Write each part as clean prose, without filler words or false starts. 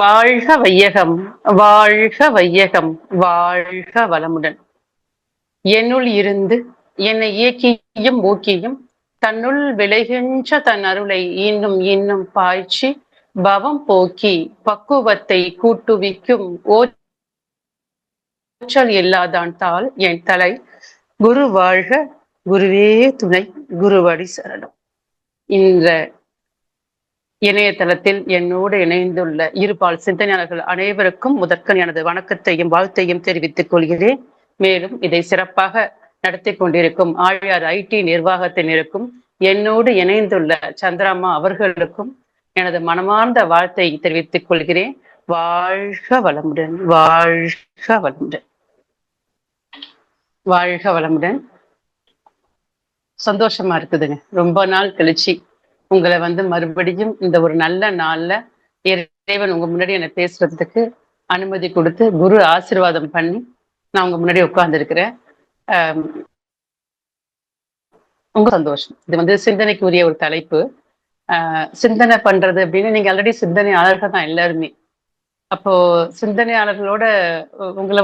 வாழ்க வையகம், வாழ்க வையகம், வாழ்க வளமுடன். என்னுள் இருந்து என்னை இயக்கியும் ஊக்கியும் தன்னுள் விளைகின்ற தன் அருளை இன்னும் இன்னும் பாய்ச்சி பவம் போக்கி பக்குவத்தை கூட்டுவிக்கும் ஓச்சல் இல்லாதான் தாள் என் தலை. குரு வாழ்க, குருவே துணை, குருவடி சரணம். இந்த இணையதளத்தில் என்னோடு இணைந்துள்ள இருபால் சிந்தனையாளர்கள் அனைவருக்கும் முதற்கன் எனது வணக்கத்தையும் வாழ்த்தையும் தெரிவித்துக் கொள்கிறேன். மேலும் இதை சிறப்பாக நடத்தி கொண்டிருக்கும் ஆழியார் ஐடி நிர்வாகத்தினருக்கும் என்னோடு இணைந்துள்ள சந்திராமா அவர்களுக்கும் எனது மனமார்ந்த வாழ்த்தை தெரிவித்துக் கொள்கிறேன். வாழ்க வளமுடன், வாழ்க வளமுடன், வாழ்க வளமுடன். சந்தோஷமா இருக்குதுங்க. ரொம்ப நாள் கழிச்சு உங்களை மறுபடியும் இந்த ஒரு நல்ல நாள்ல இறைவன் உங்க முன்னாடி என்னை பேசுறதுக்கு அனுமதி கொடுத்து குரு ஆசீர்வாதம் பண்ணி நான் உங்க முன்னாடி உட்கார்ந்து இருக்கிறேன். ரொம்ப சந்தோஷம். இது சிந்தனைக்கு உரிய ஒரு தலைப்பு. சிந்தனை பண்றது அப்படின்னு நீங்க ஆல்ரெடி சிந்தனையாளர்கள் தான் எல்லாருமே. அப்போ சிந்தனையாளர்களோட உங்களை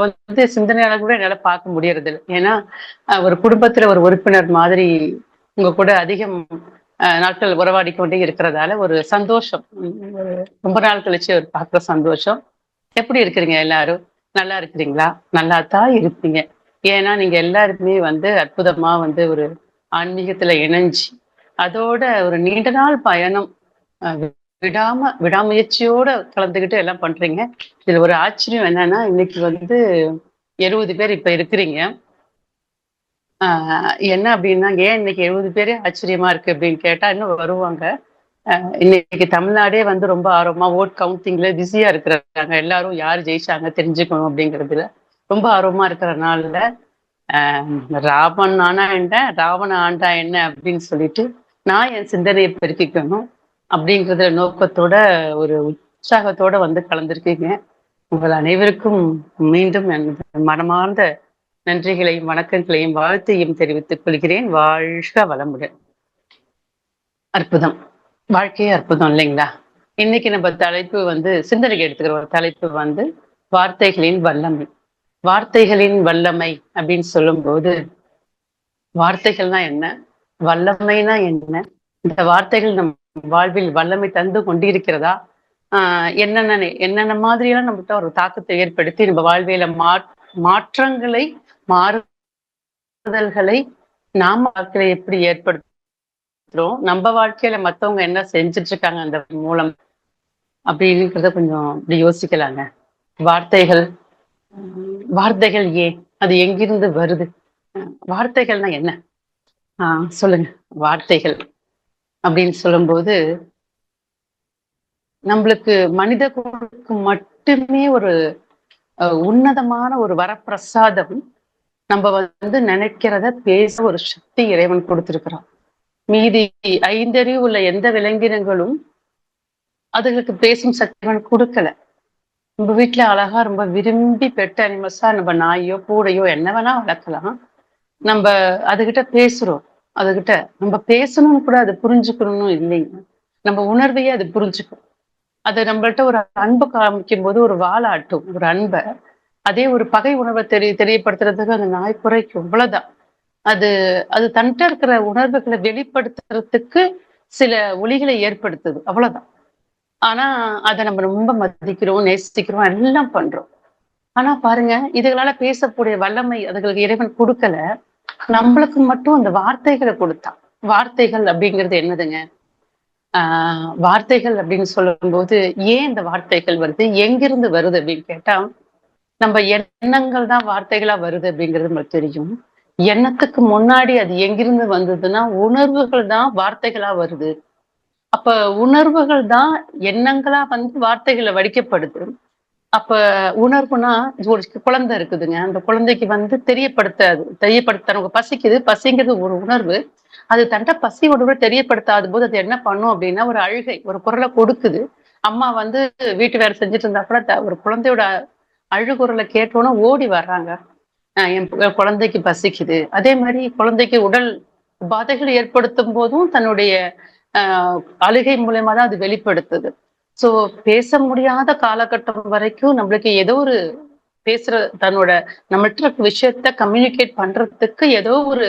சிந்தனையாளர்களோட என்னால பார்க்க முடியறது இல்லை. ஏன்னா ஒரு குடும்பத்துல ஒரு உறுப்பினர் மாதிரி உங்க கூட அதிகம் நாட்கள் உறவாடி கொண்டே இருக்கிறதால ஒரு சந்தோஷம். ரொம்ப நாள் கழிச்சு ஒரு பார்க்குற சந்தோஷம். எப்படி இருக்கிறீங்க எல்லாரும்? நல்லா இருக்கிறீங்களா? நல்லா தான் இருப்பீங்க. ஏன்னா நீங்க எல்லாருமே அற்புதமா ஒரு ஆன்மீகத்துல இணைஞ்சு அதோட ஒரு நீண்ட நாள் பயணம் விடாமுயற்சியோட கலந்துக்கிட்டு எல்லாம் பண்றீங்க. இதுல ஒரு ஆச்சரியம் என்னன்னா இன்னைக்கு 70 பேர் இப்ப இருக்கிறீங்க. என்ன அப்படின்னா ஏன் இன்னைக்கு 70 பேரே ஆச்சரியமா இருக்கு அப்படின்னு கேட்டா இன்னும் வருவாங்க. இன்னைக்கு தமிழ்நாடே ரொம்ப ஆர்வமா ஓட் கவுண்டிங்ல பிஸியா இருக்கிறாங்க. எல்லாரும் யார் ஜெயிச்சாங்க தெரிஞ்சுக்கணும் அப்படிங்கிறதுல ரொம்ப ஆர்வமா இருக்கிறனால ராவன் ஆனா என்ன, ராவண ஆண்டா என்ன அப்படின்னு சொல்லிட்டு நான் என் சிந்தனையை பெருக்கிக்கணும் அப்படிங்கிறத நோக்கத்தோட ஒரு உற்சாகத்தோட கலந்துருக்கீங்க. உங்கள் அனைவருக்கும் மீண்டும் மனமார்ந்த நன்றிகளையும் வணக்கங்களையும் வாழ்த்தையும் தெரிவித்துக் கொள்கிறேன். வாழ்க வளமுடன். அற்புதம், வாழ்க்கையே அற்புதம் இல்லைங்களா? இன்னைக்கு நம்ம தலைப்பு சிந்தனைக்கு எடுத்துக்கிற ஒரு தலைப்பு வார்த்தைகளின் வல்லமை. வார்த்தைகளின் வல்லமை அப்படின்னு சொல்லும் போது வார்த்தைகள்னா என்ன, வல்லமைனா என்ன, இந்த வார்த்தைகள் நம் வாழ்வில் வல்லமை தந்து கொண்டிருக்கிறதா, என்னென்ன மாதிரியெல்லாம் நம்மகிட்ட ஒரு தாக்கத்தை ஏற்படுத்தி நம்ம வாழ்வியல மாற்றங்களை மாறுதல்களை நாம வாழ்க்கையில எப்படி ஏற்படுத்துறோம், நம்ம வாழ்க்கையில மத்தவங்க என்ன செஞ்சுட்டு இருக்காங்க அந்த மூலம் அப்படிங்கிறத கொஞ்சம் இப்படி யோசிக்கலாங்க. வார்த்தைகள் ஏன், அது எங்கிருந்து வருது, வார்த்தைகள்னா என்ன? சொல்லுங்க. வார்த்தைகள் அப்படின்னு சொல்லும்போது நம்மளுக்கு மனித குழுக்கு மட்டுமே ஒரு உன்னதமான ஒரு வரப்பிரசாதம். நம்ம நினைக்கிறத பேச ஒரு சக்தி இறைவன் கொடுத்திருக்கிறான். மீதி 5 அறிவு உள்ள எந்த விலங்கினங்களும் அதுகளுக்கு பேசும் சக்தி கொடுக்கல. நம்ம வீட்டுல அழகா ரொம்ப விரும்பி பெட்ட அனிமல்ஸா நம்ம நாயோ பூடையோ என்ன வேணா வளர்க்கலாம். நம்ம அதுகிட்ட பேசுறோம். அதுகிட்ட நம்ம பேசணும்னு கூட அது புரிஞ்சுக்கணும்னு இல்லைங்க. நம்ம உணர்வையே அது புரிஞ்சுக்கும். அது நம்மள்ட்ட ஒரு அன்பு காமிக்கும் போது ஒரு வாழாட்டும் ஒரு அன்பை. அதே ஒரு பகை உணர்வை தெரியப்படுத்துறதுக்கு அந்த நாய் குறைக்கும். இவ்வளவுதான். அது அது தன்கிட்ட இருக்கிற உணர்வுகளை வெளிப்படுத்துறதுக்கு சில ஒலிகளை ஏற்படுத்துது, அவ்வளவுதான். ஆனா அதை நம்ம ரொம்ப மதிக்கிறோம், நேசிக்கிறோம், எல்லாம் பண்றோம். ஆனா பாருங்க, இதுகளால பேசக்கூடிய வல்லமை அதுகளுக்கு இறைவன் கொடுக்கல. நம்மளுக்கு மட்டும் அந்த வார்த்தைகளை கொடுத்தான். வார்த்தைகள் அப்படிங்கிறது என்னதுங்க? வார்த்தைகள் அப்படின்னு சொல்லும் போது ஏன் இந்த வார்த்தைகள் வருது, எங்கிருந்து வருது அப்படின்னு கேட்டா, நம்ம எண்ணங்கள் தான் வார்த்தைகளா வருது அப்படிங்கிறது நம்மளுக்கு தெரியும். எண்ணத்துக்கு முன்னாடி அது எங்கிருந்து வந்ததுன்னா உணர்வுகள் தான் வார்த்தைகளா வருது. அப்ப உணர்வுகள் தான் எண்ணங்களா வார்த்தைகளை வடிக்கப்படுது. அப்ப உணர்வுனா ஒரு குழந்தை இருக்குதுங்க. அந்த குழந்தைக்கு தெரியப்படுத்த நமக்கு பசிக்குது. பசிங்கிறது ஒரு உணர்வு. அது தன்ட்ட பசி உணர்வு தெரியப்படுத்தாத போது அது என்ன பண்ணும் அப்படின்னா ஒரு அழுகை, ஒரு குரலை கொடுக்குது. அம்மா வீட்டு வேலை செஞ்சுட்டு இருந்தா கூட ஒரு குழந்தையோட அழுகுரலை கேட்டோன்னா ஓடி வர்றாங்க. என் குழந்தைக்கு பசிக்குது. அதே மாதிரி குழந்தைக்கு உடல் உபாதைகள் ஏற்படுத்தும் போதும் தன்னுடைய அழுகை மூலயமா தான் அது வெளிப்படுத்துது. சோ பேச முடியாத காலகட்டம் வரைக்கும் நம்மளுக்கு ஏதோ ஒரு பேசுற தன்னோட நம்மள்ட்ட இருக்க விஷயத்த கம்யூனிகேட் பண்றதுக்கு ஏதோ ஒரு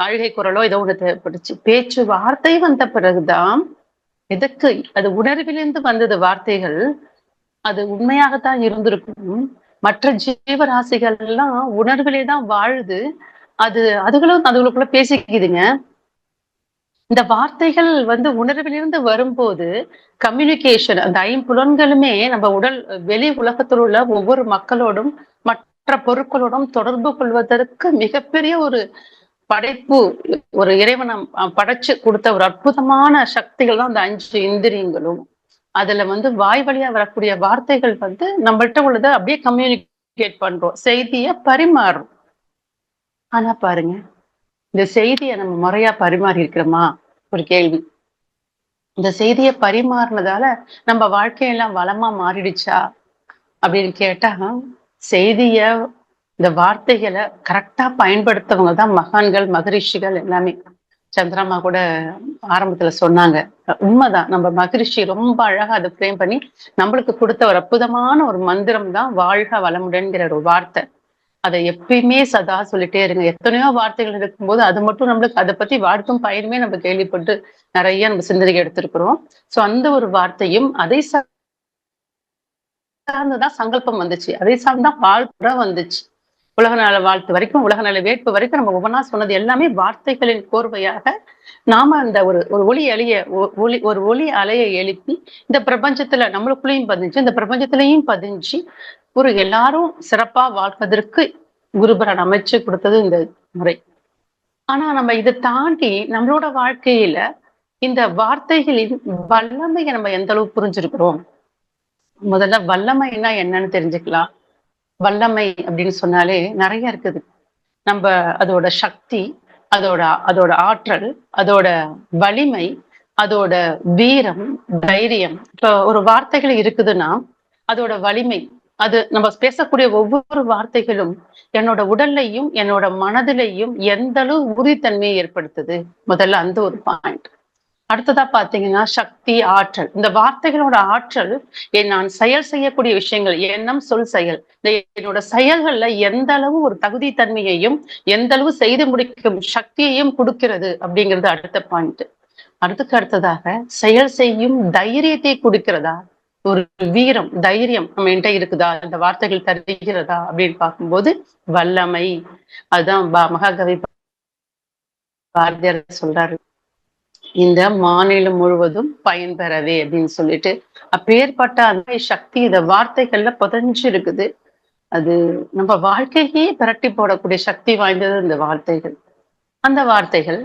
அழுகை குரலோ ஏதோ ஒண்ணு தேவைப்பட்டுச்சு. பேச்சு வார்த்தை வந்த பிறகுதான் எதுக்கு அது உணர்விலிருந்து வந்தது வார்த்தைகள். அது உண்மையாகத்தான் இருந்திருக்கும். மற்ற ஜீவராசிகள் எல்லாம் உணர்விலே தான் வாழுது. அதுகளும் அதுகளுக்குள்ள பேசிக்குதுங்க. இந்த வார்த்தைகள் உணர்விலிருந்து வரும்போது கம்யூனிகேஷன் அந்த ஐம்புலன்களுமே நம்ம உடல் வெளி உலகத்தில் உள்ள ஒவ்வொரு மக்களோடும் மற்ற பொருட்களோடும் தொடர்பு கொள்வதற்கு மிகப்பெரிய ஒரு படைப்பு, ஒரு இறைவன் படைச்சு கொடுத்த ஒரு அற்புதமான சக்திகள் தான் அந்த 5 இந்திரியங்களும். அதுல வாய் வழியா வரக்கூடிய வார்த்தைகள் நம்மள்ட்ட உள்ளத அப்படியே கம்யூனிகேட் பண்றோம், செய்திய பரிமாறுறோம். ஆனா பாருங்க, இந்த செய்தியை நம்ம முறையா பரிமாறி இருக்கிறோமா? ஒரு கேள்வி. இந்த செய்தியை பரிமாறினதால நம்ம வாழ்க்கையெல்லாம் வளமா மாறிடுச்சா அப்படின்னு கேட்டா, செய்திய இந்த வார்த்தைகளை கரெக்டா பயன்படுத்தவங்க தான் மகான்கள், மகரிஷிகள் எல்லாமே. சந்திரமா கூட ஆரம்பத்துல சொன்னாங்க. உண்மைதான். நம்ம மகரிஷி ரொம்ப அழகா அதை ஃப்ரேம் பண்ணி நம்மளுக்கு கொடுத்த ஒரு அற்புதமான ஒரு மந்திரம் தான் வாழ்க வளமுடன்கிற ஒரு வார்த்தை. அதை எப்பயுமே சதா சொல்லிட்டே இருங்க. எத்தனையோ வார்த்தைகள் இருக்கும்போது அது மட்டும் நம்மளுக்கு அதை பத்தி வாழ்த்தும் பயனுமே நம்ம கேள்விப்பட்டு நிறைய நம்ம சிந்தனைக்கு எடுத்திருக்கிறோம். சோ அந்த ஒரு வார்த்தையும் அதை சார்ந்துதான் சங்கல்பம் வந்துச்சு. அதை சார்ந்துதான் வாழ்த்து வந்துச்சு. உலக நல வாழ்த்து வரைக்கும், உலக நல வேட்பு வரைக்கும் நம்ம ஒவ்வொன்றா சொன்னது எல்லாமே வார்த்தைகளின் கோர்வையாக நாம அந்த ஒரு ஒரு ஒளி அலையை எழுப்பி இந்த பிரபஞ்சத்துல நம்மளுக்குள்ளேயும் பதிஞ்சு, இந்த பிரபஞ்சத்திலையும் பதிஞ்சு ஒரு எல்லாரும் சிறப்பா வாழ்வதற்கு குருபரன் அமைச்சு கொடுத்தது இந்த முறை. ஆனா நம்ம இதை தாண்டி நம்மளோட வாழ்க்கையில இந்த வார்த்தைகளின் வல்லமையை நம்ம எந்த அளவுக்கு புரிஞ்சிருக்கிறோம்? முதல்ல வல்லமைன்னா என்னன்னு தெரிஞ்சுக்கலாம். வல்லமை அப்படின்னு சொன்னாலே நிறைய இருக்குது. நம்ம அதோட சக்தி, அதோட அதோட ஆற்றல், அதோட வலிமை, அதோட வீரம், தைரியம். இப்ப ஒரு வார்த்தைகள் இருக்குதுன்னா அதோட வலிமை, அது நம்ம பேசக்கூடிய ஒவ்வொரு வார்த்தைகளும் என்னோட உடல்லையும் என்னோட மனதிலையும் எந்த அளவு உறுதித்தன்மையை ஏற்படுத்துது. முதல்ல அந்த ஒரு பாயிண்ட். அடுத்ததா பாத்தீங்கன்னா சக்தி, ஆற்றல். இந்த வார்த்தைகளோட ஆற்றல் நான் செயல் செய்யக்கூடிய விஷயங்கள், எண்ணம், சொல், செயல், இந்த என்னோட செயல்கள்ல எந்த அளவு ஒரு தகுதி தன்மையையும் எந்த அளவு செய்து முடிக்கும் சக்தியையும் கொடுக்கிறது அப்படிங்கிறது அடுத்த பாயிண்ட். அடுத்ததாக செயல் செய்யும் தைரியத்தை கொடுக்கிறதா, ஒரு வீரம், தைரியம் நம்ம என்கிட்ட இருக்குதா, இந்த வார்த்தைகள் தருகிறதா அப்படின்னு பார்க்கும்போது வல்லமை. அதுதான் மகாகவி பாரதியார் சொல்றாரு, இந்த மாநிலம் முழுவதும் பயன்பெறவே அப்படின்னு சொல்லிட்டு. அப்பேற்பட்ட அந்த சக்தி இந்த வார்த்தைகள்ல புதைஞ்சு இருக்குது. அது நம்ம வாழ்க்கையே பிரட்டி போடக்கூடிய சக்தி வாய்ந்தது இந்த வார்த்தைகள். அந்த வார்த்தைகள்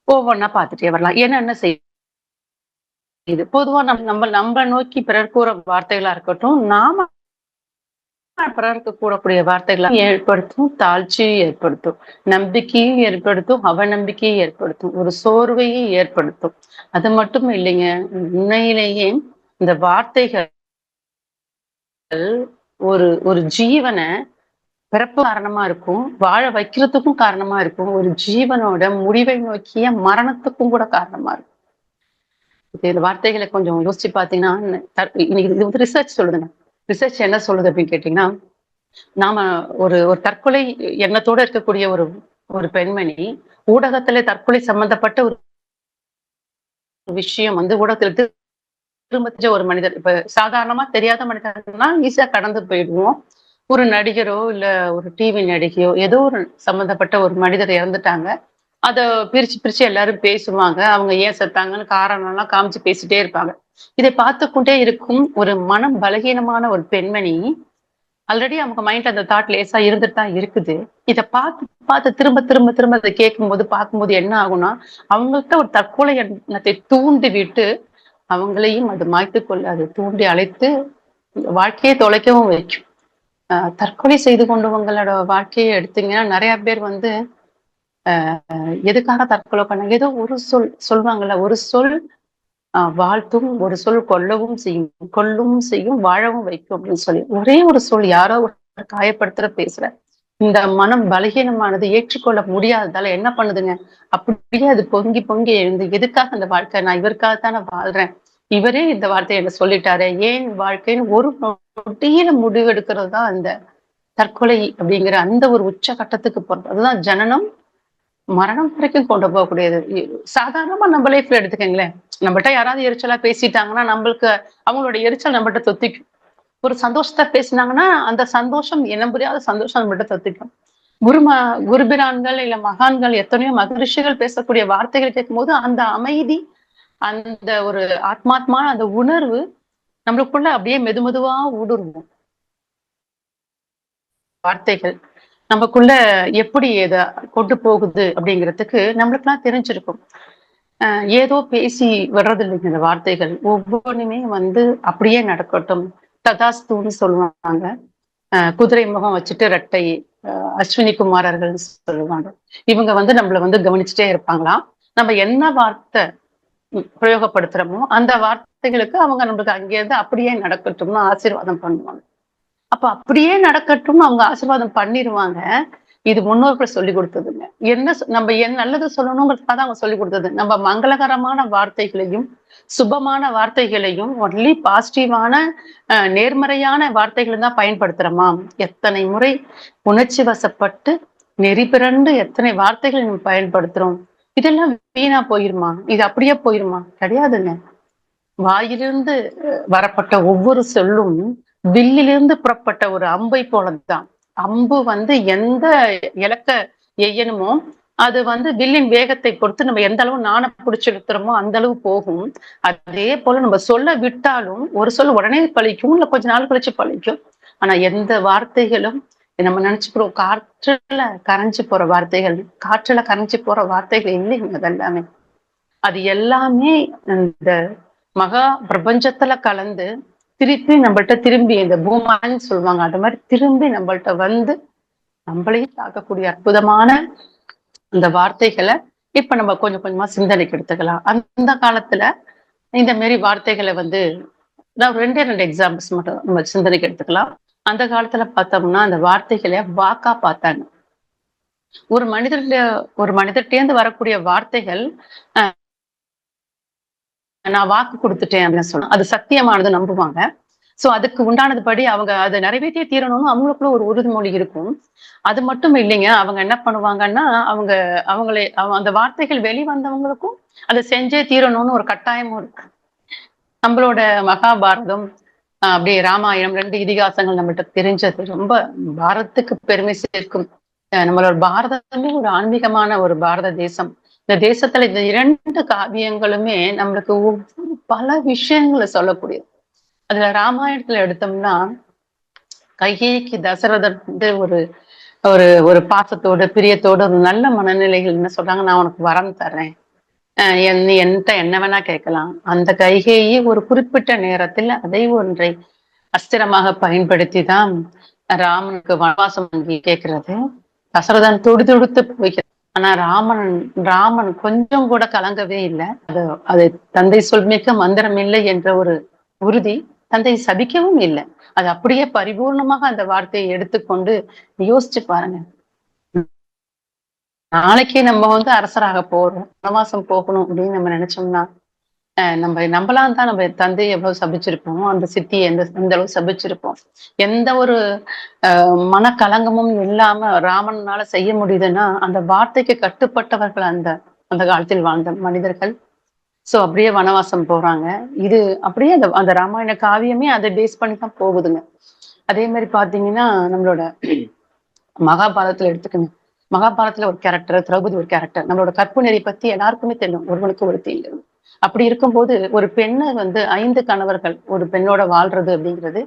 ஒவ்வொன்னா பார்த்துட்டே வரலாம். என்னென்ன செய்யுது? பொதுவா நம்ம நோக்கி பிறர் கூற வார்த்தைகளா இருக்கட்டும், நாம பிறருக்கு கூறக்கூடிய வார்த்தைகளை ஏற்படுத்தும், தாழ்ச்சியை ஏற்படுத்தும், நம்பிக்கையும் ஏற்படுத்தும், அவநம்பிக்கையை ஏற்படுத்தும், ஒரு சோர்வையை ஏற்படுத்தும். அது மட்டும் இல்லைங்க, உண்மையிலேயே இந்த வார்த்தைகள் ஒரு ஒரு ஜீவனை பிறப்பு காரணமா இருக்கும், வாழ வைக்கிறதுக்கும் காரணமா இருக்கும், ஒரு ஜீவனோட முடிவை நோக்கிய மரணத்துக்கும் கூட காரணமா இருக்கும். இந்த வார்த்தைகளை கொஞ்சம் யோசிச்சு பாத்தீங்கன்னா, இன்னைக்கு இது ரிசர்ச் சொல்லுதுங்க. ரிசர்ச் என்ன சொல்லுது அப்படின்னு கேட்டீங்கன்னா, நாம ஒரு ஒரு தற்கொலை எண்ணத்தோட இருக்கக்கூடிய ஒரு ஒரு பெண்மணி ஊடகத்துல தற்கொலை சம்பந்தப்பட்ட ஒரு விஷயம் ஊடகத்துல திரும்ப ஒரு மனிதர், இப்ப சாதாரணமா தெரியாத மனிதர்னா ஈஸியா கடந்து போயிடுவோம். ஒரு நடிகரோ இல்ல ஒரு டிவி நடிகையோ ஏதோ ஒரு சம்பந்தப்பட்ட ஒரு மனிதர் இறந்துட்டாங்க, அத பிரிச்சு பிரிச்சு எல்லாரும் பேசுவாங்க. அவங்க ஏன் செத்தாங்கன்னு காரணம் எல்லாம் காமிச்சு பேசிட்டே இருப்பாங்க. இதை பார்த்து கொண்டே இருக்கும் ஒரு மனம் பலகீனமான ஒரு பெண்மணி, ஆல்ரெடி அவங்க மைண்ட்ல அந்த தாட் லேசா இருந்துட்டு தான் இருக்குது. இதை பார்த்து பார்த்து திரும்ப திரும்ப திரும்ப அதை கேட்கும்போது பார்க்கும்போது என்ன ஆகும்னா, அவங்கள்ட்ட ஒரு தற்கொலை எண்ணத்தை தூண்டி விட்டு அவங்களையும் அது மாய்த்து கொள்ள அது தூண்டி அழைத்து வாழ்க்கையை தொலைக்கவும் வைக்கும். தற்கொலை செய்து கொண்டவங்களோட வாழ்க்கையை எடுத்தீங்கன்னா நிறைய பேர் எதுக்காக தற்கொலை பண்ணாங்க, ஏதோ ஒரு சொல்வாங்கல்ல, ஒரு சொல் வாழ்த்தும், ஒரு சொல் கொல்லவும் செய்யும், கொல்லவும் செய்யும், வாழவும் வைக்கும் அப்படின்னு சொல்லி ஒரே ஒரு சொல் யாரோ ஒரு காயப்படுத்துற பேசுற இந்த மனம் பலகீனமானது ஏற்றுக்கொள்ள முடியாததால என்ன பண்ணுதுங்க, அப்படியே அது பொங்கி பொங்கி எழுந்து எதுக்காக அந்த வாழ்க்கை, நான் இவருக்காகத்தானே வாழ்றேன், இவரே இந்த வார்த்தையை என்ன சொல்லிட்டாரு, ஏன் வாழ்க்கைன்னு ஒரு நொடியில முடிவெடுக்கிறது தான் அந்த தற்கொலை அப்படிங்கிற அந்த ஒரு உச்சகட்டத்துக்கு போறது. அதுதான் ஜனனம் மரணம் வரைக்கும் கொண்டு போகக்கூடியது. சாதாரணமா நம்ம லைஃப்ல எடுத்துக்கங்களேன். நம்மள்ட்ட யாராவது எரிச்சலா பேசிட்டாங்கன்னா, நம்மளுக்கு அவங்களோட எரிச்சல் நம்மள்ட்ட தொத்திக்கும். ஒரு சந்தோஷத்த பேசினாங்கன்னா, அந்த சந்தோஷம் இனம் புரியாத சந்தோஷம் நம்மள்ட்ட தொத்திக்கும். குரும குருபிரான்கள் இல்ல மகான்கள் எத்தனையோ மகரிஷிகள் பேசக்கூடிய வார்த்தைகள் கேட்கும்போது, அந்த அமைதி, அந்த ஒரு ஆத்மாத்மான அந்த உணர்வு நம்மளுக்குள்ள அப்படியே மெதுமெதுவா ஊடுருவும். வார்த்தைகள் நமக்குள்ள எப்படி இத கொண்டு போகுது அப்படிங்கிறதுக்கு நம்மளுக்கெல்லாம் தெரிஞ்சிருக்கும். ஏதோ பேசி வர்றது இல்லைங்க இந்த வார்த்தைகள். ஒவ்வொன்னுமே வந்து அப்படியே நடக்கட்டும். ததாஸ்துன்னு சொல்லுவாங்க. குதிரை முகம் வச்சுட்டு ரெட்டை அஸ்வினி குமாரர்கள் சொல்லுவாங்க. இவங்க வந்து நம்மள வந்து கவனிச்சுட்டே இருப்பாங்களாம். நம்ம என்ன வார்த்தை பிரயோகப்படுத்துறோமோ அந்த வார்த்தைகளுக்கு அவங்க நம்மளுக்கு அங்கேயிருந்து அப்படியே நடக்கட்டும்னு ஆசீர்வாதம் பண்ணுவாங்க. அப்ப அப்படியே நடக்கட்டும்னு அவங்க ஆசீர்வாதம் பண்ணிருவாங்க. இது முன்னோர்கள் சொல்லிக் கொடுத்ததுங்க. நம்ம என்ன நல்லது சொல்லணுங்கிறதுக்காக தான் அவங்க சொல்லிக் கொடுத்தது. நம்ம மங்களகரமான வார்த்தைகளையும் சுபமான வார்த்தைகளையும் ஒன்லி பாசிட்டிவான நேர்மறையான வார்த்தைகளை தான் பயன்படுத்துறோமா? எத்தனை முறை உணர்ச்சி வசப்பட்டு நெறி பிறண்டு எத்தனை வார்த்தைகள் நம்ம பயன்படுத்துறோம்? இதெல்லாம் வீணா போயிருமா? இது அப்படியே போயிருமா? கிடையாதுங்க. வாயிலிருந்து வரப்பட்ட ஒவ்வொரு சொல்லும் வில்லிலிருந்து புறப்பட்ட ஒரு அம்பை போலதான். அம்பு வந்து எந்த இலக்க எய்யணுமோ அது வந்து வில்லின் வேகத்தை பொறுத்து நம்ம எந்த அளவு நாண பிடிச்சு இழுத்துறோமோ அந்த அளவு போகும். அதே போல நம்ம சொல்ல விட்டாலும் ஒரு சொல் உடனே பழிக்கும், இல்ல கொஞ்ச நாள் கழிச்சு பழிக்கும். ஆனா எந்த வார்த்தைகளும் நம்ம நினைச்சுக்கிறோம் காற்றுல கரைஞ்சு போற வார்த்தைகள், காற்றுல கரைஞ்சு போற வார்த்தைகள் இல்லைங்க. அதெல்லாமே அது எல்லாமே இந்த மகா பிரபஞ்சத்துல கலந்து திருப்பி நம்மள்ட்ட திரும்பி இந்த பூமான்னு சொல்லுவாங்க. அது மாதிரி திரும்பி நம்மள்ட்ட வந்து நம்மளையும் தாக்கக்கூடிய அற்புதமான அந்த வார்த்தைகளை இப்ப நம்ம கொஞ்சம் கொஞ்சமா சிந்தனைக்கு எடுத்துக்கலாம். அந்த காலத்துல இந்த மாதிரி வார்த்தைகளை வந்து நான் ரெண்டு எக்ஸாம்பிள்ஸ் மட்டும் நம்ம சிந்தனைக்கு எடுத்துக்கலாம். அந்த காலத்துல பார்த்தோம்னா அந்த வார்த்தைகளை வாக்கா பார்த்தாங்க. ஒரு மனிதர்கிட்ட வரக்கூடிய வார்த்தைகள் நான் வாக்கு கொடுத்துட்டேன் அப்படின்னு சொன்னா அது சத்தியமானது நம்புவாங்க. சோ அதுக்கு உண்டானது படி அவங்க அதை நிறைவேற்றியே தீரணும்னு அவங்களுக்குள்ள ஒரு உறுதிமொழி இருக்கும். அது மட்டும் இல்லைங்க. அவங்க என்ன பண்ணுவாங்கன்னா அந்த வார்த்தைகள் வெளிவந்தவங்களுக்கும் அதை செஞ்சே தீரணும்னு ஒரு கட்டாயமும் இருக்கு. நம்மளோட மகாபாரதம் அப்படியே ராமாயணம் 2 இதிகாசங்கள் நம்மகிட்ட தெரிஞ்சது ரொம்ப பாரதத்துக்கு பெருமை சேர்க்கும். நம்மளோட பாரதமே ஒரு ஆன்மீகமான ஒரு பாரத தேசம். இந்த தேசத்துல இந்த 2 காவியங்களுமே நம்மளுக்கு பல விஷயங்களை சொல்லக்கூடியது. அதுல ராமாயணத்துல எடுத்தோம்னா கைகேயிக்கு தசரதன் வந்து ஒரு ஒரு ஒரு பாசத்தோட பிரியத்தோட ஒரு நல்ல மனநிலைகள் என்ன சொல்றாங்க, நான் உனக்கு வரம் தர்றேன், என்கிட்ட என்ன வேணா கேட்கலாம். அந்த கைகேயி ஒரு குறிப்பிட்ட நேரத்தில் அதை ஒன்றை அஸ்திரமாக பயன்படுத்தி தான் ராமனுக்கு வனவாசம் வாங்கி கேட்கிறது. தசரதன் துடி துடுத்து போய்க்கிறான். ஆனா ராமன் கொஞ்சம் கூட கலங்கவே இல்லை. அது தந்தை சொல்மிக்க மந்திரம் இல்லை என்ற ஒரு உறுதி. தந்தை சபிக்கவும் இல்லை. அது அப்படியே பரிபூர்ணமாக அந்த வார்த்தையை எடுத்துக்கொண்டு யோசிச்சு பாருங்க. நாளைக்கே நம்ம வந்து அரசராக போறோம், வனவாசம் போகணும் அப்படின்னு நம்ம நினைச்சோம்னா நம்ம நம்பலாம் தான். நம்ம தந்தையை எவ்வளவு சபிச்சிருப்போம், அந்த சித்தியை எந்த அளவு சபிச்சிருப்போம். எந்த ஒரு மனக்கலங்கமும் இல்லாம ராமனால செய்ய முடியுதுன்னா அந்த வார்த்தைக்கு கட்டுப்பட்டவர்கள் அந்த காலத்தில் வாழ்ந்த மனிதர்கள். சோ அப்படியே வனவாசம் போறாங்க. இது அப்படியே அந்த ராமாயண காவியமே அதை பேஸ் பண்ணி தான் போகுதுங்க. அதே மாதிரி பாத்தீங்கன்னா நம்மளோட மகாபாரதத்துல எடுத்துக்கோங்க. மகாபாரதத்துல ஒரு கேரக்டர், திரௌபதி ஒரு கேரக்டர். நம்மளோட கற்பு நெறி பத்தி எல்லாருக்குமே தெரியும், ஒருவனுக்கு ஒருத்தி இல்லை. அப்படி ஒரு பெண்ணை வந்து 5 கணவர்கள் ஒரு பெண்ணோட வாழ்றது அப்படிங்கிறது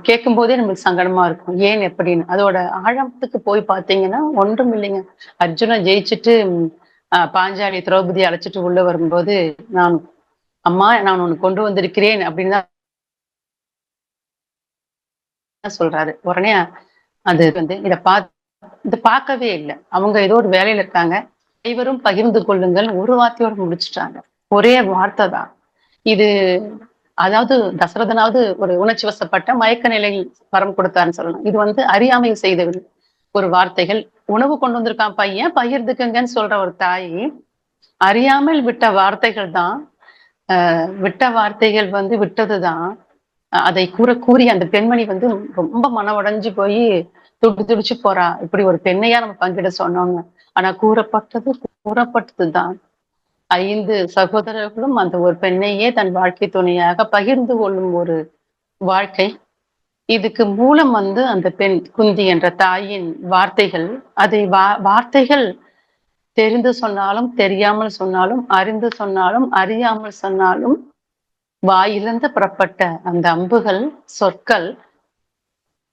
கேட்கும் போதே நம்மளுக்கு சங்கடமா இருக்கும். ஏன் எப்படின்னு அதோட ஆழத்துக்கு போய் பார்த்தீங்கன்னா ஒன்றும் இல்லைங்க. அர்ஜுனை ஜெயிச்சுட்டு பாஞ்சாலி திரௌபதி அழைச்சிட்டு உள்ள வரும்போது அம்மா நான் உனக்கு கொண்டு வந்திருக்கிறேன் அப்படின்னு தான் சொல்றாரு. உடனே அது வந்து இதை பார்க்கவே இல்லை. அவங்க ஏதோ ஒரு வேலையில இருக்காங்க. அனைவரும் பகிர்ந்து கொள்ளுங்கள் ஒரு வார்த்தையோட முடிச்சுட்டாங்க. ஒரே வார்த்தை தான் இது. அதாவது தசரதனாவது ஒரு உணர்ச்சி வசப்பட்ட மயக்க நிலையில் வரம் கொடுத்தாருன்னு சொல்லலாம். இது வந்து அறியாமையில் செய்த ஒரு வார்த்தைகள். உணவு கொண்டு வந்திருக்கான் பையன், பகிர்ந்துக்குங்கன்னு சொல்ற ஒரு தாய் அறியாமல் விட்ட வார்த்தைகள் தான் விட்ட வார்த்தைகள் வந்து விட்டதுதான். அதை கூறி அந்த பெண்மணி வந்து ரொம்ப மனம் உடைஞ்சு போய் துடிச்சு போறா. இப்படி ஒரு பெண்ணையா நம்ம பங்கிட சொன்னோம்னு. ஆனா கூறப்பட்டதுதான். 5 சகோதரர்களும் அந்த ஒரு பெண்ணையே தன் வாழ்க்கை துணையாக பகிர்ந்து கொள்ளும் ஒரு வாழ்க்கை. இதுக்கு மூலம் வந்து அந்த பெண் குந்தி என்ற தாயின் வார்த்தைகள். அதை வார்த்தைகள் தெரிந்து சொன்னாலும், தெரியாமல் சொன்னாலும், அறிந்து சொன்னாலும், அறியாமல் சொன்னாலும், வாயிலிருந்து புறப்பட்ட அந்த அம்புகள், சொற்கள்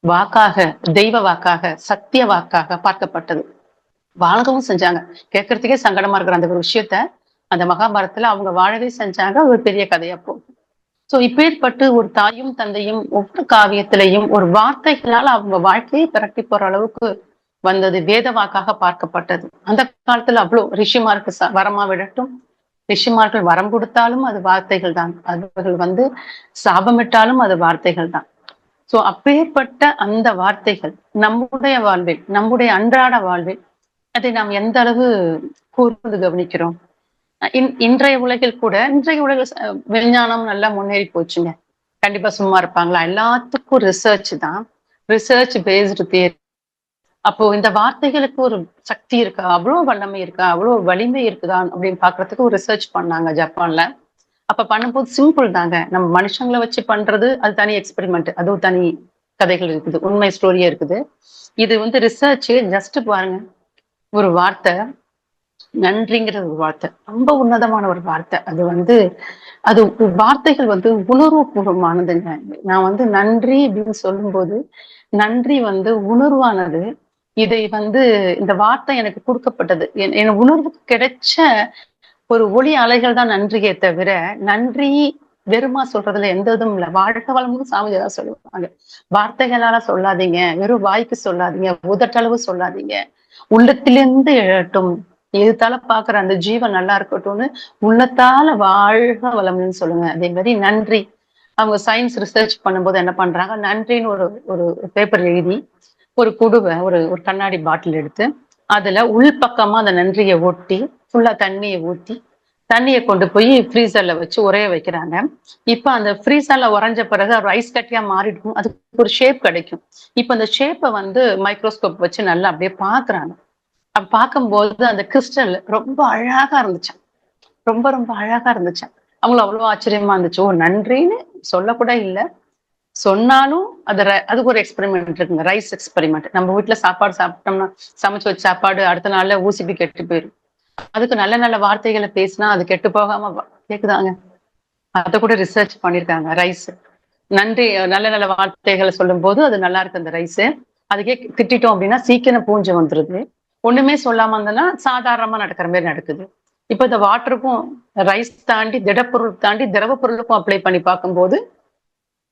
வாக்காக, தெய்வ வாக்காக, சத்திய வாக்காக பார்க்கப்பட்டது. வாழ்கவும் செஞ்சாங்க. கேட்கறதுக்கே சங்கடமா இருக்கிற அந்த ஒரு விஷயத்த அந்த மகாபாரதத்துல அவங்க வாழவே செஞ்சாங்க. ஒரு பெரிய கதையா போகும். சோ இப்பேற்பட்டு ஒரு தாயும் தந்தையும் ஒவ்வொரு காவியத்திலையும் ஒரு வார்த்தைகளால் அவங்க வாழ்க்கையை பிரட்டி போற அளவுக்கு வந்தது வேத வாக்காக பார்க்கப்பட்டது. அந்த காலத்துல அவ்வளவு ரிஷிமாருக்கு வரமா விடட்டும், ரிஷிமார்கள் வரம் கொடுத்தாலும் அது வார்த்தைகள் தான். அவர்கள் வந்து சாபமிட்டாலும் அது வார்த்தைகள் தான். சோ அப்பேற்பட்ட அந்த வார்த்தைகள் நம்முடைய வாழ்வில், நம்முடைய அன்றாட வாழ்வில் அதை நாம் எந்த அளவு கூர்ந்து கவனிக்கிறோம். இன்றைய உலகில் கூட இன்றைய உலக விஞ்ஞானம் நல்லா முன்னேறி போச்சுங்க. கண்டிப்பா சும்மா இருப்பாங்களா? எல்லாத்துக்கும் ரிசர்ச் தான். Research based theory. அப்போ இந்த வார்த்தைகளுக்கு ஒரு சக்தி இருக்கா? அவ்வளவு வல்லமை இருக்கா? அவ்வளவு வலிமை இருக்குதா? அப்படின்னு பாக்குறதுக்கு ஒரு ரிசர்ச் பண்ணாங்க ஜப்பான்ல. அப்ப பண்ணும்போது சிம்பிள் தாங்க. நம்ம மனுஷங்களை வச்சு பண்றது அது தனி எக்ஸ்பெரிமெண்ட். அதுவும் தனி கதைகள் இருக்குது. உண்மை ஸ்டோரியா இருக்குது. இது வந்து ரிசர்ச். ஜஸ்ட் பாருங்க. ஒரு வார்த்தை நன்றிங்கிற ஒரு வார்த்தை ரொம்ப உன்னதமான ஒரு வார்த்தை. அது வந்து அது வார்த்தைகள் வந்து உணர்வு பூர்வமானதுங்க. நான் வந்து நன்றி அப்படின்னு சொல்லும்போது நன்றி வந்து உணர்வானது. இதை வந்து இந்த வார்த்தை எனக்கு கொடுக்கப்பட்டது. என் உணர்வுக்கு கிடைச்ச ஒரு ஒளி அலைகள் தான் நன்றியே தவிர நன்றி வெறுமா சொல்றதுல எந்த இதுவும் இல்லை. வாழ்க்கை வளமும் சாமிஜி தான் சொல்லுவாங்க. வார்த்தைகளால சொல்லாதீங்க, வெறும் வாய்க்கு சொல்லாதீங்க, உதட்டளவு சொல்லாதீங்க, உள்ளத்திலிருந்து எழட்டும். எதுத்தால பாக்குற அந்த ஜீவன் நல்லா இருக்கட்டும்னு உள்ளத்தால வாழ்க வளம்னு சொல்லுங்க. அதே மாதிரி நன்றி. அவங்க சயின்ஸ் ரிசர்ச் பண்ணும்போது என்ன பண்றாங்க, நன்றின்னு ஒரு ஒரு பேப்பர் எழுதி ஒரு குடுவை ஒரு ஒரு கண்ணாடி பாட்டில் எடுத்து அதுல உள்பக்கமா அந்த நன்றியை ஒட்டி ஃபுல்லா தண்ணியை ஊத்தி தண்ணியை கொண்டு போய் ஃப்ரீசர்ல வச்சு உரைய வைக்கிறாங்க. இப்ப அந்த ஃப்ரீசர்ல உறைஞ்ச பிறகு ஒரு ஐஸ் கட்டியா மாறிடும். அதுக்கு ஒரு ஷேப் கிடைக்கும். இப்ப அந்த ஷேப்பை வந்து மைக்ரோஸ்கோப் வச்சு நல்லா அப்படியே பாக்குறாங்க. அப்ப பார்க்கும்போது அந்த கிறிஸ்டல் ரொம்ப அழகா இருந்துச்சு. ரொம்ப ரொம்ப அழகா இருந்துச்சு. அவங்களுக்கு அவ்வளவு ஆச்சரியமா இருந்துச்சு. ஓ நன்றின்னு சொல்லக்கூட இல்லை, சொன்னாலும் அதுக்கு ஒரு எக்ஸ்பெரிமெண்ட் இருக்குங்க. Rice experiment. நம்ம வீட்டுல சாப்பாடு சாப்பிட்டோம்னா சமைச்சு வச்ச சாப்பாடு அடுத்த நாள்ல ஊசிப்பி கெட்டு போயிடும். அதுக்கு நல்ல நல்ல வார்த்தைகளை பேசினா அது கெட்டு போகாம கேக்குதாங்க. அதை கூட ரிசர்ச் பண்ணிருக்காங்க. ரைஸ் நன்றி நல்ல நல்ல வார்த்தைகளை சொல்லும் போது அது நல்லா இருக்கு அந்த ரைஸ். அதுக்கே திட்டோம் அப்படின்னா சீக்கிரம் பூஞ்சை வந்துருது. ஒண்ணுமே சொல்லாம இருந்ததுன்னா சாதாரணமா நடக்கிற மாதிரி நடக்குது. இப்ப இந்த வாட்டருக்கும் ரைஸ் தாண்டி திடப்பொருள் தாண்டி திரவ பொருளுக்கும் அப்ளை பண்ணி பார்க்கும்போது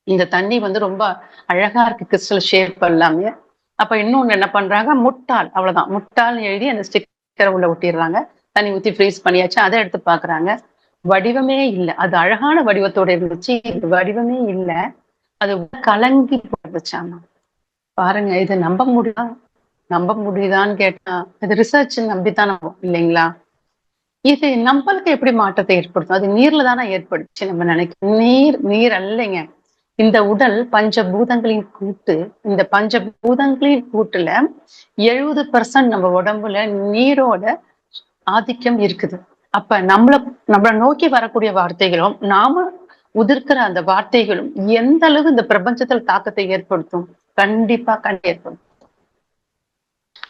இந்த தண்ணி வந்து ரொம்ப அழகா இருக்கு. கிறிஸ்டல் ஷேப் எல்லாமே. அப்ப இன்னொன்னு என்ன பண்றாங்க, முட்டாள் அவ்வளவுதான் முட்டாள்னு எழுதி அந்த ஸ்டிக்கரை உள்ள ஒட்டிடுறாங்க. தண்ணி ஊத்தி ஃப்ரீஸ் பண்ணியாச்சு. அதை எடுத்து பாக்குறாங்க. வடிவமே இல்லை. அது அழகான வடிவத்தோட இருந்துச்சு. இது வடிவமே இல்லை. அது கலங்கி போட்டுச்சாமா. பாருங்க, இது நம்ப முடியுதான்னு கேட்டா இது ரிசர்ச் நம்பித்தான் இல்லைங்களா? இது நம்மளுக்கு எப்படி மாற்றத்தை ஏற்படுத்தும்? அது நீர்ல தானே ஏற்படுச்சு நம்ம நினைக்கிறோம். நீர் அல்லைங்க. இந்த உடல் பஞ்சபூதங்களின் கூட்டு. இந்த பஞ்சபூதங்களின் கூட்டுல 70% நம்ம உடம்புல நீரோட ஆதிக்கம் இருக்குது. அப்ப நம்மள நோக்கி வரக்கூடிய வார்த்தைகளும் நாம உதிர்க்கிற அந்த வார்த்தைகளும் எந்த அளவு இந்த பிரபஞ்சத்துல தாக்கத்தை ஏற்படுத்தும்? கண்டிப்பா ஏற்படும்.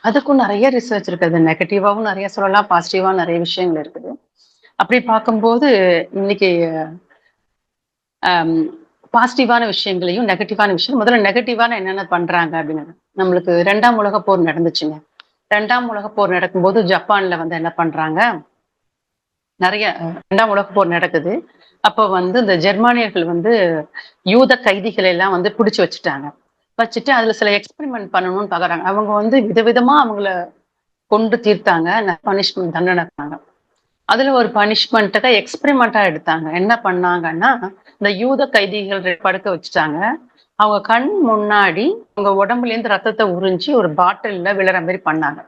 அதுக்கும் நிறைய ரிசர்ச் இருக்குது. நெகட்டிவாவும் நிறைய சொல்லலாம், பாசிட்டிவா நிறைய விஷயங்கள் இருக்குது. அப்படி பார்க்கும்போது இன்னைக்கு பாசிட்டிவான விஷயங்களையும் நெகட்டிவான விஷயம், முதல்ல நெகட்டிவான என்னென்ன பண்றாங்க அப்படின்னு. நம்மளுக்கு 2ஆம் உலகப் போர் நடந்துச்சுங்க. 2ஆம் உலகப் போர் நடக்கும்போது ஜப்பான்ல வந்து என்ன பண்றாங்க, நிறைய 2ஆம் உலகப் போர் நடக்குது. அப்போ வந்து இந்த ஜெர்மானியர்கள் வந்து யூத கைதிகளை எல்லாம் வந்து பிடிச்சு வச்சுட்டு அதுல சில எக்ஸ்பெரிமெண்ட் பண்ணணும்னு பாக்குறாங்க. அவங்க வந்து விதவிதமா அவங்கள கொண்டு தீர்த்தாங்க. பனிஷ்மெண்ட் தண்டனை. அதுல ஒரு பனிஷ்மெண்ட்டை எக்ஸ்பெரிமெண்டா எடுத்தாங்க. என்ன பண்ணாங்கன்னா, இந்த யூத கைதிகள் படுக்க வச்சுட்டாங்க. அவங்க கண் முன்னாடி அவங்க உடம்புல இருந்து ரத்தத்தை உறிஞ்சி ஒரு பாட்டில்ல விழுற மாதிரி பண்ணாங்க.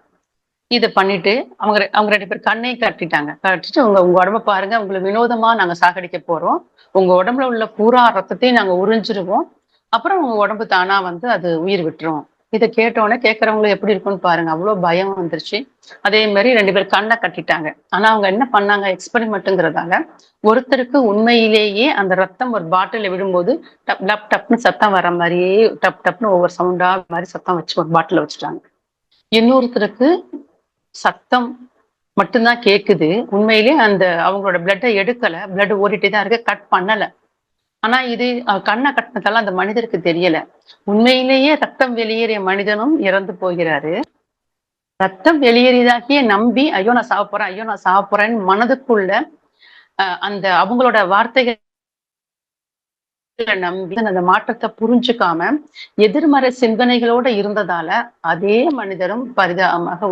இதை பண்ணிட்டு அவங்க 2 பேர் கண்ணையும் கட்டிட்டாங்க. கட்டிட்டு உங்க உங்க உடம்ப பாருங்க, உங்களை வினோதமா நாங்க சாகடிக்க போறோம். உங்க உடம்புல உள்ள பூரா ரத்தத்தையும் நாங்க உறிஞ்சிருவோம். அப்புறம் உங்க உடம்பு தானா வந்து அது உயிர் விட்டுரும். இதை கேட்டோன்னே கேட்கறவங்களுக்கு எப்படி இருக்கும்னு பாருங்க. அவ்வளவு பயம் வந்துருச்சு. அதே மாதிரி 2 பேர் கண்ணை கட்டிட்டாங்க. ஆனா அவங்க என்ன பண்ணாங்க, எக்ஸ்பெரிமெண்ட்டுங்கிறதால ஒருத்தருக்கு உண்மையிலேயே அந்த ரத்தம் ஒரு பாட்டில விடும்போது டப் டப் டப்னு சத்தம் வர மாதிரியே டப் டப்னு ஒவ்வொரு சவுண்டா மாதிரி சத்தம் வச்சு ஒரு பாட்டில வச்சுட்டாங்க. இன்னொருத்தருக்கு சத்தம் மட்டும்தான் கேக்குது. உண்மையிலே அந்த அவங்களோட பிளட்டை எடுக்கல. பிளட் ஓடிட்டே தான் இருக்கு. கட் பண்ணல. ஆனா இது கண்ணை கட்டினதால அந்த மனிதருக்கு தெரியல. உண்மையிலேயே ரத்தம் வெளியேறிய மனிதனும் இறந்து போகிறாரு. ரத்தம் வெளியேறியதாகிய நம்பி ஐயோ நான் சாவ போறேன், ஐயோ நான் சாவ போறேன்னு மனதுக்குள்ள அந்த அவங்களோட வார்த்தைகள் நம்பி அந்த மாற்றத்தை புரிஞ்சுக்காம எதிர்மறை சிந்தனைகளோட இருந்ததால அதே மனிதரும் பரிதாபமாக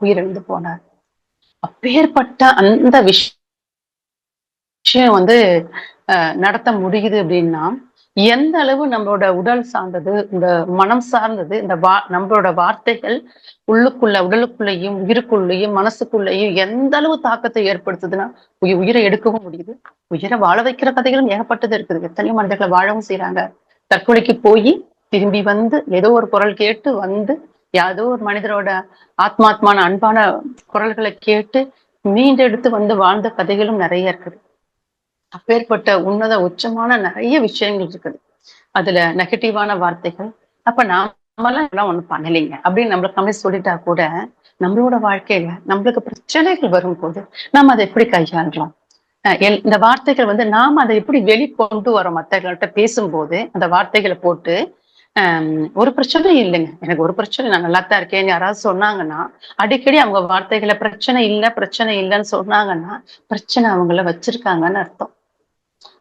உயிரிழந்து போனார். அப்பேற்பட்ட அந்த விஷயம் வந்து நடத்த முடியுது அப்படின்னா எந்த அளவு நம்மளோட உடல் சார்ந்தது, இந்த மனம் சார்ந்தது, இந்த நம்மளோட வார்த்தைகள் உடலுக்குள்ளேயும் உயிருக்குள்ளேயும் மனசுக்குள்ளேயும் எந்த அளவு தாக்கத்தை ஏற்படுத்துதுன்னா உயிரை எடுக்கவும் முடியுது. உயிரை வாழ வைக்கிற கதைகளும் ஏகப்பட்டது இருக்குது. எத்தனையோ மனிதர்களை வாழவும் செய்யறாங்க. தற்கொலைக்கு போய் திரும்பி வந்து ஏதோ ஒரு குரல் கேட்டு வந்து ஏதோ ஒரு மனிதரோட ஆத்மாத்மான அன்பான குரல்களை கேட்டு மீண்டெடுத்து வந்து வாழ்ந்த கதைகளும் நிறைய இருக்குது. அப்பேற்பட்ட உன்னத உச்சமான நிறைய விஷயங்கள் இருக்குது. அதுல நெகட்டிவான வார்த்தைகள். அப்ப நாமெல்லாம் ஒண்ணும் பண்ணலைங்க அப்படின்னு நம்மளே சொல்லிட்டா கூட நம்மளோட வாழ்க்கையில நம்மளுக்கு பிரச்சனைகள் வரும்போது நாம அதை எப்படி கையாளுறோம்? இந்த வார்த்தைகள் வந்து நாம அதை எப்படி வெளிக்கொண்டு வரோம்? மற்றவர்கள்ட்ட பேசும்போது அந்த வார்த்தைகளை போட்டு ஒரு பிரச்சனையும் இல்லைங்க, எனக்கு ஒரு பிரச்சனை, நான் நல்லா தான் இருக்கேன்னு யாராவது சொன்னாங்கன்னா அடிக்கடி அவங்க வார்த்தைகளை பிரச்சனை இல்லைன்னு சொன்னாங்கன்னா பிரச்சனை அவங்கள வச்சிருக்காங்கன்னு அர்த்தம்.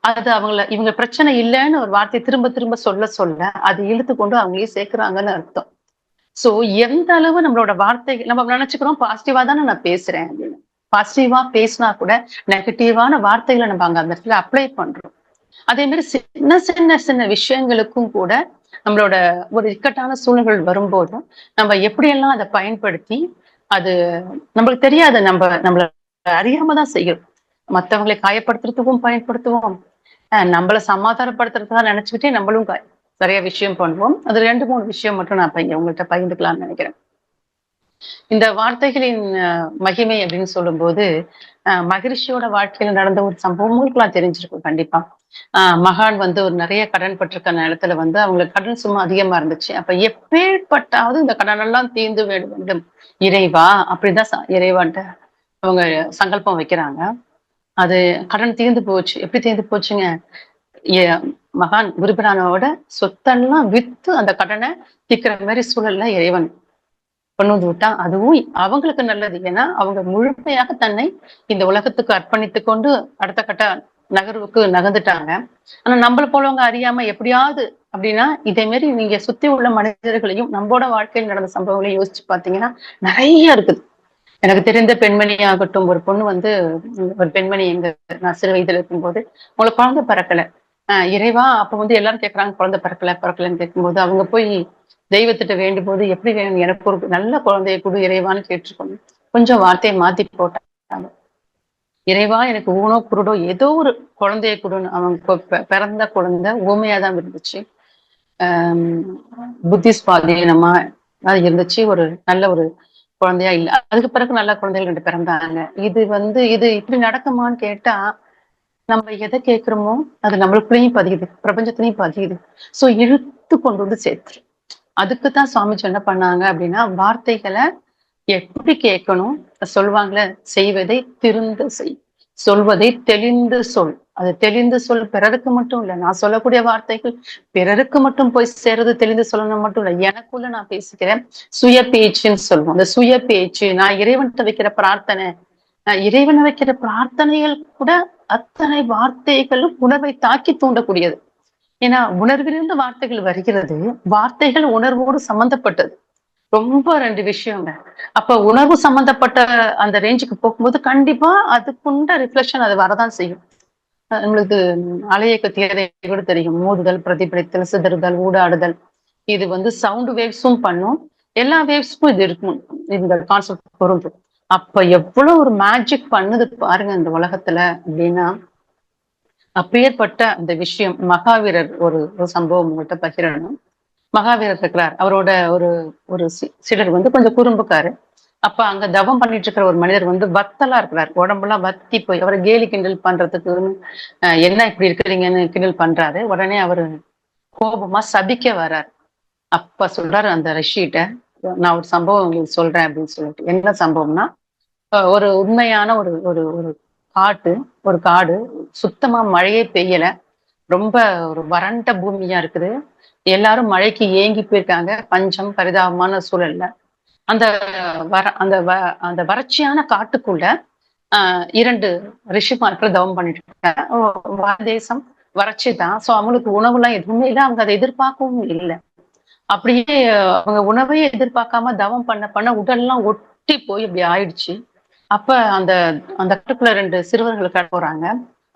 அது இவங்க பிரச்சனை இல்லைன்னு ஒரு வார்த்தை திரும்ப திரும்ப சொல்ல அது இழுத்து கொண்டு அவங்களே சேர்க்கிறாங்கன்னு அர்த்தம். சோ எந்த அளவு நம்மளோட வார்த்தைகள் நம்ம நினைச்சுக்கிறோம் பாசிட்டிவா தானே நான் பேசுறேன் அப்படின்னு. பாசிட்டிவா பேசினா கூட நெகட்டிவான வார்த்தைகளை நம்ம அந்த இடத்துல அப்ளை பண்றோம். அதே மாதிரி சின்ன சின்ன சின்ன விஷயங்களுக்கும் கூட நம்மளோட ஒரு இக்கட்டான சூழ்நிலைகள் வரும்போதும் நம்ம எப்படியெல்லாம் அதை பயன்படுத்தி அது நம்மளுக்கு தெரியாது, நம்மள அறியாம தான் செய்யும். மற்றவங்களை காயப்படுத்துறதுக்கும் பயன்படுத்துவோம். நம்மள சமாதானப்படுத்துறதுதான் நினைச்சுக்கிட்டே நம்மளும் நிறைய விஷயம் பண்ணுவோம். அது 2-3 விஷயம் மட்டும் நான் இங்க உங்கள்கிட்ட பகிர்ந்துக்கலாம்னு நினைக்கிறேன். இந்த வார்த்தைகளின் மகிமை அப்படின்னு சொல்லும்போது மகிழ்ச்சியோட வாழ்க்கையில நடந்த ஒரு சம்பவம் உங்களுக்குலாம் தெரிஞ்சிருக்கும் கண்டிப்பா. மகான் வந்து ஒரு நிறைய கடன் பட்டிருக்க நேரத்துல வந்து அவங்களுக்கு கடன் சும்மா அதிகமா இருந்துச்சு. அப்ப எப்பேற்பட்டாவது இந்த கடன் எல்லாம் தீர்ந்து வேண்டும் இறைவா அப்படிதான் இறைவான்ட்டு அவங்க சங்கல்பம் வைக்கிறாங்க. அது கடன் தீர்ந்து போச்சு. எப்படி தீர்ந்து போச்சுங்க? மகான் குருபிரானோட சொத்தெல்லாம் வித்து அந்த கடனை தீர்க்கிற மாதிரி சூழல்ல இறைவன் கொண்டு வந்து விட்டான். அதுவும் அவங்களுக்கு நல்லது. ஏன்னா அவங்க முழுமையாக தன்னை இந்த உலகத்துக்கு அர்ப்பணித்துக் கொண்டு அடுத்த கட்ட நகர்வுக்கு நகர்ந்துட்டாங்க. ஆனா நம்மள போலவங்க அறியாம எப்படியாவது அப்படின்னா இதே மாதிரி நீங்க சுத்தி உள்ள மனிதர்களையும் நம்மளோட வாழ்க்கையில் நடந்த சம்பவங்களையும் யோசிச்சு பாத்தீங்கன்னா நிறைய இருக்குது. எனக்கு தெரிந்த பெண்மணி ஆகட்டும், ஒரு பொண்ணு வந்து ஒரு பெண்மணி நான் சிறு வயதுல இருக்கும்போது உங்களுக்கு குழந்தை பிறக்கல. இறைவா அப்ப வந்து எல்லாரும் கேட்கறாங்க குழந்தை பிறக்கலன்னு கேட்கும்போது அவங்க போய் தெய்வத்திட்ட வேண்டும் போது எப்படி வேணும், எனக்கு ஒரு நல்ல குழந்தைய கொடு இறைவான்னு கேட்டிருக்கணும். கொஞ்சம் வார்த்தையை மாத்தி போட்டாங்க. இறைவா எனக்கு ஊனோ குருடோ ஏதோ ஒரு குழந்தைய கொடுன்னு. அவங்க பிறந்த குழந்தை ஊமையாதான் இருந்துச்சு. புத்தி சுவாதீனமா அது இருந்துச்சு. ஒரு நல்ல ஒரு குழந்தையா இல்ல. அதுக்கு பிறகு நல்ல குழந்தைகள் 2 பிறந்தாங்க. இது இப்படி நடக்குமான்னு கேட்டா நம்ம எதை கேட்கிறோமோ அது நம்மளுக்குள்ளேயும் பதியுது, பிரபஞ்சத்திலையும் பதியுது. சோ இழுத்து கொண்டு வந்து சேர்த்துரு. அதுக்குத்தான் சுவாமிஜி என்ன பண்ணாங்க அப்படின்னா வார்த்தைகளை எப்படி கேட்கணும் சொல்லுவாங்களே, செய்வதை திருந்து செய், சொல்வதை தெளிந்து சொல். அது தெளிந்து சொல் பிறருக்கு மட்டும் இல்ல, நான் சொல்லக்கூடிய வார்த்தைகள் பிறருக்கு மட்டும் போய் சேர்றது தெளிந்து சொல்லணும் மட்டும் இல்ல, எனக்குள்ள நான் பேசிக்கிறேன் சுய பேச்சுன்னு சொல்லுவோம். அந்த சுய பேச்சு, நான் இறைவன்கிட்ட வைக்கிற பிரார்த்தனை, இறைவனை வைக்கிற பிரார்த்தனைகள் கூட அத்தனை வார்த்தைகளும் உணர்வை தாக்கி தூண்டக்கூடியது. ஏன்னா உணர்விலிருந்து வார்த்தைகள் வருகிறது, வார்த்தைகள் உணர்வோடு சம்பந்தப்பட்டது. ரொம்ப 2 விஷயங்க. அப்ப உணர்வு சம்பந்தப்பட்ட அந்த ரேஞ்சுக்கு போகும்போது கண்டிப்பா அதுக்குண்ட ரிஃப்ளெக்ஷன் அது வரதான் செய்யும். நம்மளுக்கு அலையக்க தேவை கூட தெரியும். மோதுதல், பிரதிபலித்தல், சிதறுதல், ஊடாடுதல். இது வந்து சவுண்ட் வேவ்ஸும் பண்ணும், எல்லா வேவ்ஸ்க்கும் இது இருக்கும். இந்த கான்செப்ட் பொருந்தும். அப்ப எவ்வளவு ஒரு மேஜிக் பண்ணுது பாருங்க இந்த உலகத்துல அப்படின்னா, அப்பேற்பட்ட அந்த விஷயம் மகாவீரர் ஒரு சம்பவம் உங்கள்ட்ட பகிரணும். மகாவீரர் இருக்கிறார். அவரோட ஒரு ஒரு சீடர் வந்து கொஞ்சம் குறும்புக்காரு. அப்ப அங்க தவம் பண்ணிட்டு இருக்கிற ஒரு மனிதர் வந்து வத்தலா இருக்கிறார். உடம்பெல்லாம் வத்தி போய் அவர கேலி கிண்டல் பண்றதுக்கு என்ன இப்படி இருக்கிறீங்கன்னு கிண்டல் பண்றாரு. உடனே அவரு கோபமா சபிக்க வர்றாரு. அப்ப சொல்றாரு அந்த ரிஷிட்ட, நான் ஒரு சம்பவம் உங்களுக்கு சொல்றேன் அப்படின்னு சொல்லிட்டு. என்ன சம்பவம்னா, ஒரு உண்மையான ஒரு ஒரு ஒரு காட்டு ஒரு காடு. சுத்தமா மழையே பெய்யல. ரொம்ப ஒரு வறண்ட பூமியா இருக்குது. எல்லாரும் மழைக்கு ஏங்கி போயிருக்காங்க. பஞ்சம், பரிதாபமான சூழல்ல. அந்த அந்த வறட்சியான காட்டுக்குள்ள 2 ரிஷிமார்கள் தவம் பண்ணிட்டு இருக்காங்க. தேசம் வறட்சி தான். சோ அவங்களுக்கு உணவுலாம் எதுவுமே இல்ல. அவங்க அதை எதிர்பார்க்கவும் இல்ல. அப்படியே அவங்க உணவையே எதிர்பார்க்காம தவம் பண்ண பண்ண உடல்லாம் ஒட்டி போய் இப்படி ஆயிடுச்சு. அப்ப அந்த அந்த காட்டுக்குள்ள 2 சிறுவர்கள் போறாங்க.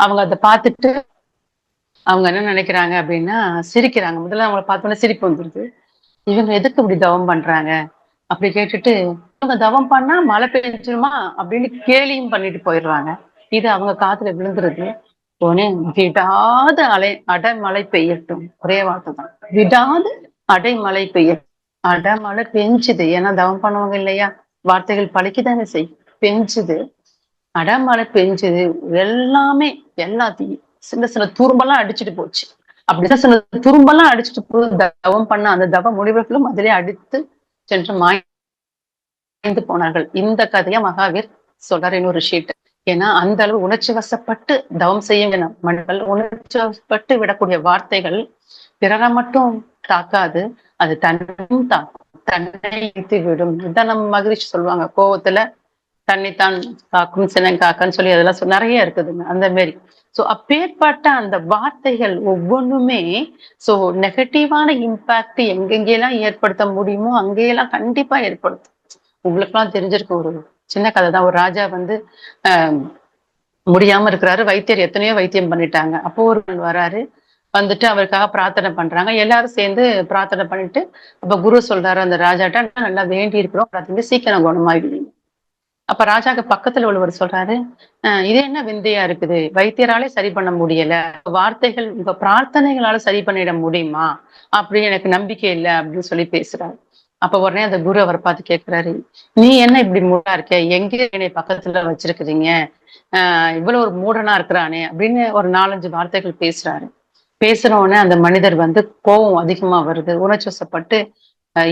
அவங்க அதை பார்த்துட்டு அவங்க என்ன நினைக்கிறாங்க அப்படின்னா சிரிக்கிறாங்க. முதல்ல அவங்கள பார்த்தோன்னே சிரிப்பு வந்துருது. இவங்க எதுக்கு இப்படி தவம் பண்றாங்க அப்படி கேட்டுட்டு இவங்க தவம் பண்ணா மழை பெஞ்சிருமா அப்படின்னு கேலியும் பண்ணிட்டு போயிடுறாங்க. இது அவங்க காதுல விழுந்துருது. உடனே விடாத அடைமழை பெய்யட்டும். ஒரே வார்த்தை தான், விடாது அடைமழை பெய்யட்டும். அடைமழை பெஞ்சுது. ஏன்னா தவம் பண்ணுவாங்க இல்லையா, வார்த்தைகள் பழிக்கதானே செய்யும். பெஞ்சுது, அடைமழை பெஞ்சுது. எல்லாமே எல்லாத்தையும் சின்ன சின்ன துரும்பெல்லாம் அடிச்சுட்டு போச்சு. அப்படிதான் சில துரும்பெல்லாம் அடிச்சுட்டு போய் தவம் பண்ண அந்த தவ முனிவர்களும் அதிலே அடித்து சென்று மாய்ந்து போனார்கள். இந்த கதையை மகாவீர் சொல்றாரு இன்னொரு ஷீட். ஏன்னா அந்த அளவு உணர்ச்சி வசப்பட்டு தவம் செய்யுங்க மனிதர்கள். உணர்ச்சி வசப்பட்டு விடக்கூடிய வார்த்தைகள் பிறரை மட்டும் தாக்காது, அது தன்னையும் தாக்கும், தன்னை இழுத்து விடும். இதான் நம்ம மகிழ்ச்சி சொல்லுவாங்க, கோவத்துல தன்னைத்தான் காக்கும் சினம் காக்கன்னு சொல்லி அதெல்லாம் நிறைய இருக்குதுங்க அந்த மாதிரி. சோ அப்பேற்பட்ட அந்த வார்த்தைகள் ஒவ்வொன்றுமே சோ நெகட்டிவான இம்பாக்ட் எங்கெங்கெல்லாம் ஏற்படுத்த முடியுமோ அங்கேயெல்லாம் கண்டிப்பா ஏற்படுத்தும். உங்களுக்கெல்லாம் தெரிஞ்சிருக்கு, ஒரு சின்ன கதை தான். ஒரு ராஜா வந்து ஆஹ் முடியாம இருக்கிறாரு. வைத்தியர் எத்தனையோ வைத்தியம் பண்ணிட்டாங்க. அப்போ ஒரு வராரு, வந்துட்டு அவருக்காக பிரார்த்தனை பண்றாங்க. எல்லாரும் சேர்ந்து பிரார்த்தனை பண்ணிட்டு அப்ப குரு சொல்றாரு அந்த ராஜாட்ட, நல்லா வேண்டி இருக்கிறோம், சீக்கிரம் குணமாயிடுவீங்க. அப்ப ராஜாக்கு பக்கத்துல உள்ளவர் சொல்றாரு, இது என்ன விந்தையா இருக்குது, வைத்தியராலே சரி பண்ண முடியல, வார்த்தைகள் உங்க பிரார்த்தனைகளால சரி பண்ணிட முடியுமா, அப்படி எனக்கு நம்பிக்கை இல்லை அப்படின்னு சொல்லி பேசுறாரு. அப்ப உடனே அந்த குரு அவரை பார்த்து கேட்கிறாரு, நீ என்ன இப்படி மூடா இருக்க, எங்க என்னை பக்கத்துல வச்சிருக்கிறீங்க, இவ்வளவு ஒரு மூடனா இருக்கிறானே அப்படின்னு ஒரு 4-5 வார்த்தைகள் பேசுறாரு. பேசுன உடனே அந்த மனிதர் வந்து கோபம் அதிகமா வருது, உணர்ச்சிவசப்பட்டு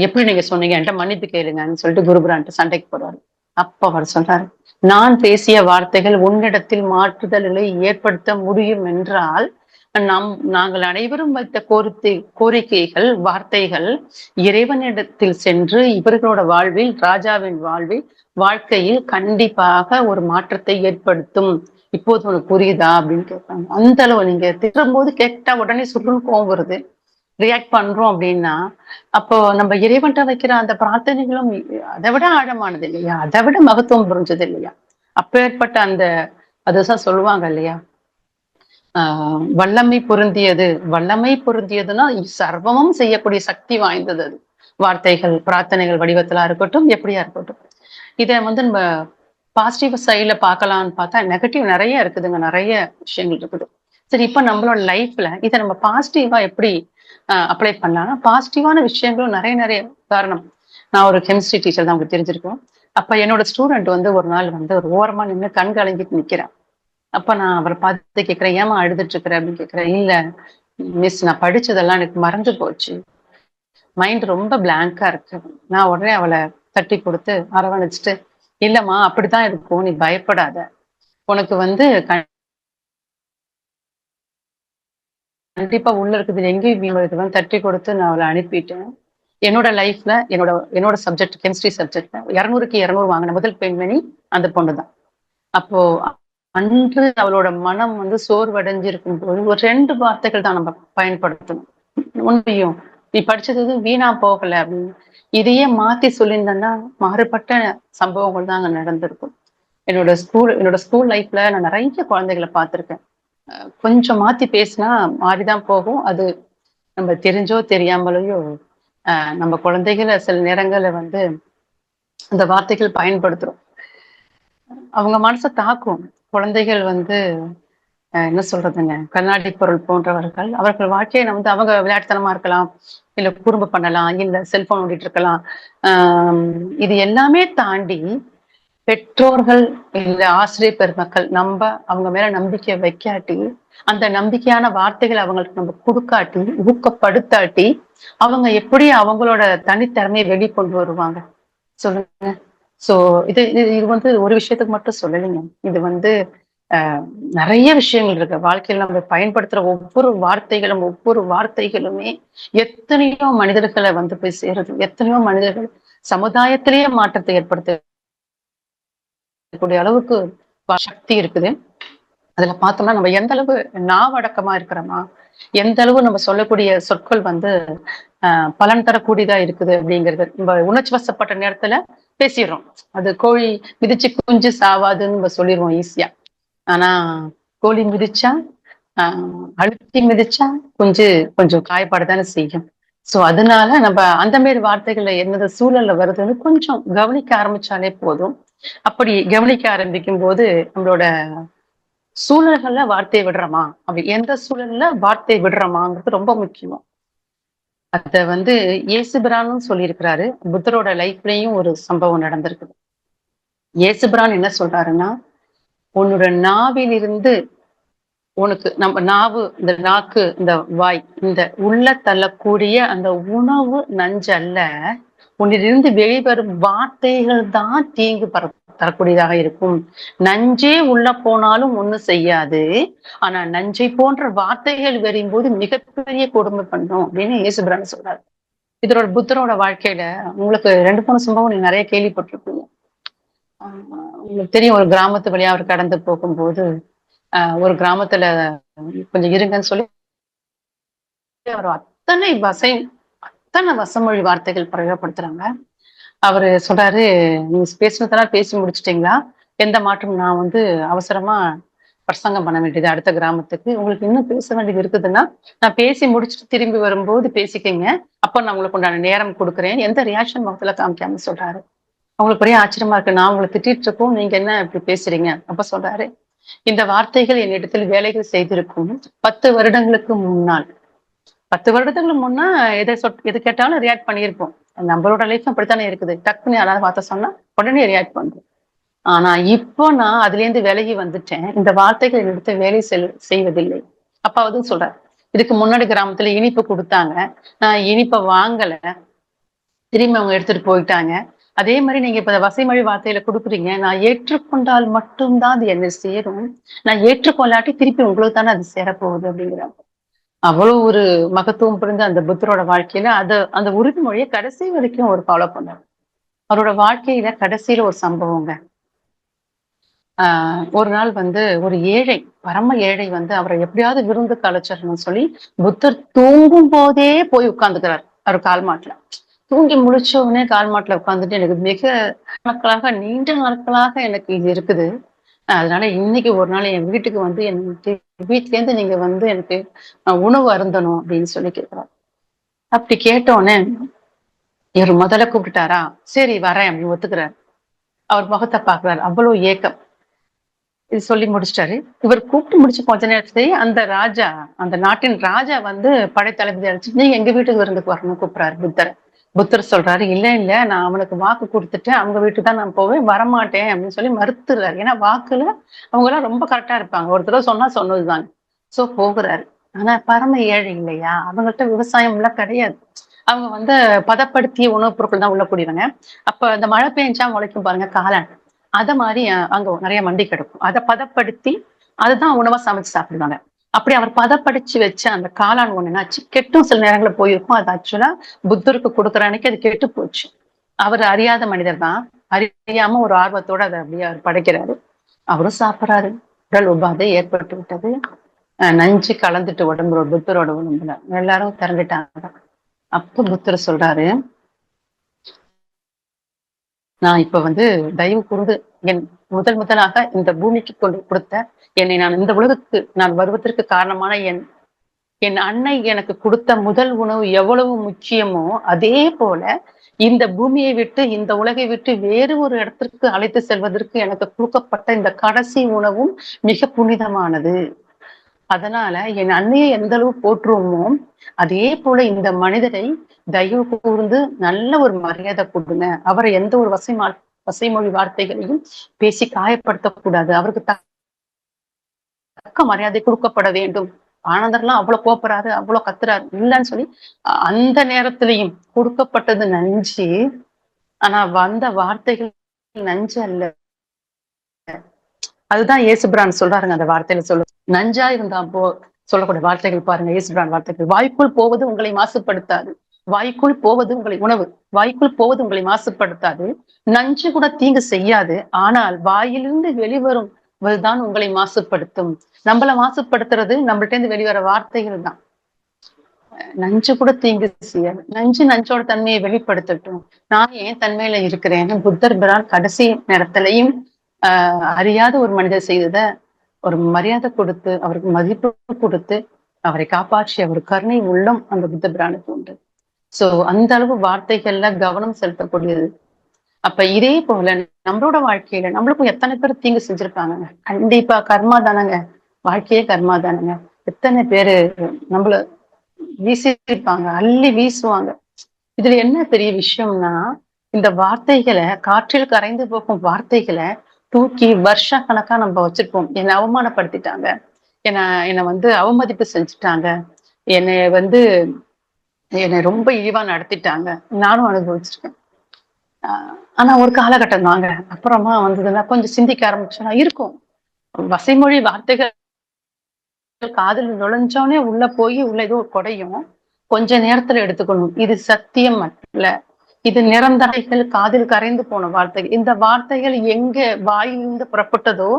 எப்படி நீங்க சொன்னீங்க, என்கிட்ட மன்னிப்பு கேளுங்கன்னு சொல்லிட்டு குருபுரான்ட்டு சண்டைக்கு போறாரு. அப்ப அவர் சொல்றாரு, நான் பேசிய வார்த்தைகள் உன்னிடத்தில் மாற்றுதல்களை ஏற்படுத்த முடியும் என்றால் நாங்கள் அனைவரும் வைத்த கோரிக்கைகள் வார்த்தைகள் இறைவனிடத்தில் சென்று இவர்களோட வாழ்வில், ராஜாவின் வாழ்க்கையில் கண்டிப்பாக ஒரு மாற்றத்தை ஏற்படுத்தும். இப்போது உனக்கு புரியுதா அப்படின்னு கேட்பாங்க. அந்த அளவு நீங்க திட்டும் போது கேட்டா உடனே சுருன்னு கோவம் வருது, ரியாக்ட் பண்றோம் அப்படின்னா, அப்போ நம்ம இறைவன்ட்ட வைக்கிற அந்த பிரார்த்தனைகளும் அதை விட ஆழமானது இல்லையா, அதை விட மகத்துவம் புரிஞ்சது இல்லையா. அப்பேற்பட்ட அந்த அதுதான் சொல்லுவாங்க இல்லையா, வல்லமை பொருந்தியதுன்னா சர்வமும் செய்யக்கூடிய சக்தி வாய்ந்தது அது. வார்த்தைகள் பிரார்த்தனைகள் வடிவத்திலா இருக்கட்டும், எப்படியா இருக்கட்டும். இதை வந்து நம்ம பாசிட்டிவ் சைட்ல பார்க்கலாம்னு பார்த்தா நெகட்டிவ் நிறைய இருக்குதுங்க, நிறைய விஷயங்கள் இருக்குது. சரி, இப்ப நம்மளோட லைஃப்ல இதை நம்ம பாசிட்டிவா எப்படி அப்ளை பண்ணலாம்னா, பாசிட்டிவான விஷயங்களும் நிறைய நிறைய காரணம். நான் ஒரு கெமிஸ்ட்ரி டீச்சர் தான், உங்களுக்கு தெரிஞ்சிருக்கும். அப்ப என்னோட ஸ்டூடெண்ட் வந்து ஒரு நாள் வந்து ஒரு ஓரமா நின்று கண் கலங்கிட்டு நிக்கிறேன். அப்ப நான் அவரை பார்த்து கேட்கிறேன், ஏமா அழுதுட்டு இருக்கிற அப்படின்னு கேட்கிறேன். இல்ல மிஸ், நான் படிச்சதெல்லாம் எனக்கு மறந்து போச்சு, மைண்ட் ரொம்ப பிளாங்கா இருக்கு. நான் உடனே அவளை தட்டி கொடுத்து அரவணைச்சிட்டு, இல்லம்மா அப்படித்தான் இருக்கும், நீ பயப்படாத, உனக்கு வந்து கண்டிப்பா உள்ள இருக்குது எங்கேயும் தட்டி கொடுத்து நான் அவளை அனுப்பிட்டேன். என்னோட லைஃப்ல என்னோட சப்ஜெக்ட் கெமிஸ்ட்ரி சப்ஜெக்ட்ல 200க்கு 200 வாங்கின முதல் பெண்மணி அந்த பொண்ணுதான். அப்போ அன்று அவளோட மனம் வந்து சோர்வடைஞ்சிருக்கும் போது ஒரு 2 வார்த்தைகள் தான் நம்ம பயன்படுத்தணும். உண்மையும் நீ படிச்சது வீணா போகல அப்படின்னு இதையே மாத்தி சொல்லியிருந்தேன்னா மாறுபட்ட சம்பவங்கள் தான் அங்க நடந்திருக்கும். என்னோட ஸ்கூல் லைஃப்ல நான் நிறைய குழந்தைகளை பார்த்திருக்கேன். கொஞ்சம் மாத்தி பேசினா மாறிதான் போகும். அது நம்ம தெரிஞ்சோ தெரியாமலையோ நம்ம குழந்தைகளை சில நேரங்கள்ல வந்து அந்த வார்த்தைகள் பயன்படுத்துறோம். அவங்க மனசை தாக்கும். குழந்தைகள் வந்து என்ன சொல்றதுங்க, கண்ணாடி பொருள் போன்றவர்கள். அவர்கள் வாழ்க்கையை வந்து அவங்க விளையாட்டுத்தனமா இருக்கலாம், இல்ல குறும்பு பண்ணலாம், இல்ல செல்போன் நோண்டிட்டு இருக்கலாம். ஆஹ் இது எல்லாமே தாண்டி பெற்றோர்கள் இல்ல ஆசிரியர் பெருமக்கள் அவங்க மேல நம்பிக்கை வைக்காட்டி, அந்த நம்பிக்கையான வார்த்தைகளை அவங்களுக்கு நம்ம குடுக்காட்டி, ஊக்கப்படுத்தாட்டி, அவங்க எப்படி அவங்களோட தனித்திறமையை வெளிக்கொண்டு வருவாங்க சொல்லுங்க. சோ இது வந்து ஒரு விஷயத்துக்கு மட்டும் சொல்லலைங்க. இது வந்து அஹ் நிறைய விஷயங்கள் இருக்கு வாழ்க்கையில. நம்ம பயன்படுத்துற ஒவ்வொரு வார்த்தைகளுமே எத்தனையோ மனிதர்களை வந்து போய் சேருது. எத்தனையோ மனிதர்கள் சமுதாயத்திலேயே மாற்றத்தை ஏற்படுத்த கூடிய அளவுக்கு சக்தி இருக்குது. அதுல பார்த்தோம்னா நம்ம எந்த அளவு நாவடக்கமா இருக்கிறோமா, எந்த அளவு நம்ம சொல்லக்கூடிய சொற்கள் வந்து பலன் தரக்கூடியதா இருக்குது அப்படிங்கிறது. நம்ம உணர்ச்சி வசப்பட்ட நேரத்துல பேசிடுறோம். அது கோழி மிதிச்சு குஞ்சு சாவாதுன்னு நம்ம சொல்லிடுவோம் ஈஸியா. ஆனா கோழி மிதிச்சா அழுத்தி மிதிச்சா கொஞ்சம் காயப்படத்தானே செய்யும். சோ அதனால நம்ம அந்த மாதிரி வார்த்தைகள்ல என்னது சூழல்ல வருதுன்னு கொஞ்சம் கவனிக்க ஆரம்பிச்சாலே போதும். அப்படி கவனிக்க ஆரம்பிக்கும் போது நம்மளோட சூழல்கள்ல வார்த்தையை விடுறோமா, அப்படி எந்த சூழல்ல வார்த்தையை விடுறோமாங்கிறது ரொம்ப முக்கியம். அத வந்து இயேசுபிரானும் சொல்லியிருக்கிறாரு. புத்தரோட லைஃப்லயும் ஒரு சம்பவம் நடந்திருக்குது. இயேசுபிரான் என்ன சொல்றாருன்னா, உன்னோட நாவிலிருந்து உனக்கு நம்ம நாவு, இந்த நாக்கு, இந்த வாய், இந்த உள்ள தள்ளக்கூடிய அந்த உணவு நஞ்சல்ல, உன்னிலிருந்து வெளிவரும் வார்த்தைகள் தான் தீங்கு தரக்கூடியதாக இருக்கும். நஞ்சே உள்ள போனாலும் ஒண்ணும் செய்யாது. ஆனா நஞ்சை போன்ற வார்த்தைகள் வரும்போது மிகப்பெரிய கொடுமை பண்ணும் அப்படின்னு இயேசுபிரான் சொல்றாரு. இதோட புத்தரோட வாழ்க்கையில உங்களுக்கு 2, 3 சம்பவம் நீங்க நிறைய கேள்விப்பட்டிருப்பீங்க. உங்களுக்கு தெரியும், ஒரு கிராமத்து வழியா அவர் கடந்து போகும்போது ஒரு கிராமத்துல கொஞ்சம் இருங்கன்னு சொல்லி அவர் அத்தனை வசமொழி வார்த்தைகள் பிரயோகப்படுத்துறாங்க. அவரு சொல்றாரு, நீங்க பேசினதெல்லாம் பேசி முடிச்சிட்டீங்களா? எந்த மாற்றம், நான் வந்து அவசரமா பிரசங்கம் பண்ண வேண்டியது அடுத்த கிராமத்துக்கு, உங்களுக்கு இன்னும் பேச வேண்டியது இருக்குதுன்னா நான் பேசி முடிச்சுட்டு திரும்பி வரும்போது பேசிக்கங்க, அப்ப நான் உங்களுக்கு உண்டான நேரம் கொடுக்குறேன். எந்த ரியாக்ஷன் முகத்துல காமிக்காம சொல்றாரு. அவங்களுக்கு ஒரே ஆச்சரியமா இருக்கு. நான் உங்களை திட்டிட்டு இருக்கோம், நீங்க என்ன இப்படி பேசுறீங்க? அப்ப சொல்றாரு, இந்த வார்த்தைகள் என்னிடத்தில் வேலைகள் செய்திருக்கும் 10 வருடங்களுக்கு முன்னால். 10 வருடத்துக்கு முன்னா எது கேட்டாலும் ரியாக்ட் பண்ணியிருப்போம். நம்மளோட லைஃப் அப்படித்தானே இருக்குது. டக்குன்னு யாராவது வார்த்தை சொன்னா உடனே ரியாக்ட் பண்றோம். ஆனா இப்போ நான் அதுல இருந்து விலகி வந்துட்டேன். இந்த வார்த்தைகள் என்னிடத்த வேலை செய்வதில்லை. அப்பாவது சொல்றாரு, இதுக்கு முன்னாடி கிராமத்துல இனிப்பு கொடுத்தாங்க, நான் இனிப்பை வாங்கல, திரும்பி அவங்க எடுத்துட்டு போயிட்டாங்க. அதே மாதிரி நீங்க இப்ப வசைமொழி வார்த்தையில கொடுக்குறீங்க, நான் ஏற்றுக்கொண்டால் மட்டும்தான் அது என்ன சேரும். நான் ஏற்றுக்கொள்ளாட்டி திருப்பி உங்களுக்கு தானே அது சேரப்போகுது அப்படிங்கிறாங்க. அவ்வளவு ஒரு மகத்துவம் புரிந்த அந்த புத்தரோட வாழ்க்கையில அந்த உறுதிமொழியை கடைசி வரைக்கும் அவர் ஃபாலோ பண்ணார். அவரோட வாழ்க்கையில கடைசியில ஒரு சம்பவங்க. ஒரு நாள் வந்து ஒரு ஏழை, பரம ஏழை வந்து அவரை எப்படியாவது விருந்துக்கு அழைச்சிடணும்னு சொல்லி புத்தர் தூங்கும் போதே போய் உட்கார்ந்துக்கிறார் அவர் கால் மாட்டுல. தூங்கி முடிச்ச உடனே கால் மாட்டுல உட்காந்துட்டு, எனக்கு மிக நீண்ட நாட்களாக எனக்கு இது இருக்குது, அதனால இன்னைக்கு ஒரு நாள் என் வீட்டுக்கு வந்து வீட்டுல இருந்து நீங்க வந்து எனக்கு உணவு அருந்தணும் அப்படின்னு சொல்லி கேட்கிறார். அப்படி கேட்டோடனே இவர் முதல்ல கூப்பிட்டுட்டாரா, சரி வரேன் அப்படின்னு ஒத்துக்கிறாரு. அவர் முகத்தை பாக்குறாரு, அவ்வளவு ஏக்கம். இது சொல்லி முடிச்சிட்டாரு. இவர் கூப்பிட்டு முடிச்சு கொஞ்ச நேரத்திலேயே அந்த நாட்டின் ராஜா வந்து படைத்தளபதி அழைச்சு, நீங்க எங்க வீட்டுக்கு விருந்துக்கு வரணும் கூப்பிடுறாரு புத்தர். புத்தர் சொல்றாரு, இல்ல நான் அவனுக்கு வாக்கு கொடுத்துட்டேன், அவங்க வீட்டுக்கு தான் நான் போவேன், வரமாட்டேன் அப்படின்னு சொல்லி மறுத்துறாரு. ஏன்னா வாக்குல அவங்க எல்லாம் ரொம்ப கரெக்டா இருப்பாங்க, ஒரு தடவை சொன்னா சொன்னதுதாங்க. சோ போகிறாரு. ஆனா பரம ஏழை இல்லையா, அவங்கள்ட்ட விவசாயம் எல்லாம் கிடையாது. அவங்க வந்து பதப்படுத்திய உணவுப் பொருட்கள் தான் உள்ள கூடியவங்க. அப்ப இந்த மழை பெஞ்சா முளைக்கும் பாருங்க காளான், அத மாதிரி அங்க நிறைய மண்டி கிடக்கும். அதை பதப்படுத்தி அதுதான் உணவா சமைச்சு சாப்பிடுவாங்க. அப்படி அவர் பதப்படுத்தி வச்ச அந்த காளான் ஒண்ணுனாச்சு கெட்டும் சில நேரங்களில் போயிருக்கும். அது ஆக்சுவலா புத்தருக்கு கொடுக்குற அன்னைக்கு அது கெட்டு போச்சு. அவர் அறியாத மனிதர் தான், அறியாம ஒரு ஆர்வத்தோட அதை அப்படியே அவர் படைக்கிறாரு. அவரும் சாப்பிட்றாரு. உடல் உபாதை ஏற்பட்டு விட்டது. நஞ்சு கலந்துட்டு உடம்புல, புத்தரோட உடம்புல எல்லாரும் திறந்துட்டாங்க. அப்ப புத்தர் சொல்றாரு, நான் இப்ப வந்து தயவு கூர்ந்து என் முதலாக இந்த பூமிக்கு கொண்டு கொடுத்த என்னை, நான் இந்த உலகத்துக்கு நான் வருவதற்கு காரணமான என் என் அன்னை எனக்கு கொடுத்த முதல் உணவு எவ்வளவு முக்கியமோ அதே போல இந்த பூமியை விட்டு இந்த உலகை விட்டு வேறு ஒரு இடத்திற்கு அழைத்து செல்வதற்கு எனக்கு கொடுக்கப்பட்ட இந்த கடைசி உணவும் மிக புனிதமானது. அதனால என் அன்னையை எந்த அளவு போற்றுவோமோ அதே போல இந்த மனிதரை தயவு கூர்ந்து நல்ல ஒரு மரியாதை கொடுங்க. அவரை எந்த ஒரு வசைமொழி வார்த்தைகளையும் பேசி காயப்படுத்தக்கூடாது. அவருக்கு தக்க மரியாதை கொடுக்கப்பட வேண்டும். ஆனந்தர்லாம் அவ்வளவு கோப்பறாரு, அவ்வளவு கத்துறாரு இல்லைன்னு சொல்லி அந்த நேரத்திலையும் கொடுக்கப்பட்டது நஞ்சு. ஆனா வந்த வார்த்தைகள் நஞ்சு அல்ல. அதுதான் இயேசுபிரான் சொல்றாருங்க. அந்த வார்த்தையில நஞ்சா இருந்தா சொல்லக்கூடிய வார்த்தைகள் பாருங்க. இயேசுபிரான் வார்த்தைகள், வாய்க்குள் போவது உங்களை மாசுபடுத்தாது, வாய்க்குள் போவது உங்களை உணவு வாய்க்குள் போவது உங்களை மாசுபடுத்தாது, நஞ்சு கூட தீங்கு செய்யாது, ஆனால் வாயிலிருந்து வெளிவரும் தான் உங்களை மாசுபடுத்தும். நம்மள மாசுபடுத்துறது நம்மள்ட்ட இருந்து வெளிவர வார்த்தைகள் தான். நஞ்சு கூட தீங்கு செய்யாது. நஞ்சோட தன்மையை வெளிப்படுத்தட்டும். நான் ஏன் தன்மையில இருக்கிறேன்னு புத்தர் பிரான் கடைசி நேரத்திலையும் அறியாத ஒரு மனிதர் செய்தத ஒரு மரியாதை கொடுத்து அவருக்கு மதிப்பு கொடுத்து அவரை காப்பாற்றி அவர் கருணை உள்ளம் அந்த புத்த பிரானுக்கு உண்டு. சோ அந்த அளவு வார்த்தைகள்ல கவனம் செலுத்தக்கூடியது. அப்ப இதே போல நம்மளோட வாழ்க்கையில நம்மளுக்கும் எத்தனை பேர் தீங்கு செஞ்சிருக்காங்க. கண்டிப்பா கர்மா தானங்க, வாழ்க்கையே கர்மா தானங்க. எத்தனை பேரு நம்மள வீசிருப்பாங்க, அள்ளி வீசுவாங்க. இதுல என்ன பெரிய விஷயம்னா, இந்த வார்த்தைகளை காற்றில் கரைந்து போகும் வார்த்தைகளை தூக்கி வருஷ கணக்கா நம்ம வச்சிருப்போம். என்னை அவமானப்படுத்திட்டாங்க, என்னை அவமதிப்பு செஞ்சுட்டாங்க, என்னை ரொம்ப இழிவா நடத்திட்டாங்க, நானும் அனுபவிச்சிருக்கேன். ஆனா ஒரு காலகட்டம் தாங்க. அப்புறமா வந்ததுன்னா கொஞ்சம் சிந்திக்க ஆரம்பிச்சோம்னா இருக்கும். வசைமொழி வார்த்தைகள் காதல் நுழைஞ்சோனே உள்ள போய் உள்ள ஏதோ குடையும். கொஞ்ச நேரத்துல எடுத்துக்கணும். இது சத்தியம் அல்ல, இது நிரந்தரைகள் காதில் கரைந்து போன வார்த்தைகள். இந்த வார்த்தைகள் எங்க வாயிலிருந்து புறப்பட்டதோ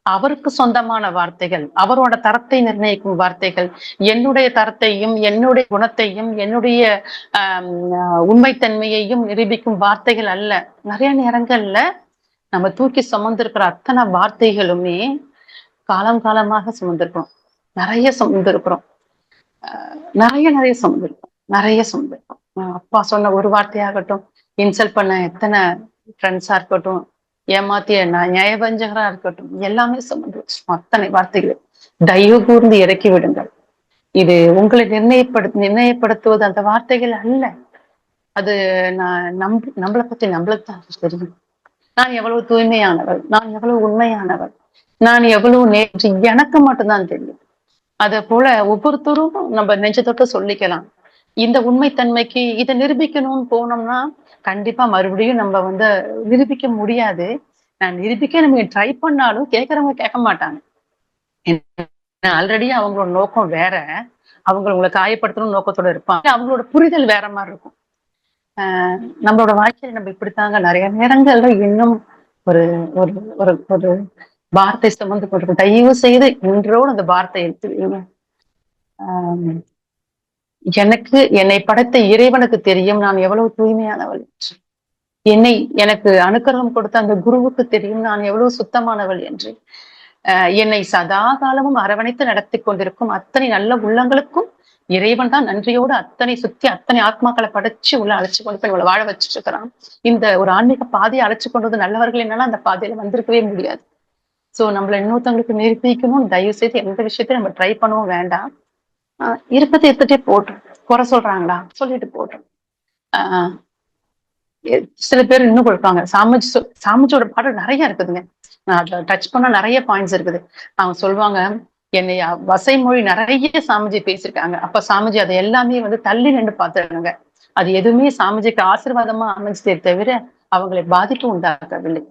அவருக்கு சொந்தமான வார்த்தைகள், அவரோட தரத்தை நிர்ணயிக்கும் வார்த்தைகள். என்னுடைய தரத்தையும் என்னுடைய குணத்தையும் என்னுடைய உண்மைத்தன்மையையும் நிரூபிக்கும் வார்த்தைகள் அல்ல. நிறைய நேரங்கள்ல நம்ம தூக்கி சுமந்திருக்கிற அத்தனை வார்த்தைகளுமே காலம் காலமாக சுமந்திருக்கிறோம். நிறைய சுமந்திருக்கிறோம். நிறைய சுமந்திருக்கோம். அப்பா சொன்ன ஒரு வார்த்தையாகட்டும், இன்சல்ட் பண்ண எத்தனை ஃப்ரெண்ட்ஸா இருக்கட்டும், ஏமாத்திய நியாயவஞ்சகரா இருக்கட்டும், எல்லாமே சுமந்து அத்தனை வார்த்தைகள் தயவு கூர்ந்து இறக்கி விடுங்கள். இது உங்களை நிர்ணயப்படுத்துவது அந்த வார்த்தைகள் அல்ல. அது நம்மளை பத்தி நம்மளுக்கு தான் தெரியும். நான் எவ்வளவு தூய்மையானவள், நான் எவ்வளவு உண்மையானவள், நான் எவ்வளவு நேற்று எனக்கு மட்டும்தான் தெரியும். அத போல ஒவ்வொருத்தரும் நம்ம நெஞ்சத்தொட்டு சொல்லிக்கலாம். இந்த உண்மைத்தன்மைக்கு இதை நிரூபிக்கணும்னு போனோம்னா கண்டிப்பா மறுபடியும் நம்ம நிரூபிக்க முடியாது. நான் நிரூபிக்க நம்ம ட்ரை பண்ணாலும் கேட்கறவங்க கேட்க மாட்டாங்க. ஆல்ரெடி அவங்களோட நோக்கம் வேற, உங்களை காயப்படுத்தணும் நோக்கத்தோட இருப்பாங்க. அவங்களோட புரிதல் வேற மாதிரி இருக்கும். நம்மளோட வாழ்க்கையில நம்ம இப்படித்தாங்க நிறைய நேரங்கள்ல இன்னும் ஒரு ஒரு ஒரு ஒரு வார்த்தை சுமந்து கொண்டிருக்கும். தயவு செய்து இன்றோடு அந்த வார்த்தை எடுத்துவீங்க. என்னை படைத்த இறைவனுக்கு தெரியும் நான் எவ்வளவு தூய்மையானவள் என்று. எனக்கு அனுக்கிரகம் கொடுத்த அந்த குருவுக்கு தெரியும் நான் எவ்வளவு சுத்தமானவள் என்று. என்னை சதா காலமும் அரவணைத்து நடத்தி கொண்டிருக்கும் அத்தனை நல்ல உள்ளங்களுக்கும் இறைவன் தான் நன்றியோடு அத்தனை ஆத்மாக்களை படைச்சு உள்ள அழைச்சு கொண்டு போய் இவ்வளவு வாழ வச்சுட்டு இருக்கிறான். இந்த ஒரு ஆன்மீக பாதையை அழைச்சு கொண்டு நல்லவர்கள் என்னன்னா அந்த பாதையில வந்திருக்கவே முடியாது. சோ நம்மள இன்னொருத்தவங்களுக்கு நிரூபிக்கணும் தயவு செய்து எந்த விஷயத்தையும் நம்ம ட்ரை பண்ணவும் வேண்டாம். இருப்பதை எடுத்துட்டே போட்டோம். குறை சொல்றாங்களா சொல்லிட்டு போட்டோம். சில பேர் இன்னும் கொடுப்பாங்க. சாமிஜியோட பாடல் நிறைய இருக்குதுங்க. அதை டச் பண்ண நிறைய பாயிண்ட்ஸ் இருக்குது. அவங்க சொல்லுவாங்க, என்னைய வசைமொழி நிறைய சாமிஜி பேசியிருக்காங்க. அப்ப சாமிஜி அதை எல்லாமே தள்ளி நின்று பார்த்துருங்க. அது எதுவுமே சாமிஜிக்கு ஆசீர்வாதமா அமைஞ்சதே தவிர அவங்களை பாதிப்பு உண்டாக்கவில்லை.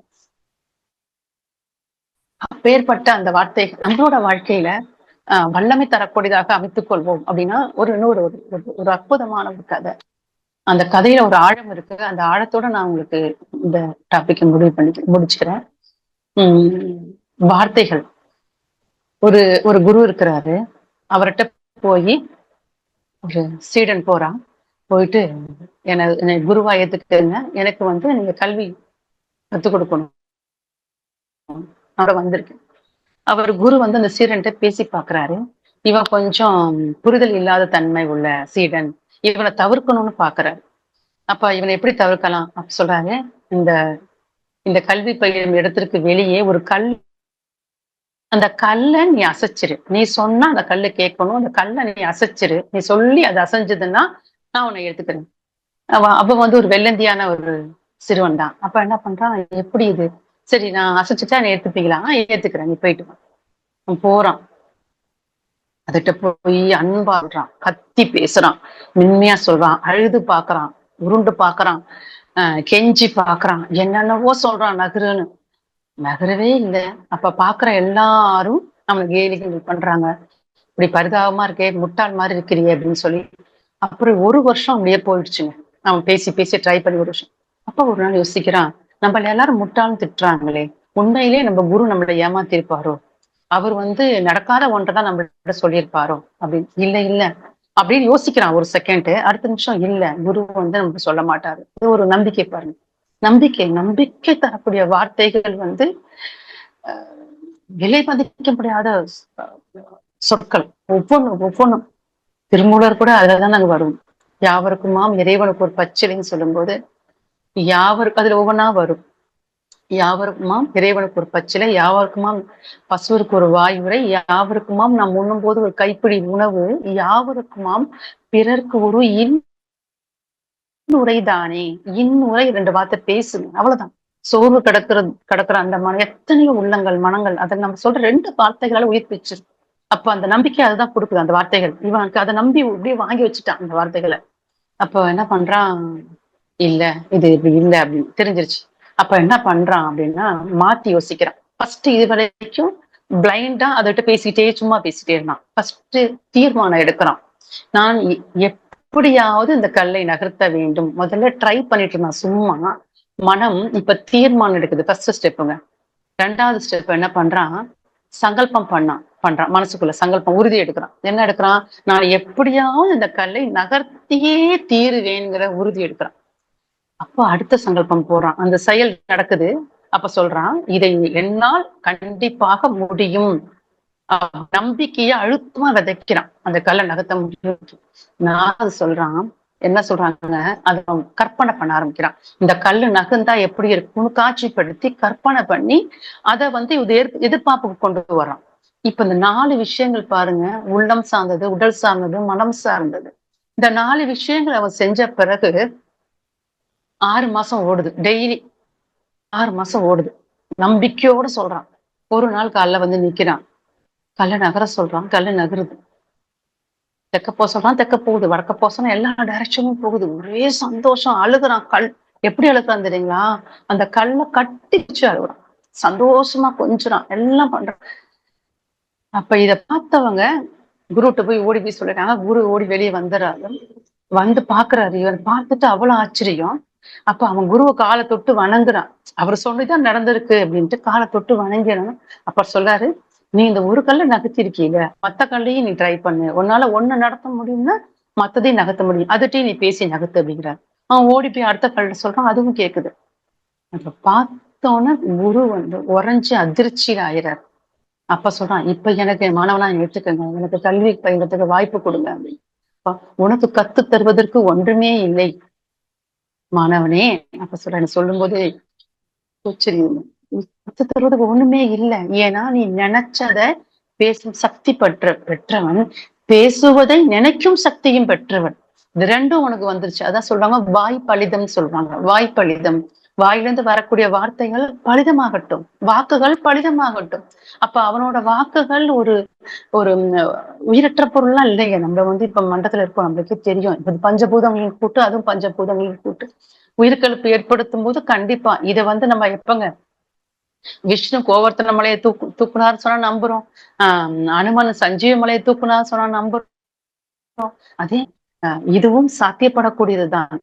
அப்பேற்பட்ட அந்த வார்த்தை நம்மளோட வாழ்க்கையில வல்லமை தரக்கூடியதாக அமைத்துக் கொள்வோம் அப்படின்னா இன்னொரு ஒரு அற்புதமான ஒரு கதை. அந்த கதையில ஒரு ஆழம் இருக்கு. அந்த ஆழத்தோட நான் உங்களுக்கு இந்த டாபிக் முடிச்சுக்கிறேன். வார்த்தைகள். ஒரு குரு இருக்கிறாரு. அவர்கிட்ட போய் ஒரு சீடன் போறான். போயிட்டு என்னை குருவா ஏத்துக்குங்க, எனக்கு நீங்க கல்வி கத்துக் கொடுக்கணும் வந்திருக்கேன். அவர் குரு அந்த சீடன்ட்ட பேசி பாக்குறாரு. இவன் கொஞ்சம் புரிதல் இல்லாத தன்மை உள்ள சீடன், இவனை தவிர்க்கணும்னு பாக்குறாரு. அப்ப இவனை எப்படி தவிர்க்கலாம் அப்ப சொல்றாரு, இந்த இந்த கல்வி பயிலும் இடத்திற்கு வெளியே ஒரு கல், அந்த கல்லை நீ அசைச்சிரு, நீ சொன்னா அந்த கல்லு கேட்கணும், அந்த கல்லை நீ அசைச்சிரு, நீ சொல்லி அது அசைஞ்சதுன்னா நான் உன்னை எடுத்துக்கிறேன். அவ வந்து ஒரு வெள்ளந்தியான ஒரு சிறுவன் தான். அப்ப என்ன பண்றான், எப்படி இது, சரி நான் அசைச்சிட்டா நீ எடுத்துப்பீங்களா, ஏத்துக்கிறேன், நீ போயிட்டு வா. அவன் போறான், அதுகிட்ட போய் அன்பாடுறான், கத்தி பேசுறான், மென்மையா சொல்றான், அழுது பாக்குறான், உருண்டு பாக்குறான், கெஞ்சி பாக்குறான், என்னென்னவோ சொல்றான் நகருன்னு. நகரவே இல்லை. அப்ப பாக்குற எல்லாரும் நம்மளை கேலிகள் பண்றாங்க, இப்படி பரிதாபமா இருக்கே, முட்டாள் மாதிரி இருக்கிறியே அப்படின்னு சொல்லி. அப்புறம் ஒரு வருஷம் அப்படியே போயிடுச்சுங்க. அவன் பேசி பேசி ட்ரை பண்ணி ஒரு வருஷம். அப்ப ஒரு நாள் யோசிக்கிறான், நம்மள எல்லாரும் முட்டாள்னு திட்டுறாங்களே, உண்மையிலே நம்ம குரு நம்மளை ஏமாத்திருப்பாரோ, அவர் வந்து நடக்காத ஒன்றைதான் நம்மள்கிட்ட சொல்லியிருப்பாரோ அப்படின்னு. இல்ல இல்ல அப்படின்னு யோசிக்கிறான் ஒரு செகண்ட். அடுத்த நிமிஷம் இல்ல, குரு வந்து நமக்கு சொல்ல மாட்டாரு. இது ஒரு நம்பிக்கை பாருங்க. நம்பிக்கை நம்பிக்கை தரக்கூடிய வார்த்தைகள் வந்து விலை மதிக்க முடியாத சொற்கள். ஒவ்வொன்றும் ஒவ்வொன்றும் திருமூலர் கூட அதுலதான் நாங்க வரும். யாவருக்குமாம் இறைவனுக்கு ஒரு பச்சிலைன்னு சொல்லும் போது யாவருக்கு அதுல ஒவ்வொன்றா வரும். யாவருக்குமாம் இறைவனுக்கு ஒரு பச்சிலை, யாவருக்குமாம் பசுவிற்கு ஒரு வாயுரை, யாவருக்குமாம் நாம் உண்ணும் போது ஒரு கைப்பிடி உணவு, யாவருக்குமாம் பிறர்க்கு ஒரு இன்னுரைதானே. இன்னுரை 2 வார்த்தை பேசுங்க, அவ்வளவுதான். சோர்வு கிடக்குற அந்த மனம், எத்தனையோ உள்ளங்கள் மனங்கள் அதை நம்ம சொல்ற 2 வார்த்தைகளால உயிர் பிச்சு. அப்ப அந்த நம்பிக்கை அதுதான் கொடுக்குது அந்த வார்த்தைகள். இவனுக்கு அதை நம்பி இப்படியே வாங்கி வச்சுட்டான் அந்த வார்த்தைகளை. அப்ப என்ன பண்றான், இல்ல இது இப்படி இல்ல அப்படின்னு தெரிஞ்சிருச்சு. அப்ப என்ன பண்றான் அப்படின்னா, மாத்தி யோசிக்கிறான். ஃபர்ஸ்ட் இது வரைக்கும் பிளைண்டா அதட்ட பேசிட்டே சும்மா பேசிட்டே இருந்தான். ஃபர்ஸ்ட் தீர்மானம் எடுக்கிறான். நான் எப்படியாவது இந்த கல்லை நகர்த்த வேண்டும். முதல்ல ட்ரை பண்ணிட்டு இருந்தான் சும்மா. மனம் இப்ப தீர்மானம் எடுக்குது. ஃபர்ஸ்ட் ஸ்டெப்புங்க. 2வது ஸ்டெப் என்ன பண்றான், சங்கல்பம் பண்றான் மனசுக்குள்ள சங்கல்பம், உறுதி எடுக்கிறான். என்ன எடுக்கிறான், நான் எப்படியாவது இந்த கல்லை நகர்த்தியே தீருவேங்கிற உறுதி எடுக்கிறான். அப்ப அடுத்த சங்கல்பம் போடுறான், அந்த செயல் நடக்குது. அப்ப சொல்றான், இதை என்னால் கண்டிப்பாக முடியும். நம்பிக்கைய அழுத்தமா விதைக்கிறான், அந்த கல்லை நகர்த்த முடியும். நான் சொல்றான், என்ன சொல்றாங்க, அதை கற்பனை பண்ண ஆரம்பிக்கிறான். இந்த கல்லு நகர்ந்தா எப்படி இருக்கும்னு காட்சிப்படுத்தி கற்பனை பண்ணி அதை வந்து எதிர்பார்ப்புக்கு கொண்டு வர்றான். இப்ப இந்த 4 விஷயங்கள் பாருங்க, உள்ளம் சார்ந்தது, உடல் சார்ந்தது, மனம் சார்ந்தது. இந்த 4 விஷயங்கள் அவன் செஞ்ச பிறகு 6 மாசம் ஓடுது. டெய்லி 6 மாசம் ஓடுது. நம்பிக்கையோட சொல்றான். ஒரு நாள் காலைல வந்து நிக்கிறான், கல்ல நகர சொல்றான், கல்லு நகருது. தெக்க போக சொல்றான், தெக்க போகுது. வடக்க போக சொன்னா எல்லா டைரக்ஷனும் போகுது. ஒரே சந்தோஷம், அழுகுறான். எப்படி அழுகுறான் தெரியுங்களா, அந்த கல்லை கட்டி வச்சு அழுகுறான், சந்தோஷமா கொஞ்சுறான், எல்லாம் பண்றான். அப்ப இத பார்த்தவங்க குருட்ட போய் ஓடி போய் சொல்லிட்டாங்க. குரு ஓடி வெளியே வந்துடுறாரு. வந்து பாக்குறாரு, இவன் பார்த்துட்டு அவ்வளவு ஆச்சரியம். அப்ப அவன் குருவை காலை தொட்டு வணங்குறான். அவர் சொல்லிதான் நடந்திருக்கு அப்படின்ட்டு காலை தொட்டு வணங்கிறான். அப்ப சொல்றாரு, நீ இந்த ஒரு கல்லை நகர்த்திருக்கீங்க, மத்த கல்லையும் நீ ட்ரை பண்ணு, உன்னால ஒண்ணு நடத்த முடியும்னா மத்ததையும் நகர்த்த முடியும், அதுட்டையும் நீ பேசி நகர்த்து அப்படிங்கிறார். அவன் ஓடி போய் அடுத்த கல்ல சொல்றான், அதுவும் கேக்குது. அப்ப பார்த்தோன்னே குரு வந்து உறைஞ்சு அதிர்ச்சியில ஆயிறாரு. அப்ப சொல்றான், இப்ப எனக்கு என் மாணவனா ஏற்றுக்கங்க, எனக்கு கல்வி பயின்றதுக்கு வாய்ப்பு கொடுங்க அப்படின்னு. உனக்கு கத்து தருவதற்கு ஒன்றுமே இல்லை மாணவனே. அப்ப சொல்றேன், சொல்லும் போது கத்து தருவதற்கு ஒண்ணுமே இல்லை. ஏன்னா நீ நினைச்சத பேசும் சக்தி பெற்றவன், பேசுவதை நினைக்கும் சக்தியும் பெற்றவன். இது 2ம் உனக்கு வந்துருச்சு. அதான் சொல்றாங்க வாய் பலிதம் சொல்றாங்க. வாய் பலிதம், வாயிலிருந்து வரக்கூடிய வார்த்தைகள் பலிதமாகட்டும், வாக்குகள் பலிதமாகட்டும். அப்ப அவனோட வாக்குகள் ஒரு ஒரு உயிரற்ற பொருள்லாம் இல்லைங்க. நம்ம வந்து இப்ப மண்டத்துல இருக்கோம், நம்மளுக்கே தெரியும். இப்ப பஞ்சபூதங்களின் கூட்டு, அதுவும் பஞ்சபூதங்களின் கூட்டு. உயிர்கலப்பு ஏற்படுத்தும் போது கண்டிப்பா இதை வந்து நம்ம எப்பங்க, விஷ்ணு கோவர்த்தன மலையை தூக்குனாருன்னு சொன்னா நம்புறோம். அனுமன் சஞ்சீவ மலையை தூக்குனாருன்னு சொன்னா நம்புறோம். அதே இதுவும் சாத்தியப்படக்கூடியதுதான்.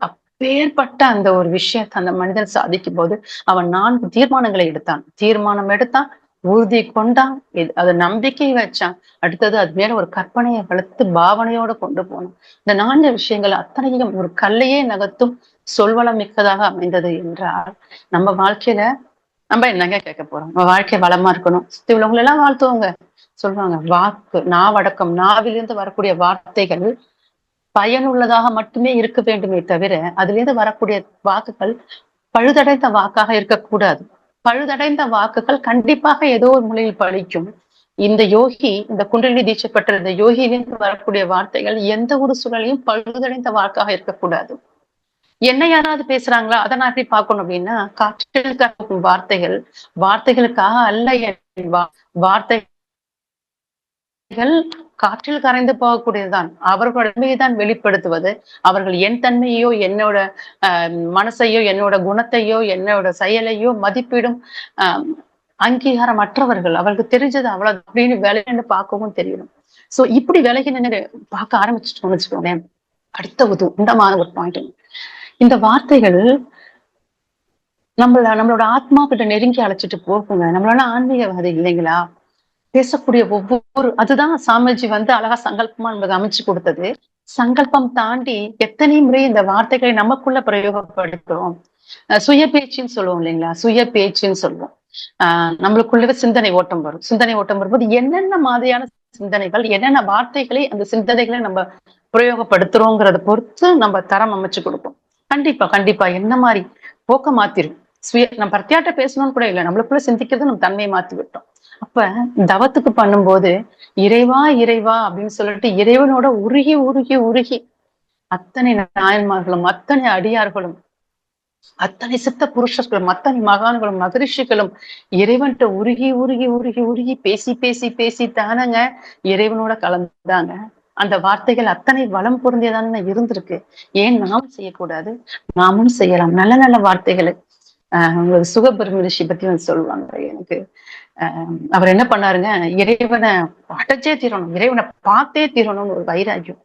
அப்பேற்பட்ட அந்த ஒரு விஷயத்தை அந்த மனிதன் சாதிக்கும் போது அவன் 4 தீர்மானங்களை எடுத்தான். தீர்மானம் எடுத்தான், உறுதி கொண்டான், அது நம்பிக்கை வச்சான். அடுத்தது அது மேல ஒரு கற்பனையை வளர்த்து பாவனையோட கொண்டு போனான். இந்த 4 விஷயங்கள் அத்தனையும் ஒரு கல்லையே நகர்த்தும் சொல்வளம் மிக்கதாக அமைந்தது என்றால், நம்ம வாழ்க்கையில நம்ம என்னங்க கேட்க போறோம், நம்ம வாழ்க்கை வளமா இருக்கணும், சுத்தி உள்ளவங்களை எல்லாம் வாழ்த்துவோங்க. சொல்லுவாங்க, வாக்கு நாவடக்கம், நாவிலிருந்து வரக்கூடிய வார்த்தைகள் பயனுள்ளதாக மட்டுமே இருக்க வேண்டுமே தவிர அதிலிருந்து வரக்கூடிய வாக்குகள் பழுதடைந்த வாக்காக இருக்கக்கூடாது. பழுதடைந்த வாக்குகள் கண்டிப்பாக ஏதோ ஒரு மூலையில் பழிக்கும். இந்த யோகி, இந்த குண்டலினி தீட்சை பெற்ற இந்த யோகியிலிருந்து வரக்கூடிய வார்த்தைகள் எந்த ஒரு சூழலையும் பழுதடைந்த வாக்காக இருக்கக்கூடாது. என்ன யாராவது பேசுறாங்களா, அதை நான் எப்படி பார்க்கணும் அப்படின்னா, காற்றில் கலக்கும் வார்த்தைகள் வார்த்தைகளுக்காக அல்ல, என் வார்த்தைகள் காற்றில் கரைந்து போகக்கூடியதுதான். அவர்களோட தன்மையைதான் வெளிப்படுத்துவது. அவர்கள் என் தன்மையோ, என்னோட மனசையோ, என்னோட குணத்தையோ, என்னோட செயலையோ மதிப்பீடும் அங்கீகாரம் அற்றவர்கள். அவர்களுக்கு தெரிஞ்சது அவ்வளவு அப்படின்னு விலகின்னு பார்க்கவும் தெரியணும். சோ இப்படி விலகி நின்று பார்க்க ஆரம்பிச்சுட்டோம்னு வச்சுக்கோங்களேன், அடுத்த உண்டமான ஒரு பாயிண்ட், இந்த வார்த்தைகள் நம்மளோட ஆத்மா கிட்ட நெருங்கி அழைச்சிட்டு போகுங்க. நம்மளால ஆன்மீகவாதி இல்லைங்களா? பேசக்கூடிய ஒவ்வொரு அதுதான் சாமிஜி அழகா சங்கல்பமா நமக்கு அமைச்சு கொடுத்தது. சங்கல்பம் தாண்டி எத்தனை முறை இந்த வார்த்தைகளை நமக்குள்ள பிரயோகப்படுத்துறோம். சுய பேச்சுன்னு சொல்லுவோம் இல்லைங்களா? சுய பேச்சுன்னு சொல்லுவோம். நம்மளுக்குள்ளவே சிந்தனை ஓட்டம் வரும். சிந்தனை ஓட்டம் வரும்போது என்னென்ன மாதிரியான சிந்தனைகள், என்னென்ன வார்த்தைகளை அந்த சிந்தனைகளை நம்ம பிரயோகப்படுத்துறோங்கிறத பொறுத்து நம்ம தரம் அமைச்சு கொடுப்போம். கண்டிப்பா கண்டிப்பா என்ன மாதிரி போக்க மாத்திரும். நம்ம பிரத்யாட்ட பேசணும்னு கூட இல்லை, நம்மளுக்குள்ள சிந்திக்கிறது நம்ம தன்மையை மாத்தி விட்டோம். அப்ப தவத்துக்கு பண்ணும்போது இறைவா இறைவா அப்படின்னு சொல்லிட்டு இறைவனோட உருகி உருகி உருகி அத்தனை நாயன்மார்களும், அத்தனை அடியார்களும், அத்தனை சித்த புருஷர்களும், அத்தனை மகான்களும், மகரிஷிகளும் இறைவன்கிட்ட உருகி உருகி உருகி உருகி பேசி பேசி பேசி தானங்க இறைவனோட கலந்தாங்க. அந்த வார்த்தைகள் அத்தனை வளம் பொருந்தியதான இருந்திருக்கு. ஏன் நாம் செய்யக்கூடாது? நாமும் செய்யலாம். நல்ல நல்ல வார்த்தைகளை சுகபிரம ரிஷி பத்தி சொல்லுவாங்க. எனக்கு அவர் என்ன பண்ணாருங்க, இறைவனை அடைச்சே தீரணும், இறைவனை பார்த்தே தீரணும்னு ஒரு வைராக்கியம்.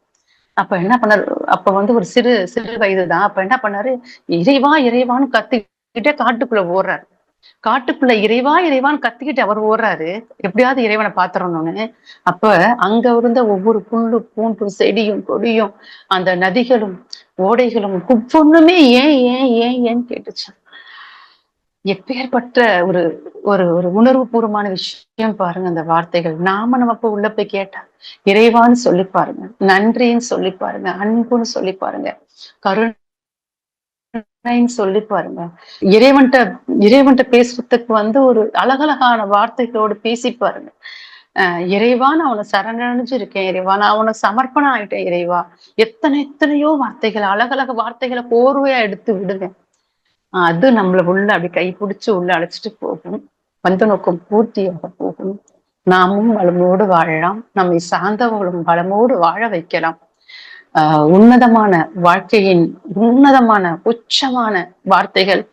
அப்ப என்ன பண்ணாரு, அப்ப ஒரு சிறு சிறு வயதுதான். அப்ப என்ன பண்ணாரு, இறைவா இறைவான்னு கத்திக்கிட்டே காட்டுக்குள்ள ஓடுறாரு. காட்டுக்குள்ள இறைவா இறைவான்னு கத்திக்கிட்டு அவர் ஓடுறாரு, எப்படியாவது இறைவனை பாத்துறணும்னு. அப்ப அங்க இருந்த ஒவ்வொரு புல்லு பூண்டு செடியும் கொடியும் அந்த நதிகளும் ஓடைகளும் ஒவ்வொன்றுமே ஏன் ஏன் ஏன் ஏன்னு கேட்டுச்சு. எப்பேற்பட்ட ஒரு ஒரு ஒரு உணர்வு பூர்வமான விஷயம் பாருங்க அந்த வார்த்தைகள். நாம நமக்கு உள்ள போய் கேட்டா இறைவான்னு சொல்லி பாருங்க, நன்றின்னு சொல்லி பாருங்க, அன்புன்னு சொல்லி பாருங்க, கருணைன்னு சொல்லி பாருங்க. இறைவன்ட்ட பேசுறதுக்கு ஒரு அழகழகான வார்த்தைகளோடு பேசி பாருங்க. இறைவா நான் அவனை சரணடைஞ்சு இருக்கேன், இறைவா நான் அவனை சமர்ப்பணம் ஆயிட்டேன், இறைவா. எத்தனையோ வார்த்தைகள், அழகழக வார்த்தைகளை கோர்வையா எடுத்து விடுங்க. அது நம்மள உள்ள அப்படி கை பிடிச்சு உள்ள அழைச்சிட்டு போகும். நோக்கம் பூர்த்தியாக போகும். நாமும் வளமோடு வாழலாம், நம்மை சார்ந்தவர்களும் வளமோடு வாழ வைக்கலாம். உன்னதமான வாழ்க்கையின் உன்னதமான உச்சமான வார்த்தைகள்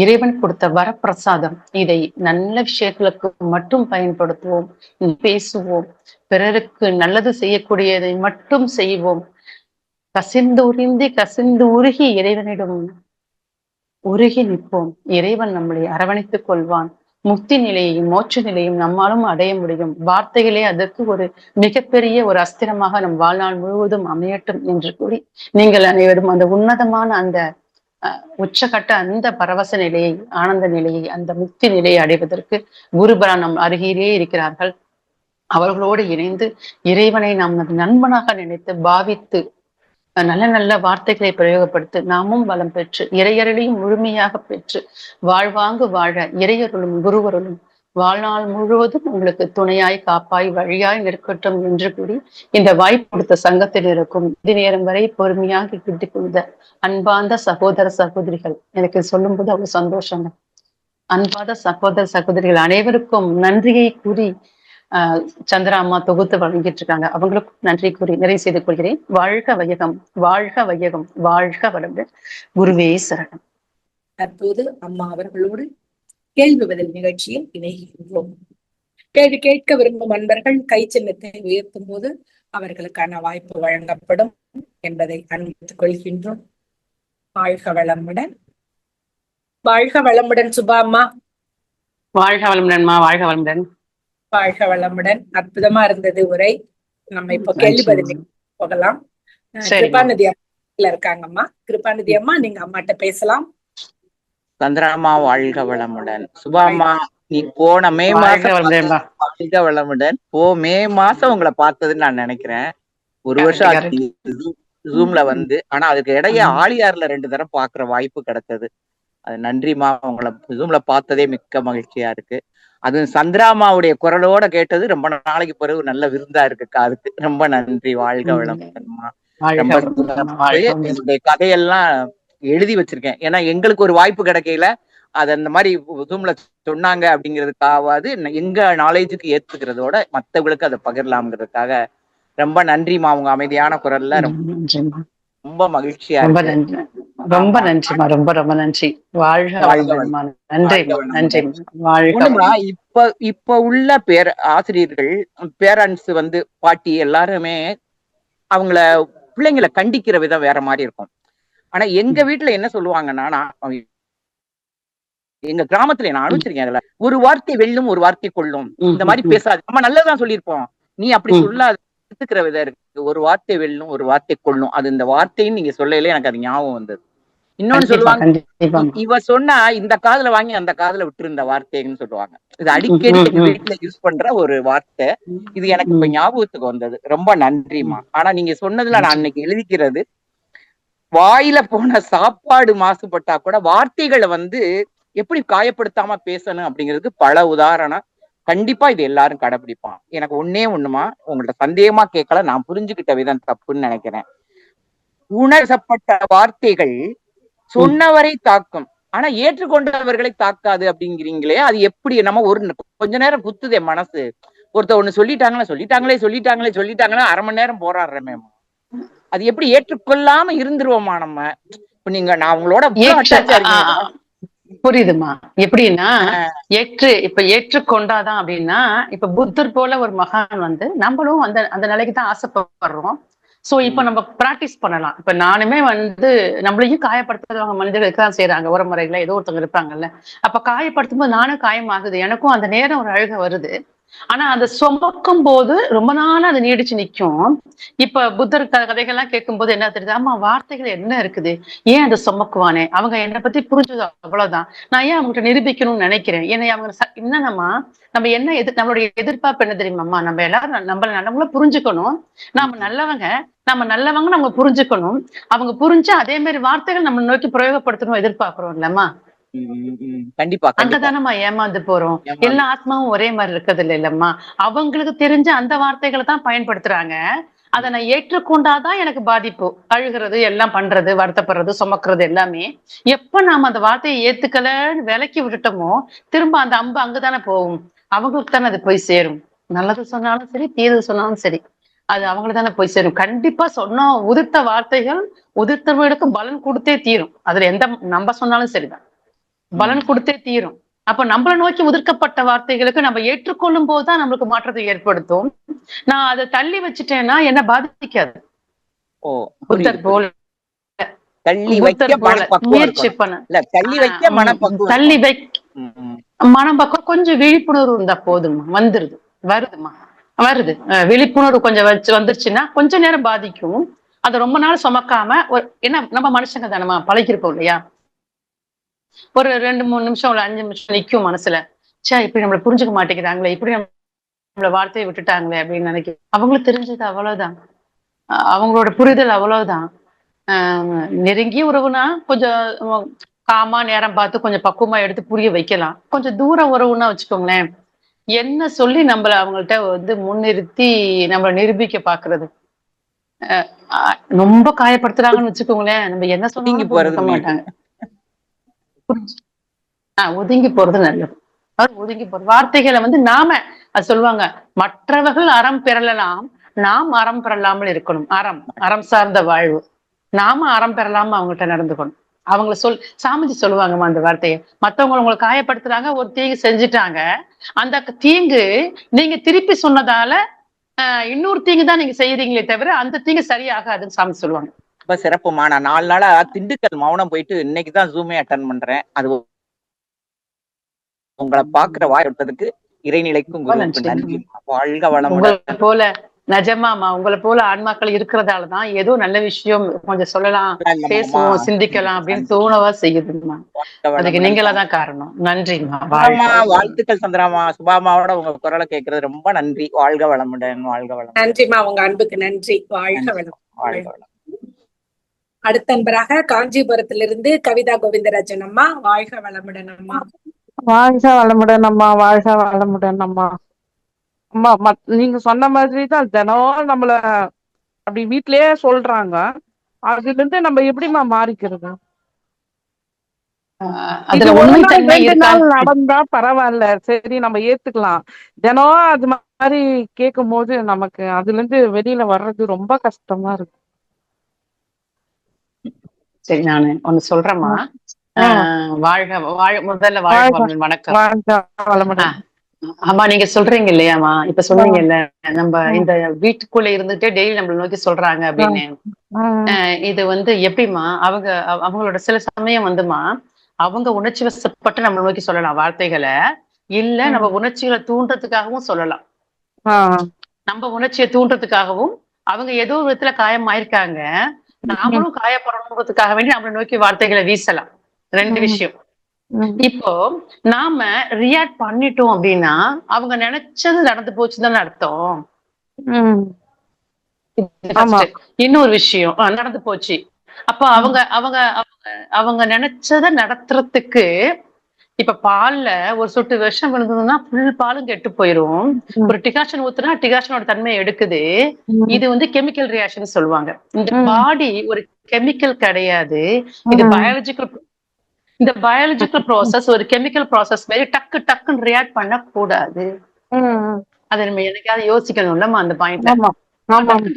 இறைவன் கொடுத்த வரப்பிரசாதம். இதை நல்ல விஷயங்களுக்கு மட்டும் பயன்படுத்துவோம், பேசுவோம், பிறருக்கு நல்லது செய்யக்கூடியதை மட்டும் செய்வோம். கசிந்து உறிந்தி கசிந்து உருகி இறைவனிடம் உருகி நிற்போம். இறைவன் நம்மளை அரவணைத்துக் கொள்வான். முக்தி நிலையையும் மோட்ச நிலையும் நம்மாலும் அடைய முடியும். வார்த்தைகளே அதற்கு ஒரு மிகப்பெரிய ஒரு அஸ்திரமாக நம் வாழ்நாள் முழுவதும் அமையட்டும் என்று கூறி, நீங்கள் அனைவரும் அந்த உன்னதமான அந்த உச்சகட்ட அந்த பரவச நிலையை, ஆனந்த நிலையை, அந்த முக்தி நிலையை அடைவதற்கு குருபரா நம் அருகிலே இருக்கிறார்கள். அவர்களோடு இணைந்து இறைவனை நாம் நண்பனாக நினைத்து பாவித்து நல்ல நல்ல வார்த்தைகளை பிரயோகப்படுத்தி நாமும் வளம் பெற்று இறையருளையும் முழுமையாக பெற்று வாழ்வாங்கு வாழ இறையருளும் குருவருளும் வாழ்நாள் முழுவதும் உங்களுக்கு துணையாய் காப்பாய் வழியாய் நிற்கட்டும் என்று கூறி, இந்த வாய்ப்பு கொடுத்த சங்கத்தில் இருக்கும் இது நேரம் வரை பொறுமையாக கிட்டிக் கொண்ட அன்பார்ந்த சகோதர சகோதரிகள், எனக்கு சொல்லும் போது அவ்வளவு சந்தோஷங்க. அன்பாத சகோதர சகோதரிகள் அனைவருக்கும் நன்றியை கூறி சந்திரா அம்மா தொகுத்து வழங்கிட்டு இருக்காங்க, அவங்களுக்கும் நன்றி கூறி நிறைவு செய்து கொள்கிறேன். வாழ்க வையகம், வாழ்க வையகம், வாழ்க வளமுடன். குருவே சரணம். தற்போது அம்மா அவர்களோடு கேள்வி பதில் நிகழ்ச்சியில் இணைகின்றோம். கேள்வி கேட்க விரும்பும் அன்பர்கள் கை சின்னத்தை உயர்த்தும் போது அவர்களுக்கான வாய்ப்பு வழங்கப்படும் என்பதை அனுமதித்துக் கொள்கின்றோம். வாழ்க வளமுடன். வாழ்க வளமுடன் சுபா அம்மா. வாழ்க வளமுடன்மா. வாழ்க வளமுடன். வாழ்க வளமுடன். அற்புதமா இருந்தது உரை. நம்ம இப்போ கேள்வி பதில் போகலாம். கிருபாநிதி அம்மா இருக்காங்கம்மா. கிருபாநிதி அம்மா, நீங்க அம்மாட்ட பேசலாம். சந்திராமா வாழ்க வளமுடன். சுபாமா நீ போன மே வாழ்க மாசம் வளமுடன்மா. வாழ்க வளமுடன். மே மாசம் உங்களை பார்த்ததுன்னு நான் நினைக்கிறேன். ஒரு வருஷம் கரெக்ட் ஆச்சு கரெக்ட். ஜூம்ல வந்து. ஆனா அதுக்கு இடையே ஆழியார்ல 2 தடவை பாக்குற வாய்ப்பு கிடைச்சது. அது நன்றிமா, உங்களை ஜூம்ல பார்த்ததே மிக்க மகிழ்ச்சியா இருக்கு. அது சந்திராமாவுடைய குரலோட கேட்டது ரொம்ப நாளைக்கு பிறகு நல்ல விருந்தா இருக்கு காதுக்கு. ரொம்ப நன்றி. வாழ்க வளமுடன்மா. ரொம்ப என்னுடைய கதையெல்லாம் எழுதி வச்சிருக்கேன். ஏன்னா எங்களுக்கு ஒரு வாய்ப்பு கிடைக்கல. அது அந்த மாதிரி ஜூம்ல சொன்னாங்க அப்படிங்கிறதுக்காவது எங்க நாலேஜுக்கு ஏத்துக்கிறதோட மத்தவங்களுக்கு அதை பகிரலாம்ங்கிறதுக்காக ரொம்ப நன்றிமா. உங்க அமைதியான குரல்ல ரொம்ப மகிழ்ச்சியா இருக்கு. ரொம்ப நன்றிமா. ரொம்ப ரொம்ப நன்றி. வாழ்க வளமுடன்மா. நன்றி நன்றி. ஒண்ணுமா, இப்ப உள்ள ஆசிரியர்கள், பேரண்ட்ஸ் வந்து பாட்டி எல்லாருமே அவங்கள பிள்ளைங்களை கண்டிக்கிற விதம் வேற மாதிரி இருக்கும். ஆனா எங்க வீட்டுல என்ன சொல்லுவாங்கன்னா, எங்க கிராமத்துல நான் அனுப்பிச்சிருக்கேன். அதுல ஒரு வார்த்தை வெல்லும், ஒரு வார்த்தை கொள்ளும். இந்த மாதிரி பேசாது. நம்ம நல்லதான் சொல்லியிருப்போம், நீ அப்படி சொல்லாது. எடுத்துக்கிற விதம் இருக்கு. ஒரு வார்த்தை வெல்லும், ஒரு வார்த்தை கொள்ளும். அது இந்த வார்த்தைன்னு நீங்க சொல்லல, எனக்கு அது ஞாபகம் வந்தது. இன்னொன்னு சொல்லுவாங்க, இவ சொன்னா இந்த காதுல வாங்கி அந்த காதுல விட்டு இருந்த வார்த்தைன்னு சொல்லுவாங்க. இது அடிக்கடி எங்க வீட்டுல யூஸ் பண்ற ஒரு வார்த்தை. இது எனக்கு இப்ப ஞாபகத்துக்கு வந்தது. ரொம்ப நன்றிமா. ஆனா நீங்க சொன்னதுல நான் அன்னைக்கு எழுதிக்கிறது, வாயில போன சாப்பாடு மாசுபட்டா கூட வார்த்தைகளை வந்து எப்படி காயப்படுத்தாம பேசணும் அப்படிங்கிறதுக்கு பல உதாரணம். கண்டிப்பா இது எல்லாரும் கடைபிடிப்பான். எனக்கு ஒண்ணுமா, உங்கள்ட்ட சந்தேகமா கேட்கல, நான் புரிஞ்சுக்கிட்ட விதம் தப்புன்னு நினைக்கிறேன். உணர்த்தப்பட்ட வார்த்தைகள் சொன்னவரை தாக்கும், ஆனா ஏற்றுக்கொண்டவர்களை தாக்காது அப்படிங்கிறீங்களே, அது எப்படி? நம்ம கொஞ்ச நேரம் குத்துதே மனசு. ஒருத்தர் ஒண்ணு சொல்லிட்டாங்களே அரை மணி நேரம் போராடுறமே. அது எப்படி ஏற்றுக்கொள்ளாம இருந்துருவோமா நம்ம? இப்ப நான் உங்களோட புரியுதுமா. எப்படின்னா ஏற்றுக்கொண்டாதான் அப்படின்னா, இப்ப புத்தர் போல ஒரு மகான் வந்து நம்மளும் அந்த நிலைக்கு தான் ஆசைப்படுறோம். சோ இப்ப நம்ம பிராக்டிஸ் பண்ணலாம். இப்ப நானுமே வந்து நம்மளையும் காயப்படுத்துறவங்க மனிதர்கள் இருக்கதான் செய்யறாங்க. உரமுறைகளை ஏதோ ஒருத்தவங்க இருப்பாங்கல்ல. அப்ப காயப்படுத்தும் போது நானும் காயமாகுது. எனக்கும் அந்த நேரம் ஒரு அழுகை வருது. ஆனா அதை சுமக்கும் போது ரொம்ப நாளா அது நீடிச்சு நிக்கும். இப்ப புத்தர் கதைகள்லாம் கேட்கும் போது என்ன தெரியுது, ஆமா வார்த்தைகள் என்ன இருக்குது, ஏன் அதை சுமக்குவானே, அவங்க என்னை பத்தி புரிஞ்சது அவ்வளவுதான், நான் ஏன் அவங்ககிட்ட நிரூபிக்கணும்னு நினைக்கிறேன். ஏன்னா அவங்க என்னன்னா நம்ம என்ன நம்மளுடைய எதிர்பார்ப்பு என்ன தெரியுமாம்மா, நம்ம எல்லாரும் நம்மளும் புரிஞ்சுக்கணும். நம்ம நல்லவங்க நம்ம புரிஞ்சுக்கணும். அவங்க புரிஞ்சா அதே மாதிரி வார்த்தைகள் நம்ம நோக்கி பிரயோகப்படுத்தணும் எதிர்பார்க்கிறோம் இல்லம்மா. கண்டிப்பா அங்கதானம்மா ஏமாந்து போறோம். எல்லா ஆத்மாவும் ஒரே மாதிரி இருக்கிறது இல்லம்மா. அவங்களுக்கு தெரிஞ்ச அந்த வார்த்தைகளை தான் பயன்படுத்துறாங்க. அதை நான் ஏற்றுக்கொண்டாதான் எனக்கு பாதிப்பு. அழுகிறது, எல்லாம் பண்றது, வருத்தப்படுறது, சுமக்கிறது எல்லாமே. எப்ப நாம அந்த வார்த்தையை ஏத்துக்கலன்னு விலக்கி விட்டுட்டோமோ, திரும்ப அந்த அம்பு அங்கதானே போகும். அவங்களுக்கு தானே அது போய் சேரும். நல்லது சொன்னாலும் சரி, தீது சொன்னாலும் சரி, அது அவங்களுக்கு தானே போய் சேரும். கண்டிப்பா சொன்ன உதிர்த்த வார்த்தைகள் உதிர்த்தவர்களுக்கு பலன் கொடுத்தே தீரும். அதுல எந்த நம்ம சொன்னாலும் சரிதான், பலன் கொடுத்தே தீரும். அப்ப நம்மளை நோக்கி உதிர்க்கப்பட்ட வார்த்தைகளுக்கு நம்ம ஏற்றுக்கொள்ளும் போதுதான் நம்மளுக்கு மாற்றத்தை ஏற்படுத்தும். நான் அதை தள்ளி வச்சுட்டேன்னா என்ன பாதிக்காது. புத்தர் போல முயற்சி பண்ண தள்ளி வை மனப்பக்கம் கொஞ்சம் விழிப்புணர்வு இருந்தா போதுமா, வருது விழிப்புணர்வு கொஞ்சம் வந்துருச்சுன்னா கொஞ்ச நேரம் பாதிக்கும். அதை ரொம்ப நாள் சுமக்காம என்ன நம்ம மனுஷங்க தானமா பழகிருப்போம் இல்லையா, ஒரு 2-3 நிமிஷம் ஒரு 5 நிமிஷம் நிக்கும் மனசுல. இப்படி நம்மளை புரிஞ்சுக்க மாட்டேங்கிறாங்களே, இப்படி நம்மள வார்த்தையை விட்டுட்டாங்களே அப்படின்னு நினைக்கிறேன். அவங்களுக்கு தெரிஞ்சது அவ்வளவுதான், அவங்களோட புரிதல் அவ்வளவுதான். நெருங்கிய உறவுனா கொஞ்சம் காமா நேரம் பார்த்து கொஞ்சம் பக்குவமா எடுத்து புரிய வைக்கலாம். கொஞ்சம் தூர உறவுன்னா வச்சுக்கோங்களேன், என்ன சொல்லி நம்மள அவங்கள்ட்ட வந்து முன்னிறுத்தி நம்மளை நிரூபிக்க பாக்குறது. ரொம்ப காயப்படுத்துறாங்கன்னு வச்சுக்கோங்களேன், நம்ம என்ன சொன்னாலும் போக மாட்டாங்க. ஒதுங்கி போறது நல்லது. ஒதுங்கி போறது வார்த்தைகளை வந்து நாம அது சொல்லுவாங்க, மற்றவர்கள் அறம் பெறலாம், நாம் அறம் பெறலாமல் இருக்கணும். அறம் சார்ந்த வாழ்வு. நாம அறம் பெறலாம அவங்ககிட்ட நடந்துக்கணும். அவங்கள சாமிஜி சொல்லுவாங்கம்மா அந்த வார்த்தையை, மத்தவங்க உங்களை காயப்படுத்துறாங்க, ஒரு தீங்கு செஞ்சுட்டாங்க, அந்த தீங்கு நீங்க திருப்பி சொன்னதால இன்னொரு தீங்கு தான் நீங்க செய்யறீங்களே தவிர அந்த தீங்கு சரியாகாதுன்னு சாமி சொல்லுவாங்க. ரொம்ப சிறப்புமா. நான் 4 நாளா திண்டுக்கல் மௌனம் போயிட்டு இன்னைக்குதான் ஜூமே அட்டன் பண்றேன். அது உங்களை பாக்குற வாய்ப்புக்கு இறைநிலைக்கும் நன்றி. வாழ்க வளமுடன். போல நிஜமாமா உங்களை போல ஆன்மாக்கள் இருக்கிறதாலதான் ஏதோ நல்ல விஷயம் கொஞ்சம் சொல்லலாம், இல்லம்மா பேசுவோம், சிந்திக்கலாம் அப்படின்னு தோணவா செய்யுதுங்கம்மா. அதுக்கு வளமுடன். நீங்களாதான் காரணம். நன்றிங்கம்மா. சந்திராமா, வாழ்க வளமுடன். வாழ்த்துக்கள் சந்திராமா. சுபாமாவோட உங்க குரலை கேட்கறது ரொம்ப நன்றி. வாழ்க வளமுடன், வாழ்க வளமுடன். நன்றிமா, உங்க அன்புக்கு நன்றி. வாழ்க நன்றி. வளம். வாழ்க வளம். அடுத்த நண்பராக காஞ்சிபுரத்திலிருந்து கவிதா கோவிந்தராஜன் அம்மா. வாழ்க வளமுடன் அம்மா. வாழ்க வளமுடன் அம்மா, வாழ்க வளமுடன் அம்மா. அம்மா நீங்க சொன்ன மாதிரிதான் தினம் நம்மள அப்படி வீட்லயே சொல்றாங்க. அதுல இருந்து நம்ம எப்படிம்மா மாறிக்கிறது? இது அதுல ஒரு நாள் உண்மைத்தன்மை 2 இருக்கா? நாள் நடந்தா பரவாயில்ல, சரி நம்ம ஏத்துக்கலாம். தினம் அது மாதிரி கேட்கும் போது நமக்கு அதுல இருந்து வெளியில வர்றது ரொம்ப கஷ்டமா இருக்கு. சரி, நானு ஒண்ணு சொல்றேம்மா. முதல்ல வாழ்க வாழ்க வளமுடன். வணக்கம். வாழ்க வளமுடன். ஆமா, நீங்க சொல்றீங்க இல்லையாமா, இப்ப சொன்னீங்கல்ல நம்ம இந்த வீட்டுக்குள்ள இருந்துட்டே டெய்லி நம்மள நோக்கி சொல்றாங்க அப்படின்னு. இது எப்படிமா அவங்களோட சில சமயம் அவங்க உணர்ச்சி வசப்பட்டு நம்மள நோக்கி சொல்லலாம் வார்த்தைகளை, இல்ல நம்ம உணர்ச்சிகளை தூண்டுறதுக்காகவும் சொல்லலாம். நம்ம உணர்ச்சியை தூண்டுறதுக்காகவும் அவங்க ஏதோ ஒரு விதத்துல காயம் ஆயிருக்காங்க, நாமளும் காயப்படணுன்றதுக்காக வேண்டி நம்மளை நோக்கி வார்த்தைகளை வீசலாம். 2 விஷயம். இப்போ நாம ரியாக்ட் பண்ணிட்டோம் அப்படின்னா அவங்க நினைச்சது நடந்து போச்சுதானே அர்த்தம். இன்னொரு விஷயம் நடந்து போச்சு. அப்ப அவங்க அவங்க அவங்க நினைச்சத நடத்துறதுக்கு, இப்ப பால்ல ஒரு சொட்டு விஷம் விழுந்ததுன்னா ஃபுல் பாலும் கெட்டு போயிரும். ஒரு டிகாஷன் ஊத்துனா டிகாஷனோட தன்மையை எடுக்குது. இது கெமிக்கல் ரியாக்ஷன் சொல்லுவாங்க. இந்த பாடி ஒரு கெமிக்கல் கிடையாது, இது பயாலஜிக்கல். இந்த பயாலஜிக்கல் ப்ராசஸ் ஒரு கெமிக்கல் ப்ராசஸ் மாதிரி டக்கு டக்குன்னு ரியாக்ட் பண்ண கூடாது. அதை நம்ம என்னைக்காவது யோசிக்கணும்லமா அந்த பாயிண்ட்ல.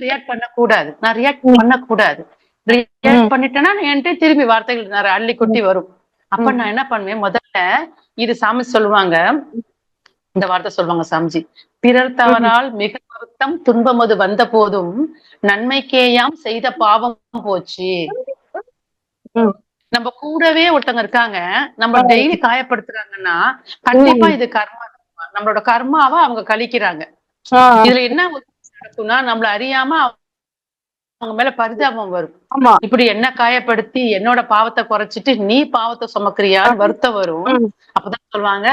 ரியாக்ட் பண்ண கூடாது, நான் ரியாக்ட் பண்ணக்கூடாது. ரியாக்ட் பண்ணிட்டேன்னா என்கிட்ட திரும்பி வார்த்தைகள் அள்ளி கொட்டி வரும். அப்ப நான் என்ன பண்ணுவேன், முதல்ல இது சாமி சொல்லுவாங்க, இந்த வார்த்தை சொல்லுவாங்க சாமிஜி, பிறர் தவறால் மிக வருத்தம் துன்பமது வந்த போதும் நன்மைக்கேயாம் செய்த பாவம் போச்சு. நம்ம கூடவே ஒருத்தங்க இருக்காங்க, நம்ம டெய்லி காயப்படுத்துறாங்கன்னா கண்டிப்பா இது கர்மா. நம்மளோட கர்மாவை அவங்க கழிக்கிறாங்க. இதுல என்ன நடக்கும்னா, நம்மள அறியாம அவங்க மேல பரிதாபம் வரும். இப்படி என்ன காயப்படுத்தி என்னோட பாவத்தை குறைச்சிட்டு நீ பாவத்தை சுமக்கிறியான்னு வருத்தம் வரும். அப்பதான் சொல்லுவாங்க,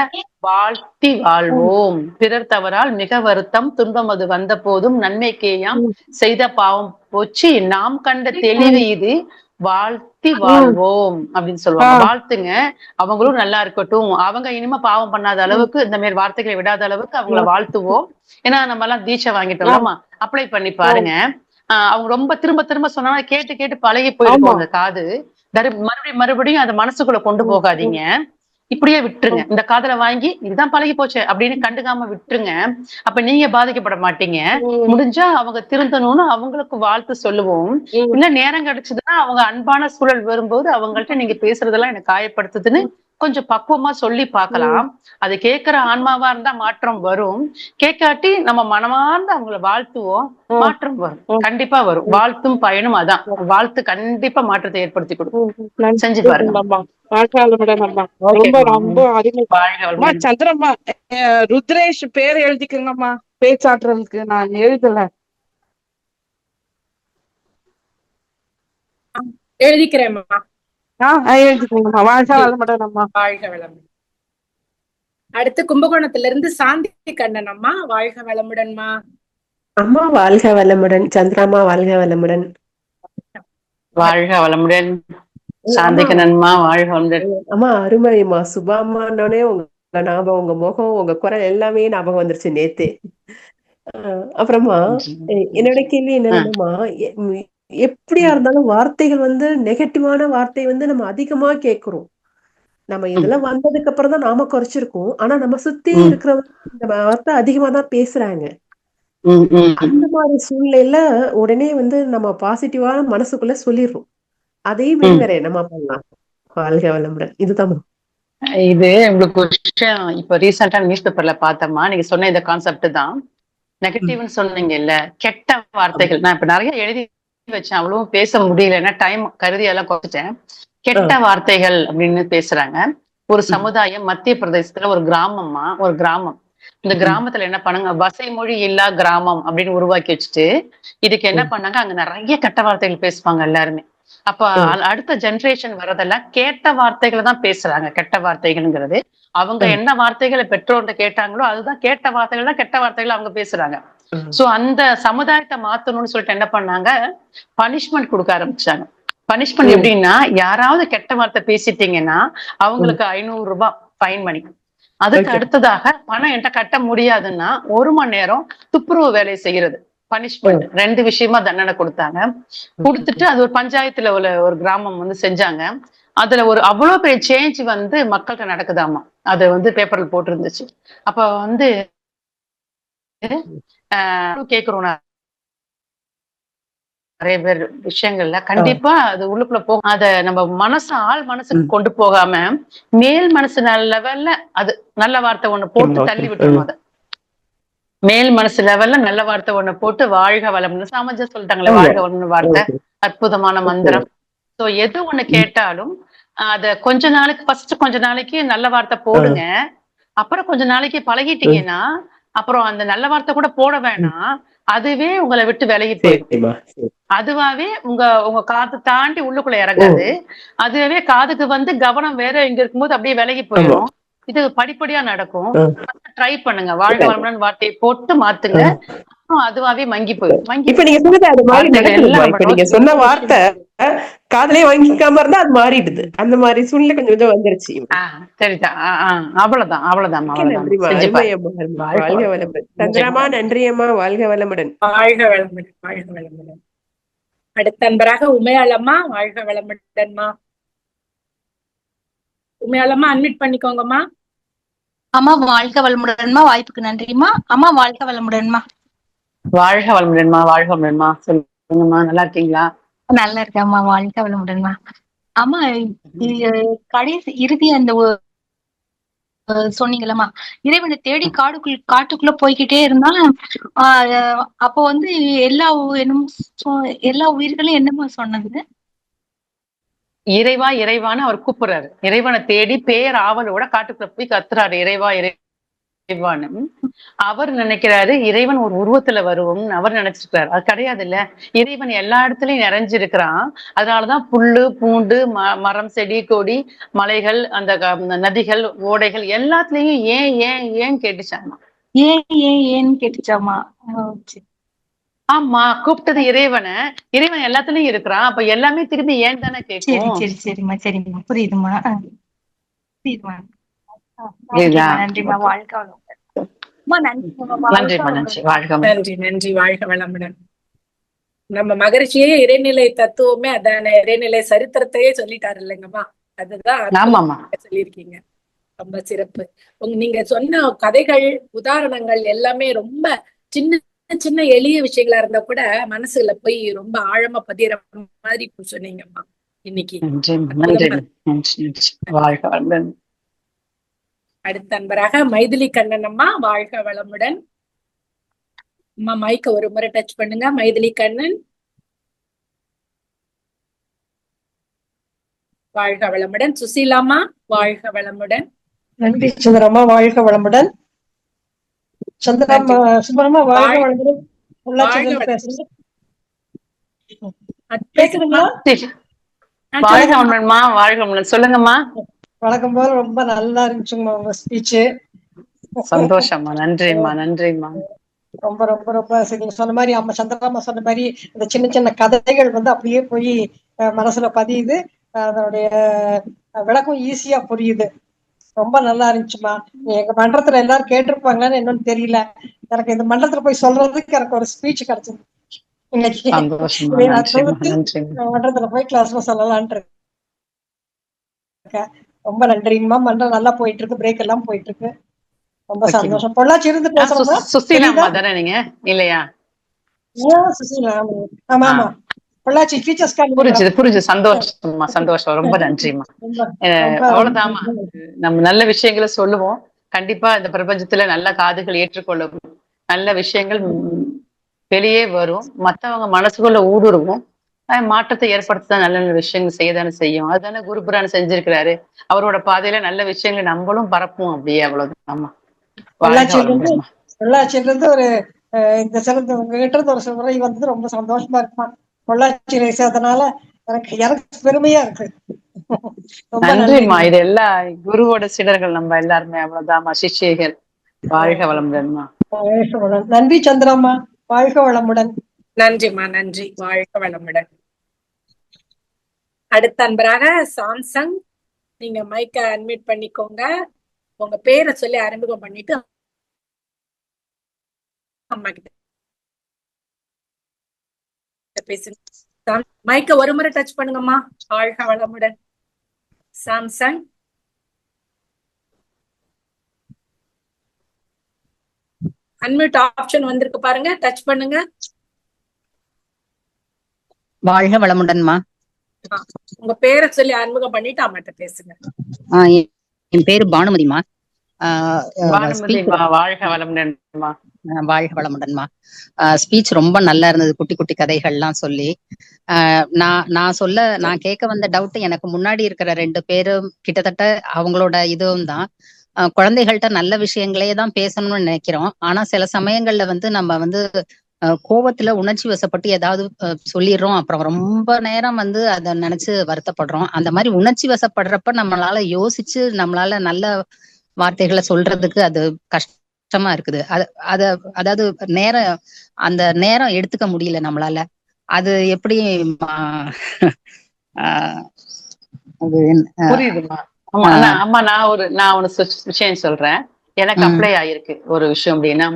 வாழ்த்தி வாழ்வோம், பிறர் தவறால் மிக வருத்தம் துன்பம் அது வந்த போதும் நன்மைக்கேயாம் செய்த பாவம் போச்சு, நாம் கண்ட தெளிவு இது, வாழ்த்தி வாழ்வோம் அப்படின்னு சொல்லுவாங்க. வாழ்த்துங்க, அவங்களும் நல்லா இருக்கட்டும், அவங்க இனிமே பாவம் பண்ணாத அளவுக்கு, இந்த மாதிரி வார்த்தைகளை விடாத அளவுக்கு அவங்கள வாழ்த்துவோம். ஏன்னா நம்ம எல்லாம் தீட்சை வாங்கிட்டோம்மா, அப்ளை பண்ணி பாருங்க. அவங்க ரொம்ப திரும்ப திரும்ப சொன்னா கேட்டு கேட்டு பழகி போயிருக்கோங்க காது. மறுபடியும் அதை மனசுக்குள்ள கொண்டு போகாதீங்க, இப்படியே விட்டுருங்க. இந்த காதல வாங்கி இதுதான் பழகி போச்சு அப்படின்னு கண்டுக்காம விட்டுருங்க. அப்ப நீங்க பாதிக்கப்பட மாட்டீங்க. முடிஞ்சா அவங்க திருந்தணும்னு அவங்களுக்கு வாழ்த்து சொல்லுவோம். இல்ல நேரம் கிடைச்சதுன்னா அவங்க அன்பான சூழல் வரும்போது அவங்கள்ட்ட நீங்க பேசுறதெல்லாம் எனக்கு காயப்படுத்துதுன்னு கொஞ்சம் பக்குவமா சொல்லி பார்க்கலாம். அது கேட்கிற ஆன்மாவா இருந்தா மாற்றம் வரும். கேட்காட்டி நம்ம மனமார்ந்து அவங்களை வாழ்த்துவோம், மாற்றம் வரும். கண்டிப்பா வரும். வாழ்த்தும் பயனும் அதான். வாழ்த்து கண்டிப்பா மாற்றத்தை ஏற்படுத்தி கொடுக்கும். செஞ்சு பாருங்க. ரொம்ப ரொம்ப அருமை. சந்திரம்மா, ருத்ரேஷ் பேர் எழுதிக்கங்கம்மா, பேச்சாற்றலுக்கு நான் எழுதல. எழுதிக்கிறேன்மா. எழுதிக்கங்கம்மா. வாழ்க வளமுடன் அம்மா. வாழ்க வளமுடன். அடுத்து கும்பகோணத்திலிருந்து சாந்தி கண்ணன் அம்மா. வாழ்க வளமுடன்மா. அம்மா வாழ்க வளமுடன். சந்திராமா வாழ்க வளமுடன். வாழ்க வளமுடன். சாந்தி கண்ணன்மா வாழ்க வளமுடன். அம்மா அருமையம்மா. சுபாமானோடனே உங்க ஞாபகம், உங்க முகம், உங்க குரல் எல்லாமே ஞாபகம் வந்துருச்சு நேத்து. அப்புறமா என்னோட கேள்வி என்னன்னா, எப்படியா இருந்தாலும் வார்த்தைகள் நெகட்டிவான வார்த்தை நம்ம அதிகமா கேக்குறோம். நம்ம இதெல்லாம் வந்ததுக்கு அப்புறம் தான் நாம குறைச்சிருக்கோம். ஆனா நம்ம சுத்தி இருக்கிறவங்க இந்த வார்த்தை அதிகமா தான் பேசுறாங்க. அந்த மாதிரி சூழ்நிலையில உடனே நம்ம பாசிட்டிவான மனசுக்குள்ள சொல்லிடுறோம். அதையும் வேற என்னமா பண்ணலாம்? வாழ்க வளமுடன். இதுதான் இது உங்களுக்கு ஒரு விஷயம் இப்ப ரீசெண்டா நியூஸ் பேப்பர்ல பார்த்தோமா, நீங்க சொன்ன இந்த கான்செப்ட் தான். நெகட்டிவ்னு சொன்னீங்க இல்ல, கெட்ட வார்த்தைகள். நான் இப்ப நிறைய எழுதி வச்சேன், அவ்வளவும் பேச முடியல, ஏன்னா டைம் கருதி எல்லாம் குறைச்சிட்டேன். கெட்ட வார்த்தைகள் அப்படின்னு பேசுறாங்க. ஒரு சமுதாயம் மத்திய பிரதேசத்துல ஒரு கிராமம். இந்த கிராமத்துல என்ன பண்ணாங்க, வசை மொழி இல்லா கிராமம் அப்படின்னு உருவாக்கி வச்சுட்டு இதுக்கு என்ன பண்ணாங்க, அங்க நிறைய கெட்ட வார்த்தைகள் பேசுவாங்க எல்லாருமே. அப்ப அடுத்த ஜெனரேஷன் வரதெல்லாம் கேட்ட வார்த்தைகளை தான் பேசுறாங்க. கெட்ட வார்த்தைகள்ங்கிறது அவங்க என்ன வார்த்தைகளை பெற்றோர்கிட்ட கேட்டாங்களோ அதுதான் கேட்ட வார்த்தைகள் தான், கெட்ட வார்த்தைகள் அவங்க பேசுறாங்க. சோ அந்த சமுதாயத்தை மாத்தணும்னு சொல்லிட்டு என்ன பண்ணாங்க, பனிஷ்மெண்ட் கொடுக்க ஆரம்பிச்சாங்க. பனிஷ்மெண்ட் எப்படின்னா, யாராவது கெட்ட வார்த்தை பேசிட்டீங்கன்னா அவங்களுக்கு 500 ரூபாய் ஃபைன் பண்ணி, அதுக்கு அடுத்ததாக பணம் என்கிட்ட கட்ட முடியாதுன்னா 1 மணி நேரம் துப்புரவு வேலையை செய்யறது பனிஷ்மெண்ட். 2 விஷயமா தண்டனை கொடுத்தாங்க. கொடுத்துட்டு அது ஒரு பஞ்சாயத்துல உள்ள ஒரு கிராமம் வந்து செஞ்சாங்க. அதுல ஒரு அவ்வளவு பெரிய சேஞ்ச் வந்து மக்கள்கிட்ட நடக்குதாமா. அது வந்து பேப்பர்ல போட்டிருந்துச்சு. அப்ப வந்து கேக்குறோம் நிறைய பேர் விஷயங்கள்ல கண்டிப்பா அது உள்ளுக்குள்ள போகும். அத நம்ம மனசு ஆள் மனசுக்கு கொண்டு போகாம மேல் மனசு லெவல்ல அது நல்ல வார்த்தை ஒண்ணு போட்டு தள்ளி விட்டுருணும். அத மேல் மனசு லெவல்ல நல்ல வார்த்தை ஒண்ணு போட்டு வாழ்க வளம்னு சமஞ்ச சொல்லிட்டாங்களே, வாழ்க வளம்னு வார்த்தை அற்புதமான மந்திரம். சோ எது ஒண்ணு கேட்டாலும் அத கொஞ்ச நாளைக்கு ஃபர்ஸ்ட் கொஞ்ச நாளைக்கு நல்ல வார்த்தை போடுங்க. அப்புறம் கொஞ்ச நாளைக்கு பழகிட்டீங்கன்னா அப்புறம் அந்த நல்ல வார்த்தை கூட போட வேணாம், அதுவே உங்களை விட்டு விலகி போயிடும். அதுவாவே உங்க காது தாண்டி உள்ளுக்குள்ள இறங்காது. அதுவே காதுக்கு வந்து கவனம் வேற எங்க இருக்கும்போது அப்படியே விலகி போயிடும். இது படிப்படியா நடக்கும். ட்ரை பண்ணுங்க. வாழ்க வளமுடன் வார்த்தையை போட்டு மாத்துங்க. அதுவாவே மங்கி போயிடும். இப்ப நீங்க சொன்னது அது மாதிரி நடக்குதுமா? இப்ப நீங்க சொன்ன வார்த்தை காதலே வாங்கிக்காம இருந்தா அது மாறிடுது. அந்த மாதிரி சூழ்நிலை கொஞ்சம் கொஞ்சம் வந்துருச்சு. சரிதான். அவ்வளவுதான் அவ்வளவுதான். வாழ்க வளமுடன் சந்திராமா. நன்றி அம்மா. வாழ்க வளமுடன். வாழ்க வளமுடன். வாழ்க வளமுடன். அடுத்த நண்பராக உமையாளம்மா. வாழ்க வளமுடன்மா. உமையாளம்மா அட்மிட் பண்ணிக்கோங்கம்மா. அம்மா வாழ்க வளமுடன்மா. வாய்ப்புக்கு நன்றிம்மா. அம்மா வாழ்க வளமுடன்மா. வாழ்க வளமுடன்மா. வாழ்க வளமுடன்மா. சொல்லுங்கம்மா, நல்லா இருக்கீங்களா? நல்லா இருக்கேம்மா. வாழ்க வளமுடன்மா. அம்மா கடைசி இறுதி அந்த சொன்னீங்களம்மா, இறைவனை தேடி காட்டுக்குள்ள போய்கிட்டே இருந்தாலும் அப்போ வந்து எல்லா உயிர்களும் என்னமா சொன்னது? இறைவா இறைவான்னு அவர் கூப்பிடுறாரு. இறைவனை தேடி பேர் ஆவலோட காட்டுக்குள்ள போய் கத்துறாரு, இறைவா இறைவான்னு. அவர் நினைக்கிறாரு இறைவன் ஒரு உருவத்துல வருவோம்னு அவர் நினைச்சிருக்காரு. அது கிடையாது இல்ல. இறைவன் எல்லா இடத்துலயும் நிறைஞ்சிருக்கிறான். அதனாலதான் புல்லு பூண்டு மரம் செடி கொடி மலைகள் அந்த நதிகள் ஓடைகள் எல்லாத்துலயும் ஏன் ஏன் ஏன் கேட்டுச்சாமா. ஏன் கேட்டுச்சாமா. ஆமா, கூப்பிட்டது இறைவனை. இறைவன் எல்லாத்துலயும் இருக்கிறான். அப்ப எல்லாமே திரும்பி ஏன் தானே கேட்கும். சரிம்மா சரிம்மா. புரியுதுமா புரியுதுமா. நன்றிமா. வாழ்க நன்றி. வாழ்க வளமுடன். நம்ம மகரிஷியே இறைநிலை தத்துவமே அதான, இறைநிலை சரித்திரத்தையே சொல்லிட்டாரு இல்லைங்கம்மா. அதுதான் சொல்லியிருக்கீங்க. ரொம்ப சிறப்பு. நீங்க சொன்ன கதைகள் உதாரணங்கள் எல்லாமே ரொம்ப சின்ன சின்ன எளிய விஷயங்களா இருந்தா கூட மனசுல போய் ரொம்ப ஆழமா பதிகிற மாதிரி சொன்னீங்கம்மா இன்னைக்கு. அடுத்த நண்பராக மைதிலி கண்ணன் அம்மா. வாழ்க வளமுடன் அம்மா. மைக்க ஒரு முறை டச் பண்ணுங்க. மைதிலி கண்ணன். வாழ்க வளமுடன். சுசீலாமா. வாழ்க வளமுடன். நன்றி சுந்தரம்மா. வாழ்க வளமுடன். சந்திரம்மா சுந்தரம்மா வாழ்க வளமுடன். கேக்குதுங்களா? வாழ்க வளமுடன்மா. வாழ்க வளமுடன். சொல்லுங்கம்மா. வழக்கம் போல ரொம்ப நல்லா இருந்துச்சுங்கம்மா உங்க ஸ்பீச். சந்தோஷம்மா. நன்றிம்மா. நன்றிம்மா. ரொம்ப ரொம்ப ரொம்ப நீங்க சொன்ன மாதிரி அம்மா சந்திரம்மா சொன்ன மாதிரி இந்த சின்ன சின்ன கதைகள் வந்து அப்படியே போய் மனசுல பதியுது. அதனுடைய விளக்கம் ஈஸியா புரியுது. ரொம்ப நல்லா இருந்துச்சுமா. எங்க மன்றத்துல எல்லாரும் கேட்டிருப்பாங்களான்னு என்னன்னு தெரியல. எனக்கு இந்த மன்றத்துல போய் சொல்றதுக்கு எனக்கு ஒரு ஸ்பீச் கிடைச்சது இன்னைக்கு. மன்றத்துல போய் கிளாஸ்ல சொல்லலான்ட்டு இருக்கேன். ரொம்ப நன்றிங்கம்மா. மன்றம் நல்லா போயிட்டு இருக்கு. பிரேக் எல்லாம் போயிட்டு இருக்கு. ரொம்ப சந்தோஷம். பொள்ளாச்சி இருந்து பேசுறோம். சுசீலா தானே நீங்க இல்லையா? சுசீலா. ஆமா ஆமா. பொள்ளாச்சி டீச்சர்ஸ் புரிஞ்சு. சந்தோஷமா. சந்தோஷம். ரொம்ப நன்றிம்மா. அவ்வளவுதாம்மா. நம்ம நல்ல விஷயங்களை சொல்லுவோம். கண்டிப்பா இந்த பிரபஞ்சத்துல நல்ல காதுகள் ஏற்றுக்கொள்ளும். நல்ல விஷயங்கள் வெளியே வரும். மத்தவங்க மனசுக்குள்ள ஊடுருவும். மாற்றத்தை ஏற்படுத்ததான் நல்ல நல்ல விஷயங்கள் செய்யதானே செய்யும். அதுதானே குருபுரான் செஞ்சிருக்கிறாரு. அவரோட பாதையில நல்ல விஷயங்களை நம்மளும் பரப்புவோம். அப்படியே அவ்வளவுதான். ஆமா. வாழ்க பொள்ளாச்சியிலிருந்து வளமுடன்மா. பொள்ளாச்சியிலிருந்து ஒரு இந்த சிறந்த உங்ககிட்ட இருந்து ஒரு உரை வந்தது ரொம்ப சந்தோஷமா இருக்குமா. பொள்ளாச்சியை சேர்த்தனால எனக்கு பெருமையா இருக்கு. ரொம்ப நன்றிம்மா. நன்றி. இது எல்லா குருவோட சீடர்கள் நம்ம எல்லாருமே அவ்வளவுதாம்மா, சிஷ்யர்கள். வாழ்க வளமுடன்மா. வாழ்க வளம். நன்றி சந்திராம்மா. வாழ்க வளமுடன். நன்றிம்மா, நன்றி. வாழ்க வளமுடன். அடுத்த அன்பராக சாம்சங், நீங்க மைக்க அன்மியூட் பண்ணிக்கோங்க. உங்க பேரை சொல்லி அறிமுகம் பண்ணிட்டு அம்மா கிட்ட பேசுங்க. மைக்க ஒரு முறை டச் பண்ணுங்கம்மா. வாழ்க வளமுடன். சாம்சங். அன்மியூட் ஆப்ஷன் வந்திருக்கு பாருங்க, டச் பண்ணுங்க. வாழ்க வளமுடன்மா. உங்க பேரை சொல்லி அறிமுகம் பண்ணிட்டு அம்மாட்ட பேசுங்க. என் பேரு பானுமதிமா. வாழ்க வளமுடன்மா. வாழ்க வளமுடன்மா. ஸ்பீச் ரொம்ப நல்லா இருந்தது, குட்டி குட்டி கதைகள்லாம் சொல்லி. நான் கேட்க வந்த டவுட், எனக்கு முன்னாடி இருக்கிற 2 பேரும் கிட்டத்தட்ட அவங்களோட இதுவும் தான். குழந்தைகள்கிட்ட நல்ல விஷயங்களே தான் பேசணும்னு நினைக்கிறோம். ஆனா சில சமயங்கள்ல நம்ம கோவத்துல உணர்ச்சி வசப்பட்டு ஏதாவது சொல்லிடுறோம். அப்புறம் ரொம்ப நேரம் அதை நினைச்சு வருத்தப்படுறோம். அந்த மாதிரி உணர்ச்சி வசப்படுறப்ப நம்மளால யோசிச்சு நம்மளால நல்ல வார்த்தைகளை சொல்றதுக்கு அது கஷ்டமா இருக்குது. அதாவது அந்த நேரம் எடுத்துக்க முடியல நம்மளால. அது எப்படி புரியுதுமா. ஆமா, நான் ஒரு விஷயம் சொல்றேன். எனக்கு அப்ளை ஆயிருக்கு ஒரு விஷயம். அப்படின்னா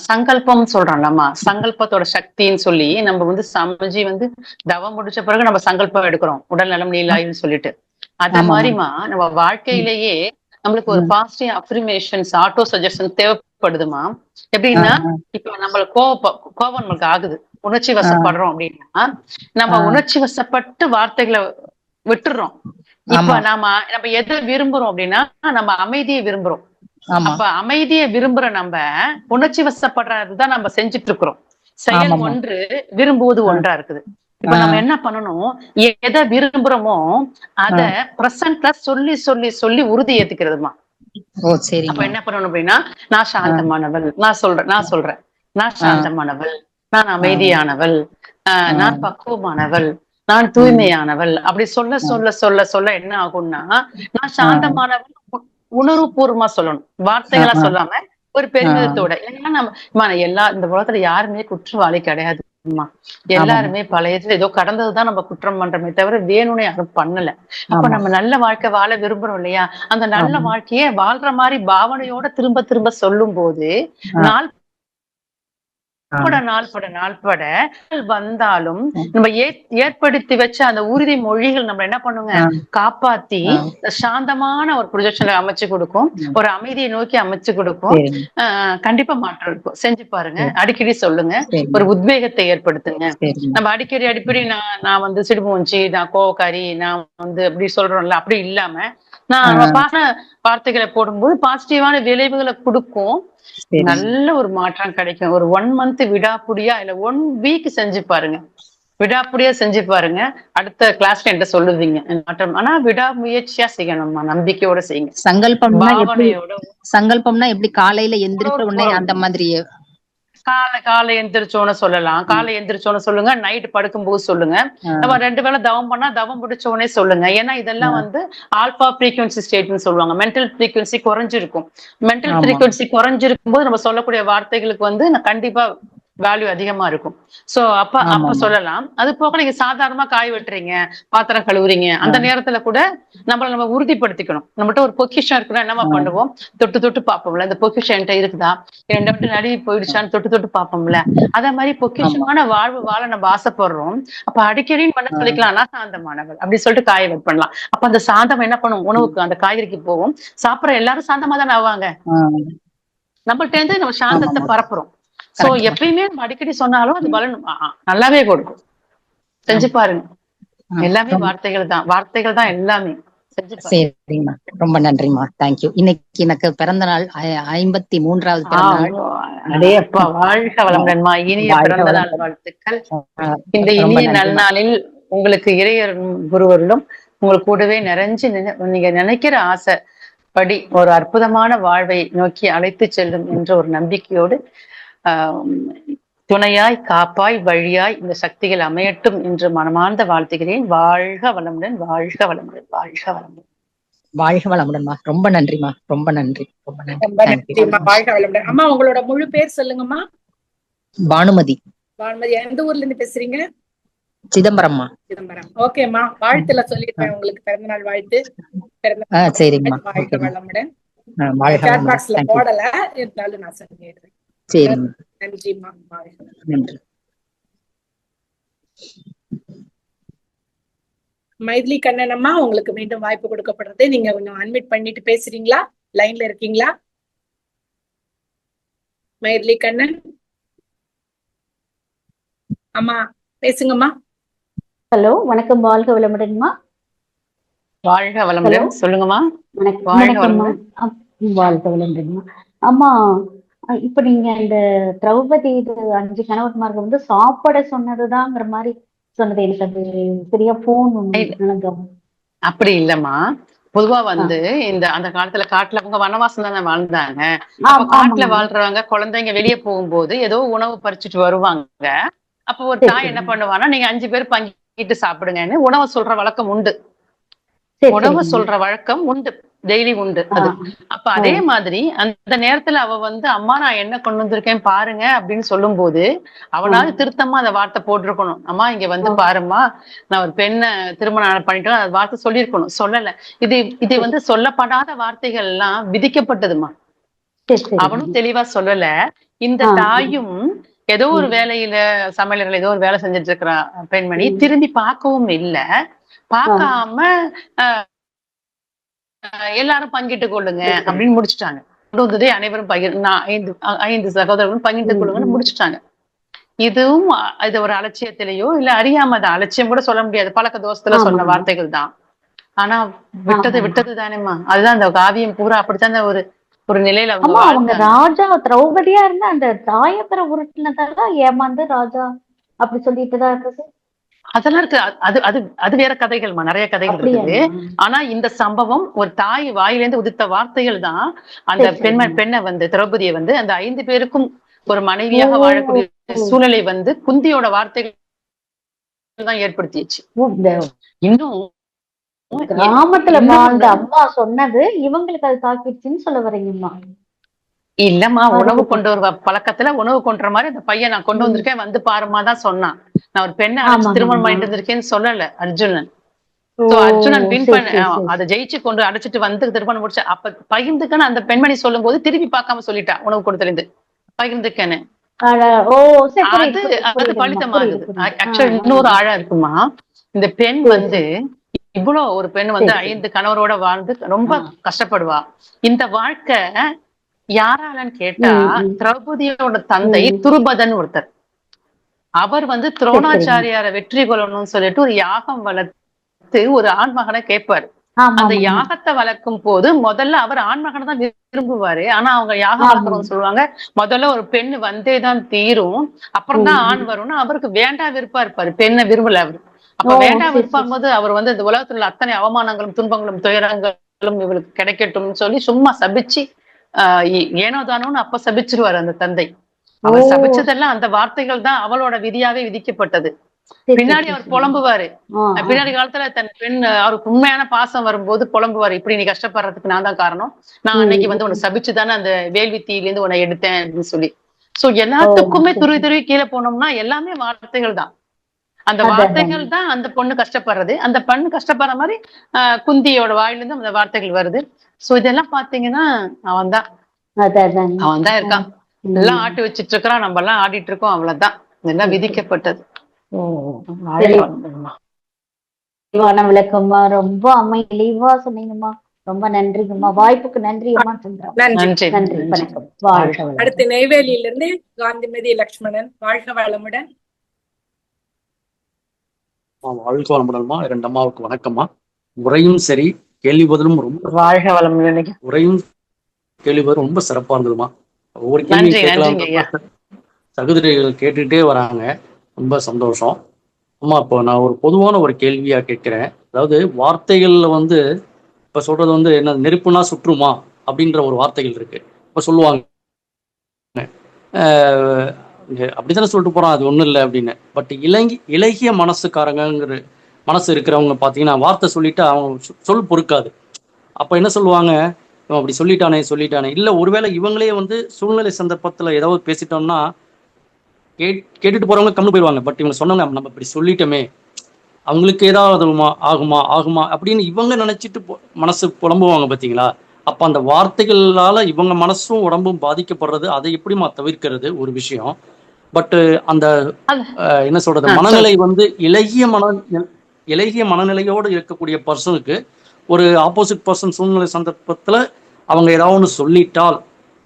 சங்கல்பம் சொல்றோம்லம்மா, சங்கல்பத்தோட சக்தின்னு சொல்லி நம்ம சமைஞ்சி தவம் முடிச்ச பிறகு நம்ம சங்கல்பம் எடுக்கிறோம், உடல் நலம் நீலாயின்னு சொல்லிட்டு. அத மாதிரிமா நம்ம வாழ்க்கையிலேயே நம்மளுக்கு ஒரு பாசிட்டிவ் அஃபர்மேஷன்ஸ், ஆட்டோ சஜஷன் தேவைப்படுதுமா. எப்படின்னா, இப்ப நம்மளுக்கு கோபம் நம்மளுக்கு ஆகுது, உணர்ச்சி வசப்படுறோம் அப்படின்னா, நம்ம உணர்ச்சி வசப்பட்டு வார்த்தைகளை விட்டுறோம். இப்ப நம்ம எதை விரும்புறோம் அப்படின்னா, நம்ம அமைதியை விரும்புறோம். அப்ப அமைதியை விரும்புற நம்ம உணர்ச்சி வசப்படுறதுதான் நம்ம செஞ்சுட்டு இருக்கிறோம். செயல் ஒன்று, விரும்புவது ஒன்றா இருக்குது. இப்ப நம்ம என்ன பண்ணணும், எதை விரும்புறோமோ அத பிரசன்ட்ல சொல்லி சொல்லி சொல்லி உறுதி ஏத்துக்கிறதுமா. அப்ப என்ன பண்ணணும் அப்படின்னா, நான் சாந்தமானவள், நான் சொல்றேன் நான் சாந்தமானவள், நான் அமைதியானவள், நான் பக்குவமானவள், நான் தூய்மையானவள். அப்படி சொல்ல சொல்ல சொல்ல சொல்ல என்ன ஆகும்னா, நான் சாந்தமானவள் உணர்வுபூர்வமா சொல்லணும், வார்த்தைகளா சொல்லாம ஒரு பெருமிதத்தோட. ஏன்னா நம்ம இந்த உலகத்துல யாருமே குற்றவாளி கிடையாதுமா. எல்லாருமே பழையதுல ஏதோ கடந்ததுதான் நம்ம குற்றம் பண்றோமே தவிர வேணும்னு யாரும் பண்ணல. அப்ப நம்ம நல்ல வாழ்க்கை வாழ விரும்புறோம் இல்லையா, அந்த நல்ல வாழ்க்கைய வாழ்ற மாதிரி பாவனையோட திரும்ப திரும்ப சொல்லும் போது நாள்பட வந்தாலும் நம்ம ஏற்படுத்தி வச்ச அந்த உறுதி மொழிகள் நம்ம என்ன பண்ணுங்க, காப்பாத்தி சாந்தமான ஒரு ப்ரொஜெக்ஷன்ல அமைச்சு கொடுக்கும், ஒரு அமைதியை நோக்கி அமைச்சு கொடுக்கும். கண்டிப்பா மாற்றம் இருக்கும். செஞ்சு பாருங்க, அடிக்கடி சொல்லுங்க, ஒரு உத்வேகத்தை ஏற்படுத்துங்க. நம்ம அடிக்கடி நான் சிடுமூஞ்சி, நான் கோவக்காரி, நான் அப்படி சொல்றோம்ல, அப்படி இல்லாம நான் வார்த்தைகளை போடும்போது பாசிட்டிவான விளைவுகளை கொடுக்கும். நல்ல ஒரு மாற்றம் கிடைக்கும். ஒரு 1 month விடாப்புடியா இல்ல 1 week செஞ்சு பாருங்க, விடாப்புடியா செஞ்சு பாருங்க. அடுத்த கிளாஸ்ல என்கிட்ட சொல்லுவீங்க மாற்றம். ஆனா விடாமுயற்சியா செய்யணும்மா, நம்பிக்கையோட செய்யுங்க. சங்கல்பம்னா எப்படி காலையில எந்திரிச்ச உடனே அந்த மாதிரி? காலை எந்திரிச்சோன்னு சொல்லலாம், காலை எந்திரிச்சோன்னு சொல்லுங்க, நைட் படுக்கும்போது சொல்லுங்க. நம்ம 2 வேளை தவம் பண்ணா தவம் முடிச்சோடனே சொல்லுங்க. ஏன்னா இதெல்லாம் ஆல்பா ஃப்ரீக்வன்சி ஸ்டேட்னு சொல்லுவாங்க. மென்டல் ஃப்ரீக்வன்சி குறைஞ்சிருக்கும். மென்டல் ஃப்ரீக்வன்சி குறைஞ்சிருக்கும் போது நம்ம சொல்லக்கூடிய வார்த்தைகளுக்கு கண்டிப்பா வேல்யூ அதிகமா இருக்கும். சோ அப்ப சொல்லலாம். அது போக நீங்க சாதாரணமா காய் வெட்டுறீங்க, பாத்திரம் கழுவுறீங்க, அந்த நேரத்துல கூட நம்ம உறுதிப்படுத்திக்கணும். நம்மகிட்ட ஒரு பொக்கிஷம் இருக்குன்னா என்னமா பண்ணுவோம், தொட்டு தொட்டு பார்ப்போம்ல, இந்த பொக்கிஷம் என்கிட்ட இருக்குதா, 2 விட்டு நடுவி போயிடுச்சான்னு தொட்டு தொட்டு பார்ப்போம்ல. அதே மாதிரி பொக்கிஷமான வாழ்வு வாழ நம்ம ஆசைப்படுறோம். அப்ப அடிக்கடி பண்ண சொல்லிக்கலாம், நான் சாந்தமானவள் அப்படி சொல்லிட்டு காய வெட் பண்ணலாம். அப்ப அந்த சாந்தம் என்ன பண்ணும், உணவுக்கு அந்த காய்கறிக்கு போகும். சாப்பிடுற எல்லாரும் சாந்தமா தானே ஆவாங்க. நம்மள்ட்ட இருந்து நம்ம சாந்தத்தை பரப்புறோம். சோ எப்பயுமே நம்ம அடிக்கடி சொன்னாலும் அது பலன் நல்லாவே கொடுக்கும். செஞ்சு பாருங்க. எல்லாமே வார்த்தைகள் தான் எல்லாமே. சரிம்மா, ரொம்ப நன்றிம்மா, தேங்க்யூ. இன்னைக்கு எனக்கு பிறந்த நாள், 53வது பிறந்த நாள். அதே அப்பா, வாழ்க வளமுடன்மா. இனிய பிறந்த நாள் வாழ்த்துக்கள். இந்த இனிய நல்நாளில் உங்களுக்கு இறையர் குருவர்களும் உங்களுக்கு கூடவே நிறைஞ்சு நீங்க நினைக்கிற ஆசை படி ஒரு அற்புதமான வாழ்வை நோக்கி அழைத்து செல்லும் என்ற ஒரு நம்பிக்கையோடு ஆஹ் துணையாய், காப்பாய், வழியாய் இந்த சக்திகள் அமையட்டும் என்று மனமார்ந்த வாழ்த்துகிறேன். வாழ்க வளமுடன், வாழ்க வளமுடன், வாழ்க வளமுடன். வாழ்க வளமுடன்மா. ரொம்ப நன்றிமா, ரொம்ப நன்றி, ரொம்ப நன்றி. ரொம்ப நன்றிம்மா. வாழ்க வளமுடன். அம்மா உங்களோட முழு பேர் சொல்லுங்கம்மா. பானுமதி. பானுமதி, எந்த ஊர்ல இருந்து பேசுறீங்க? சிதம்பரம்மா. சிதம்பரம். ஓகேம்மா, வாழ்த்துல சொல்லிருப்பேன் உங்களுக்கு, பிறந்தநாள் வாழ்த்து. சரிம்மா. வாழ்க வளமுடன். வாழ்க பாக்ஸ்ல போடல, இருந்தாலும் நான் சொல்லிடுறேன். சரிம்மா. நன்றிம்மா. நன்றி. மைதிலி கண்ணன் அம்மா, உங்களுக்கு மீண்டும் வாய்ப்பு கொடுக்கப்படுறது. நீங்க கொஞ்சம் அன்மிட் பண்ணிட்டு பேசுறீங்களா? லைன்ல இருக்கீங்களா மைதிலி கண்ணன் அம்மா? பேசுங்கம்மா. ஹலோ, வணக்கம். வாழ்க வளமுடன்மா. வாழ்க வளமுடன். சொல்லுங்கம்மா. வணக்கம்மா. வாழ்க வளமுடன்மா. அம்மா, இப்ப நீங்க இந்த திரௌபதி 5 கணவன்மார்கள் வந்து சாப்பாட சொன்னதுதாங்கிற மாதிரி சொன்னது, எனக்கு அது சரியா போன் அப்படி இல்லம்மா. பொதுவா வந்து இந்த அந்த காலத்துல காட்டுல அவங்க வனவாசம் தானே வாழ்ந்தாங்க. காட்டுல வாழ்றவங்க குழந்தைங்க வெளியே போகும்போது ஏதோ உணவு பறிச்சுட்டு வருவாங்க. அப்ப ஒரு தாய் என்ன பண்ணுவானா, நீங்க 5 பேர் பங்கிட்டு சாப்பிடுங்கன்னு உணவு சொல்ற வழக்கம் உண்டு. உணவு சொல்ற வழக்கம் உண்டு, டெய்லி உண்டு அது. அப்ப அதே மாதிரி அந்த நேரத்துல அவ வந்து, அம்மா நான் என்ன கொண்டு வந்திருக்கேன் பாருங்க அப்படின்னு சொல்லும் போது அவனால திருத்தமா அந்த வார்த்தை போட்டிருக்கணும். அம்மா இங்க வந்து பாருமா, நான் ஒரு பெண்ணை திருமணம் பண்ணிட்டோம், அந்த வார்த்தை சொல்லியிருக்கணும். சொல்லல. இது வந்து சொல்லப்படாத வார்த்தைகள் எல்லாம் விதிக்கப்பட்டதுமா. அவனும் தெளிவா சொல்லல. இந்த தாயும் ஏதோ ஒரு வேலையில, சமையலர்கள் ஏதோ ஒரு வேலை செஞ்சுட்டு இருக்கிற பெண்மணி திரும்பி பார்க்கவும் இல்லை. பார்க்காம எல்லாரும் பங்கிட்டு கொள்ளுங்க அப்படின்னு முடிச்சுட்டாங்க. கொண்டு வந்ததே அனைவரும் 5 சகோதரர்களும் பங்கிட்டு கொள்ளுங்கன்னு முடிச்சுட்டாங்க. இதுவும் இது ஒரு அலட்சியத்திலேயோ இல்ல அறியாம தான், அலட்சியம் கூட சொல்ல முடியாது, பழக்க தோஷத்துல சொன்ன வார்த்தைகள் தான். ஆனா விட்டது தானேம்மா. அதுதான் அந்த காவியம் பூரா அப்படித்தான் ஒரு நிலையில அவங்க ராஜா திரௌபதியா இருந்தா அந்த தாயக்கரை உருட்டினதால ஏமாந்து ராஜா அப்படி சொல்லிட்டுதான் இருக்குது. அதெல்லாம் இருக்கு. அது வேற கதைகள்மா, நிறைய கதைகள் இருக்குது. ஆனா இந்த சம்பவம் ஒரு தாய் வாயிலேருந்து உதித்த வார்த்தைகள் தான் அந்த பெண்ணை வந்து, திரௌபதியை வந்து அந்த 5 பேருக்கும் ஒரு மனைவியாக வாழக்கூடிய சூழலை வந்து குந்தியோட வார்த்தைகள் தான் ஏற்படுத்திடுச்சு. இன்னும் கிராமத்துல வாழ்ந்த அம்மா சொன்னது இவங்களுக்கு அது தாக்கிடுச்சுன்னு சொல்ல வரீங்கம்மா? இல்லம்மா, உணவு கொண்டு வர பழக்கத்துல உணவு கொண்டுற மாதிரி அந்த பையன் நான் கொண்டு வந்திருக்கேன் வந்து பாருமா தான் சொன்னான். நான் ஒரு பெண்ணை அழைச்சு திருமணம் பண்ணிட்டு வந்திருக்கேன்னு சொல்லல அர்ஜுனன். அர்ஜுனன் வின் பண்ண அதை ஜெயிச்சு கொண்டு அழைச்சிட்டு வந்து திருமணம் முடிச்ச. அப்ப பகிர்ந்துக்கன்னு அந்த பெண்மணி சொல்லும் போது திருப்பி பார்க்காம சொல்லிட்டா, உணவு கொடுத்துருந்து பகிர்ந்துக்கன்னு. அது பலிதமாகுது. ஆக்சுவலா இன்னொரு ஆழம் இருக்குமா. இந்த பெண் வந்து இவ்வளவு ஒரு பெண் வந்து 5 கணவரோட வாழ்ந்து ரொம்ப கஷ்டப்படுவா. இந்த வாழ்க்கை யாராலன்னு கேட்டா, திரௌபதியோட தந்தை துருபதன் ஒருத்தர். அவர் வந்து துரோணாச்சாரியார வெற்றி கொள்ளணும்னு சொல்லிட்டு ஒரு யாகம் வளர்த்து ஒரு ஆண்மகனை கேட்பாரு. அந்த யாகத்தை வளர்க்கும் போது முதல்ல அவர் ஆண்மகனை தான் விரும்புவாரு. ஆனா அவங்க யாகம் வளர்க்கணும்னு சொல்லுவாங்க, முதல்ல ஒரு பெண்ணு வந்தேதான் தீரும், அப்புறம் தான் ஆண் வரும்னு அவருக்கு வேண்டா விருப்பா இருப்பாரு. பெண்ணை விரும்பல அவரு. அப்ப வேண்டா விருப்பம் போது அவர் வந்து இந்த உலகத்துல உள்ள அத்தனை அவமானங்களும் துன்பங்களும் துயரங்களும் இவளுக்கு கிடைக்கட்டும்னு சொல்லி சும்மா சபிச்சு ஏனோ தானோன்னு அப்ப சபிச்சிருவாரு அந்த தந்தை. அவர் சபிச்சதெல்லாம் அந்த வார்த்தைகள் தான் அவளோட விதியாவே விதிக்கப்பட்டது. பின்னாடி அவர் புலம்புவாரு. பின்னாடி காலத்துல தன் பெண் அவருக்கு உண்மையான பாசம் வரும்போது புலம்புவாரு, இப்படி நீ கஷ்டப்படுறதுக்கு நான் தான் காரணம், நான் அன்னைக்கு வந்து உன்னை சபிச்சுதானே அந்த வேள்வித்தீல இருந்து உன்னை எடுத்தேன் அப்படின்னு சொல்லி. சோ எல்லாத்துக்குமே துருவி கீழே போனோம்னா எல்லாமே வார்த்தைகள் தான். அந்த வார்த்தைகள் தான் அந்த பொண்ணு கஷ்டப்படுறது. அந்த பெண்ணு கஷ்டப்படுற மாதிரி குந்தியோட வாயிலிருந்து அந்த வார்த்தைகள் வருது. சோ இதெல்லாம் பாத்தீங்கன்னா அவன் தான் இருக்கான். எல்லாம் ஆட்டி வச்சிட்டு இருக்கிறான், நம்ம எல்லாம் ஆடிட்டு இருக்கோம், அவ்வளவுதான். இதெல்லாம் விதிக்கப்பட்டது. விளக்கம்மா, ரொம்ப அம்மா தெளிவா சொன்னீங்கம்மா. ரொம்ப நன்றிங்கம்மா. வாய்ப்புக்கு நன்றி அம்மா. நன்றி. வணக்கம். அடுத்து நெய்வேலியில இருந்து காந்திமதி லட்சுமணன். வாழ்க வளமுடன். வாழ்க வளமுடன்மா. 2 அம்மாவுக்கு வணக்கம்மா. உரையும் சரி, கேள்வி பதிலும் ரொம்ப வாழ்க வளமுடன். உரையும் கேள்வி பதிலும் ரொம்ப சிறப்பா இருந்ததுமா. ஒவ்வொரு கேள்வி கேட்கலாம், சகோதரிகள் கேட்டுட்டே வராங்க, ரொம்ப சந்தோஷம் அம்மா. இப்போ நான் ஒரு பொதுவான ஒரு கேள்வியா கேட்கிறேன். அதாவது வார்த்தைகள்ல வந்து இப்ப சொல்றது வந்து என்ன, நெருப்புனா சுற்றுமா அப்படின்ற ஒரு வார்த்தைகள் இருக்கு. இப்ப சொல்லுவாங்க அப்படித்தானே சொல்லிட்டு போறான், அது ஒண்ணும் இல்லை அப்படின்னு. பட் இலகிய மனசுக்காரங்கிற மனசு இருக்கிறவங்க பாத்தீங்கன்னா வார்த்தை சொல்லிட்டு அவங்க சொல் பொறுக்காது. அப்ப என்ன சொல்லுவாங்க, இவன் அப்படி சொல்லிட்டானே இல்ல, ஒருவேளை இவங்களே வந்து சூழ்நிலை சந்தர்ப்பத்துல ஏதாவது பேசிட்டோம்னா கேட்டுட்டு போறவங்க கம்மி போயிடுவாங்க. பட் இவங்க சொன்னாங்க நம்ம இப்படி சொல்லிட்டோமே, அவங்களுக்கு ஏதாவது ஆகுமா அப்படின்னு இவங்க நினைச்சிட்டு மனசு புலம்புவாங்க பாத்தீங்களா. அப்ப அந்த வார்த்தைகளால இவங்க மனசும் உடம்பும் பாதிக்கப்படுறது, அதை எப்படிமா தவிர்க்கிறது ஒரு விஷயம். பட் அந்த என்ன சொல்றது, மனநிலை வந்து இலகிய மனநிலையோடு இருக்கக்கூடிய பர்சனுக்கு ஒரு ஆப்போசிட் பர்சன் சூழ்நிலை சந்தர்ப்பத்துல அவங்க ஏதாவது ஒன்று சொல்லிட்டால்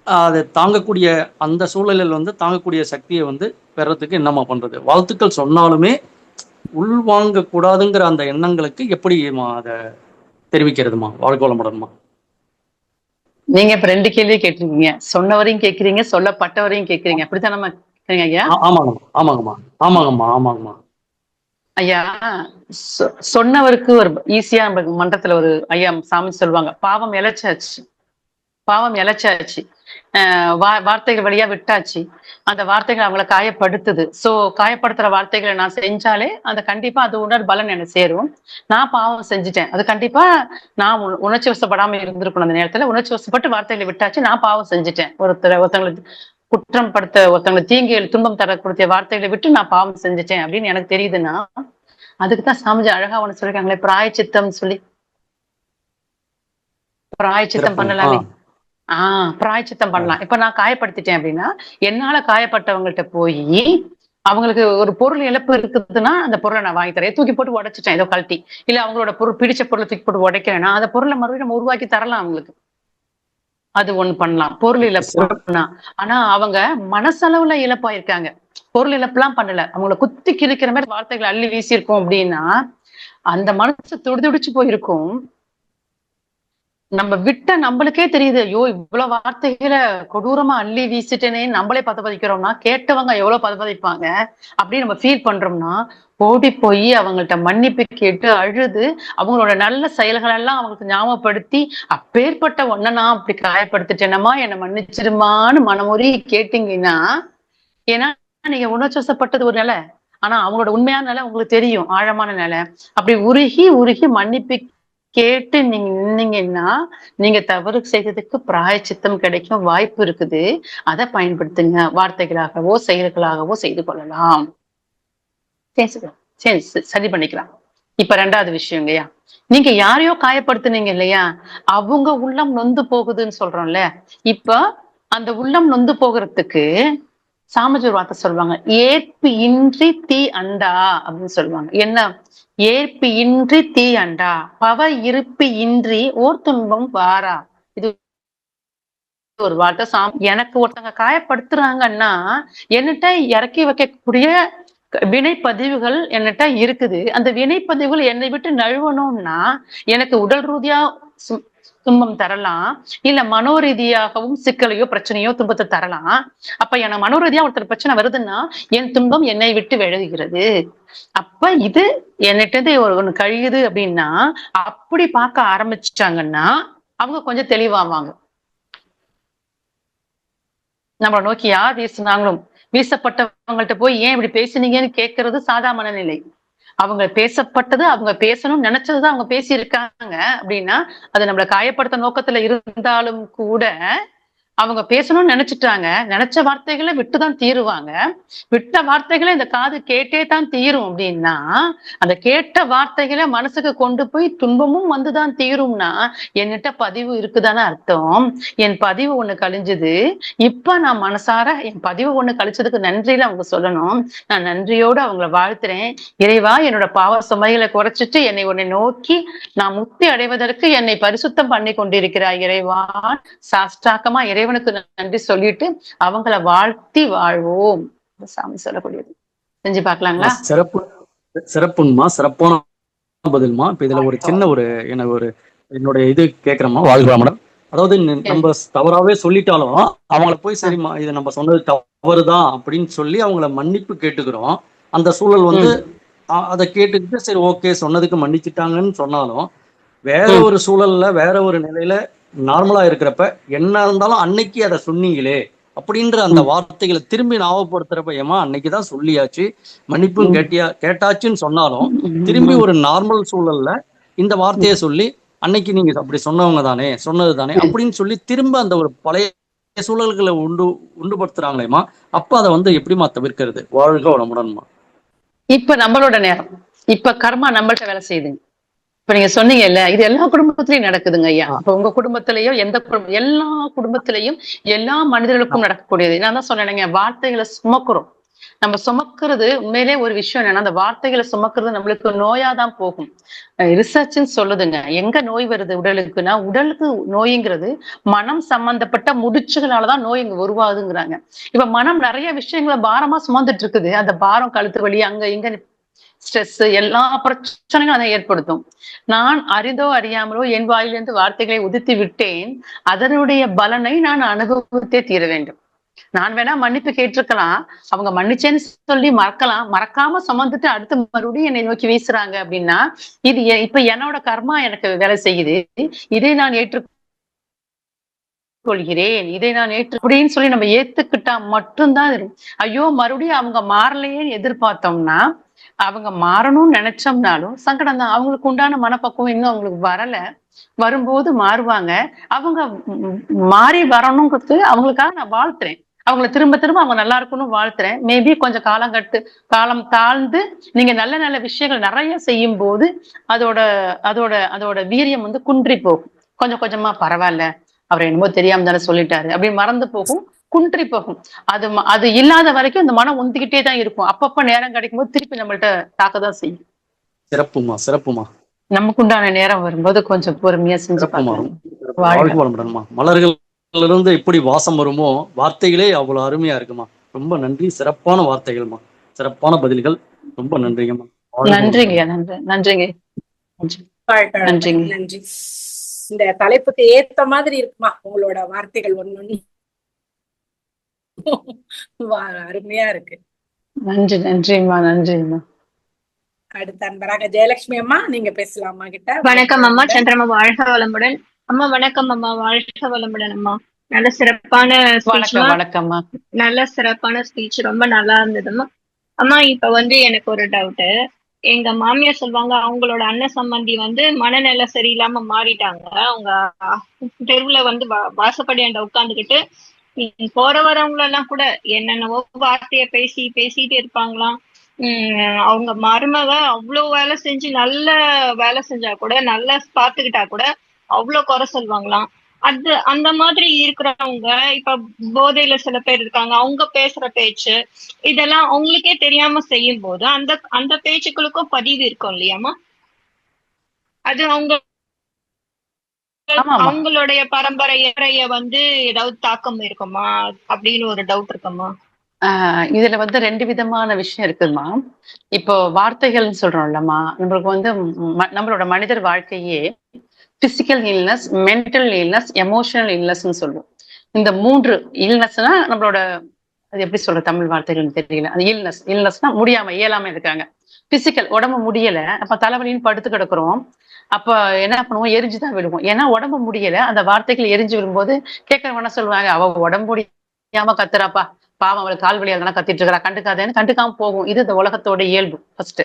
அதை தாங்கக்கூடிய, அந்த சூழலில் வந்து தாங்கக்கூடிய சக்தியை வந்து பெறத்துக்கு என்னமா பண்றது. வாழ்த்துக்கள் சொன்னாலுமே உள்வாங்க கூடாதுங்கிற அந்த எண்ணங்களுக்கு எப்படிமா அதை தெரிவிக்கிறதுமா? வாழ்க்கை வளமுடன்மா. நீங்க இப்ப 2 கேள்வி கேட்டிருக்கீங்க. சொன்னவரையும் கேட்கிறீங்க, சொல்லப்பட்டவரையும் கேட்கிறீங்க, அப்படித்தானம்மா ஐயா? ஆமாங்கம்மா. ஐயா, சொன்னவருக்கு ஒரு ஈஸியா மன்றத்துல ஒரு ஐயா சாமி சொல்லுவாங்க, பாவம் இழைச்சாச்சு, வார்த்தைகள் வழியா விட்டாச்சு, அந்த வார்த்தைகள் அவங்களை காயப்படுத்துது. சோ காயப்படுத்துற வார்த்தைகளை நான் செஞ்சாலே அந்த கண்டிப்பா அது உணர் பலன் எனக்கு சேரும். நான் பாவம் செஞ்சுட்டேன், அது கண்டிப்பா நான் உணர்ச்சி வசப்படாம இருந்திருக்கணும். அந்த நேரத்துல உணர்ச்சி வசப்பட்டு வார்த்தைகளை விட்டாச்சு, நான் பாவம் செஞ்சுட்டேன். ஒருத்தங்களுக்கு குற்றம் படுத்த, ஒருத்தவங்களை தீங்கு துன்பம் தரக்கூடிய வார்த்தைகளை விட்டு நான் பாவம் செஞ்சுட்டேன் அப்படின்னு எனக்கு தெரியுதுன்னா, அதுக்குதான் சாமிஜி அழகா ஒண்ணு சொல்லிருக்காங்களே, பிராயச்சித்தம் சொல்லி. பிராயச்சித்தம் பண்ணலாமே. பிராயச்சித்தம் பண்ணலாம். இப்ப நான் காயப்படுத்திட்டேன் அப்படின்னா, என்னால காயப்பட்டவங்கள்ட்ட போய் அவங்களுக்கு ஒரு பொருள் இழப்பு இருக்குதுன்னா அந்த பொருளை நான் வாங்கி தரேன். தூக்கி போட்டு உடைச்சிட்டேன், ஏதோ கழட்டி, இல்ல அவங்களோட பொருள் பிடிச்ச பொருளை தூக்கி போட்டு உடைக்கிறேன்னா அந்த பொருளை மறுபடியும் நம்ம உருவாக்கி தரலாம் அவங்களுக்கு. அது ஒண்ணு பண்ணலாம், பொருள் இழப்புனா. ஆனா அவங்க மனசளவுல இழப்பாயிருக்காங்க, பொருள் இழப்புலாம் பண்ணல. அவங்கள குத்தி கிழிக்கிற மாதிரி வார்த்தைகளை அள்ளி வீசியிருக்கோம் அப்படின்னா அந்த மனசு துடிதுடிச்சு போயிருக்கும். நம்ம விட்ட நம்மளுக்கே தெரியுது, ஐயோ இவ்வளவு வார்த்தைகளை கொடூரமா அள்ளி வீசிட்டேனே, நம்மளே பதப்பதிக்கிறோம்னா கேட்டவங்க எவ்வளவு பதப்பதிப்பாங்க அப்படின்னு நம்ம ஃபீல் பண்றோம்னா, ஓடி போய் அவங்கள்ட்ட மன்னிப்பு கேட்டு அழுது அவங்களோட நல்ல செயல்கள் எல்லாம் அவங்களுக்கு ஞாபகப்படுத்தி, அப்பேற்பட்ட ஒன்ன நான் அப்படி காயப்படுத்திட்டேனமா, என்னை மன்னிச்சிருமான்னு மனமுறி கேட்டீங்கன்னா, ஏன்னா நீங்க உணர்ச்சிவசப்பட்டது ஒரு நிலை, ஆனா அவங்களோட உண்மையான நிலை உங்களுக்கு தெரியும், ஆழமான நிலை. அப்படி உருகி மன்னிப்பு கேட்டு நீங்க நின்னீங்கன்னா நீங்க தவறு செய்ததுக்கு பிராயச்சித்தம் கிடைக்கும் வாய்ப்பு இருக்குது. அதை பயன்படுத்துங்க, வார்த்தைகளாகவோ செயல்களாகவோ செய்து கொள்ளலாம், சரி பண்ணிக்கலாம். இப்ப 2வது விஷயம் இல்லையா, நீங்க யாரையோ காயப்படுத்துனீங்க இல்லையா, அவங்க உள்ளம் நொந்து போகுதுன்னு சொல்றோம்ல. இப்ப அந்த உள்ளம் நொந்து போகிறதுக்கு சாமிஜி ஒரு வார்த்தை சொல்லுவாங்க, ஏற்பு இன்றி தீ அண்டா அப்படின்னு சொல்லுவாங்க. என்ன ஏற்பு இன்றி தீ அண்டா, பவ இருப்பு இன்றி ஓர் துன்பம் வாரா. இது ஒரு வார்த்தை. எனக்கு ஒருத்தங்க காயப்படுத்துறாங்கன்னா என்கிட்ட இறக்கி வைக்கக்கூடிய வினைப்பதிவுகள் என்கிட்ட இருக்குது. அந்த வினைப்பதிவுகள் என்னை விட்டு நழுவணும்னா எனக்கு உடல் ரீதியா துன்பம் தரலாம், இல்ல மனோரீதியாகவும் சிக்கலையோ பிரச்சனையோ துன்பத்தை தரலாம். அப்ப எனக்கு மனோரீதியா ஒருத்தர் பிரச்சனை வருதுன்னா என் துன்பம் என்னை விட்டு விலகுகிறது. அப்ப இது என்னிட்ட ஒண்ணு கழியுது அப்படின்னா அப்படி பார்க்க ஆரம்பிச்சிட்டாங்கன்னா அவங்க கொஞ்சம் தெளிவாவாங்க. நம்மளை நோக்கி யார் வீசினாங்களும், வீசப்பட்டவங்கள்ட்ட போய் ஏன் இப்படி பேசுனீங்கன்னு கேட்கறது சாதா மனநிலை. அவங்க பேசப்பட்டது, அவங்க பேசணும்னு நினைச்சதுதான் அவங்க பேசியிருக்காங்க அப்படின்னா அது நம்மளை காயப்படுத்த நோக்கத்துல இருந்தாலும் கூட அவங்க பேசணும்னு நினைச்சிட்டாங்க, நினைச்ச வார்த்தைகளை விட்டுதான் தீருவாங்க. விட்ட வார்த்தைகளை இந்த காது கேட்டே தான் தீரும் அப்படின்னா அந்த கேட்ட வார்த்தைகளை மனசுக்கு கொண்டு போய் துன்பமும் வந்துதான் தீரும்னா என்கிட்ட பதிவு இருக்குதானே அர்த்தம். என் பதிவு ஒண்ணு கழிஞ்சது, இப்ப நான் மனசார என் பதிவு ஒண்ணு கழிச்சதுக்கு நன்றியில அவங்க சொல்லணும். நான் நன்றியோடு அவங்களை வாழ்த்துறேன். இறைவா, என்னோட பாவ சுமைகளை குறைச்சிட்டு என்னை உன்னை நோக்கி நான் முக்தி அடைவதற்கு என்னை பரிசுத்தம் பண்ணி கொண்டிருக்கிறாய் இறைவா. சாஷ்டாக்கமா இறைவனுக்கு நன்றி சொல்லிட்டு அவங்கள வாழ்த்தி வாழ்வோம். சாமி சொல்லக்கூடியது செஞ்சு பார்க்கலாங்களா? சிறப்புமா, சிறப்பான பதில்மா. இப்ப இதுல ஒரு சின்ன என்னுடைய இது கேக்குறோமா, வாழ்க மேடம். அதாவது நம்ம தவறாவே சொல்லிட்டாலும் அவங்கள போய் சரிம்மா இது நம்ம சொன்னது தவறுதான் அப்படின்னு சொல்லி அவங்கள மன்னிப்பு கேட்டுக்கிறோம். அந்த சூழல் வந்து அதை கேட்டுக்கிட்டு சரி ஓகே சொன்னதுக்கு மன்னிச்சுட்டாங்கன்னு சொன்னாலும் வேற ஒரு சூழல்ல வேற ஒரு நிலையில நார்மலா இருக்கிறப்ப என்ன இருந்தாலும் அன்னைக்கு அதை சொன்னீங்களே அப்படின்ற அந்த வார்த்தைகளை திரும்பி ஞாபகப்படுத்துறப்ப ஏமா அன்னைக்குதான் சொல்லியாச்சு, மன்னிப்பும் கேட்டாச்சுன்னு சொன்னாலும் திரும்பி ஒரு நார்மல் சூழல்ல இந்த வார்த்தையை சொல்லி அன்னைக்கு நீங்க அப்படி சொன்னவங்க தானே, சொன்னது தானே அப்படின்னு சொல்லி திரும்ப அந்த ஒரு பழைய சூழல்களை உண்டுபடுத்துறாங்களேமா, அப்ப அதை எப்படிமா தவிர்க்கிறது? வாழ்க வளமுடன்மா. இப்ப நம்மளோட நேரம், இப்ப கர்மா நம்மள்ட்ட வேலை செய்யுதுங்க. இப்ப நீங்க சொன்னீங்கல்ல, இது எல்லா குடும்பத்திலயும் நடக்குதுங்க ஐயா. இப்ப உங்க குடும்பத்திலயோ எந்த குடும்பம், எல்லா குடும்பத்திலையும் எல்லா மனிதர்களுக்கும் நடக்கக்கூடியது. நான் தான் சொன்னேங்க, வார்த்தைகளை சுமக்குறோம். நம்ம சுமக்கிறது உண்மையிலே ஒரு விஷயம் என்னன்னா, அந்த வார்த்தைகளை சுமக்கிறது நம்மளுக்கு நோயாதான் போகும். ரிசர்ச்ன்னு சொல்லுதுங்க, எங்க நோய் வருது உடலுக்குன்னா, உடலுக்கு நோய்ங்கிறது மனம் சம்பந்தப்பட்ட முடிச்சுகளாலதான் நோய் இங்க உருவாகுதுங்கிறாங்க. இப்ப மனம் நிறைய விஷயங்களை பாரமா சுமந்துட்டு இருக்குது. அந்த பாரம் கழுத்து வலி அங்க இங்க ஸ்ட்ரெஸ் எல்லா பிரச்சனைகளும் அதை ஏற்படுத்தும். நான் அறிந்தோ அறியாமலோ என் வாயிலிருந்து வார்த்தைகளை உதிர்த்து விட்டேன், அதனுடைய பலனை நான் அனுபவித்தே தீர வேண்டும். நான் வேணா மன்னிப்பு கேட்டிருக்கலாம், அவங்க மன்னிச்சேன்னு சொல்லி மறக்கலாம், மறக்காம சுமந்துட்டு அடுத்து மறுபடியும் என்னை நோக்கி வீசுறாங்க அப்படின்னா, இது இப்ப என்னோட கர்மா எனக்கு வேலை செய்யுது, இதை நான் ஏற்றுக்கொள்கிறேன், இதை நான் அப்படின்னு சொல்லி நம்ம ஏத்துக்கிட்டா மட்டும்தான். ஐயோ மறுபடியும் அவங்க மாறலையேன்னு எதிர்பார்த்தோம்னா, அவங்க மாறணும்னு நினைச்சோம்னாலும் சங்கடம் தான். அவங்களுக்கு உண்டான மனப்பக்குவம் இன்னும் அவங்களுக்கு வரல, வரும்போது மாறுவாங்க. அவங்க மாறி வரணுங்கிறது அவங்களுக்காக நான் வாழ்த்துறேன். அவங்களை திரும்ப திரும்ப அவங்க நல்லா இருக்கணும்னு வாழ்த்துறேன். மேபி கொஞ்சம் காலம் தாழ்ந்து நீங்க நல்ல நல்ல விஷயங்கள் நிறைய செய்யும் போது அதோட அதோட அதோட வீரியம் குன்றி போகும். கொஞ்சம் கொஞ்சமா பரவாயில்ல, அவர் என்னமோ தெரியாம தானே சொல்லிட்டாரு அப்படின்னு மறந்து போகும், குன்றி போகும். அது இல்லாத வரைக்கும் இந்த மனம் உந்திக்கிட்டே தான் இருக்கும். அப்பப்ப நேரம் கிடைக்கும் போது திருப்பி நம்மள்ட்ட தாக்கதான் செய்யும். சிறப்புமா சிறப்புமா. நமக்கு உண்டான நேரம் வரும்போது கொஞ்சம் பொறுமையா செஞ்சு பார்க்கலாம். மலர்கள் இருந்து எப்படி வாசம் வருமோ வார்த்தைகளே அவ்வளவு அருமையா இருக்குமா. ரொம்ப நன்றி, சிறப்பான வார்த்தைகள்மா, சிறப்பான பதில்கள். ரொம்ப நன்றிங்கம்மா. நன்றிங்க, நன்றிங்க, நன்றிங்க. நன்றி. இந்த தலைப்புக்கு ஏத்த மாதிரி இருக்குமா உங்களோட வார்த்தைகள் ஒண்ணு அருமையா இருக்கு. நன்றி, நன்றிம்மா, நன்றிம்மா. அடுத்த அன்பராக ஜெயலட்சுமி அம்மா, நீங்க பேசலாமா கிட்ட. வணக்கம் அம்மா. சந்திரம்மா வாழ்க வளமுடன் அம்மா. வணக்கம் அம்மா, வாழ்க வளமுடன் அம்மா. நல்ல சிறப்பான வணக்கம்மா. நல்ல சிறப்பான ஸ்பீச், ரொம்ப நல்லா இருந்ததுமா அம்மா. இப்ப எனக்கு ஒரு டவுட். எங்க மாமியார் சொல்லுவாங்க, அவங்களோட அண்ணன் சம்பந்தி மனநிலை சரியில்லாம மாறிட்டாங்க. அவங்க தெருவுல வாசப்படியாண்ட உட்காந்துக்கிட்டு போற வரவங்களெல்லாம் கூட என்னென்னவோ வார்த்தைய பேசிட்டு இருப்பாங்களாம். அவங்க மருமக அவ்வளவு வேலை செஞ்சு நல்ல வேலை செஞ்சா கூட, நல்லா பாத்துக்கிட்டா கூட அவ்வளவு குறை சொல்லுவாங்களாம். அந்த மாதிரி இருக்கிறவங்க இப்ப போதையில சில பேர் இருக்காங்க, அவங்க பேசுற பேச்சு இதெல்லாம் அவங்களுக்கே தெரியாம செய்யும் போது அந்த பேச்சுக்களுக்கும் பதிவு இருக்கும் இல்லையாமா? அது அவங்களுடைய பரம்பரைய ஏதாவது தாக்கம் இருக்குமா அப்படின்னு ஒரு டவுட் இருக்குமா? இதுல ரெண்டு விதமான விஷயம் இருக்குமா. இப்போ வார்த்தைகள்னு சொல்றோம்லம்மா, நம்மளுக்கு நம்மளோட மனிதர் வாழ்க்கையே physical illness, mental illness, emotional இல்னஸ்ன்னு சொல்லுவோம். இந்த 3 இல்னஸ்னா நம்மளோட, அது எப்படி சொல்ற தமிழ் வார்த்தைகள் தெரியல. அது இல்னஸ்னா இயலாம இருக்காங்க. பிசிக்கல் உடம்பு முடியல, அப்ப தலைவலின்னு படுத்து கிடக்குறோம். அப்ப என்ன பண்ணுவோம், எரிஞ்சுதான் விடுவோம். ஏன்னா உடம்பு முடியல, அந்த வார்த்தைகள் எரிஞ்சு விடும்போது கேட்கறவன சொல்லுவாங்க, அவ உடம்பு முடியாம கத்துறாப்பா, பாவம் அவளுக்கு கால் வழியால் தானே கத்திட்டு இருக்கிறா, கண்டுக்காதேன்னு கண்டுக்காம போகும். இது இந்த உலகத்தோட இயல்பு ஃபர்ஸ்ட்.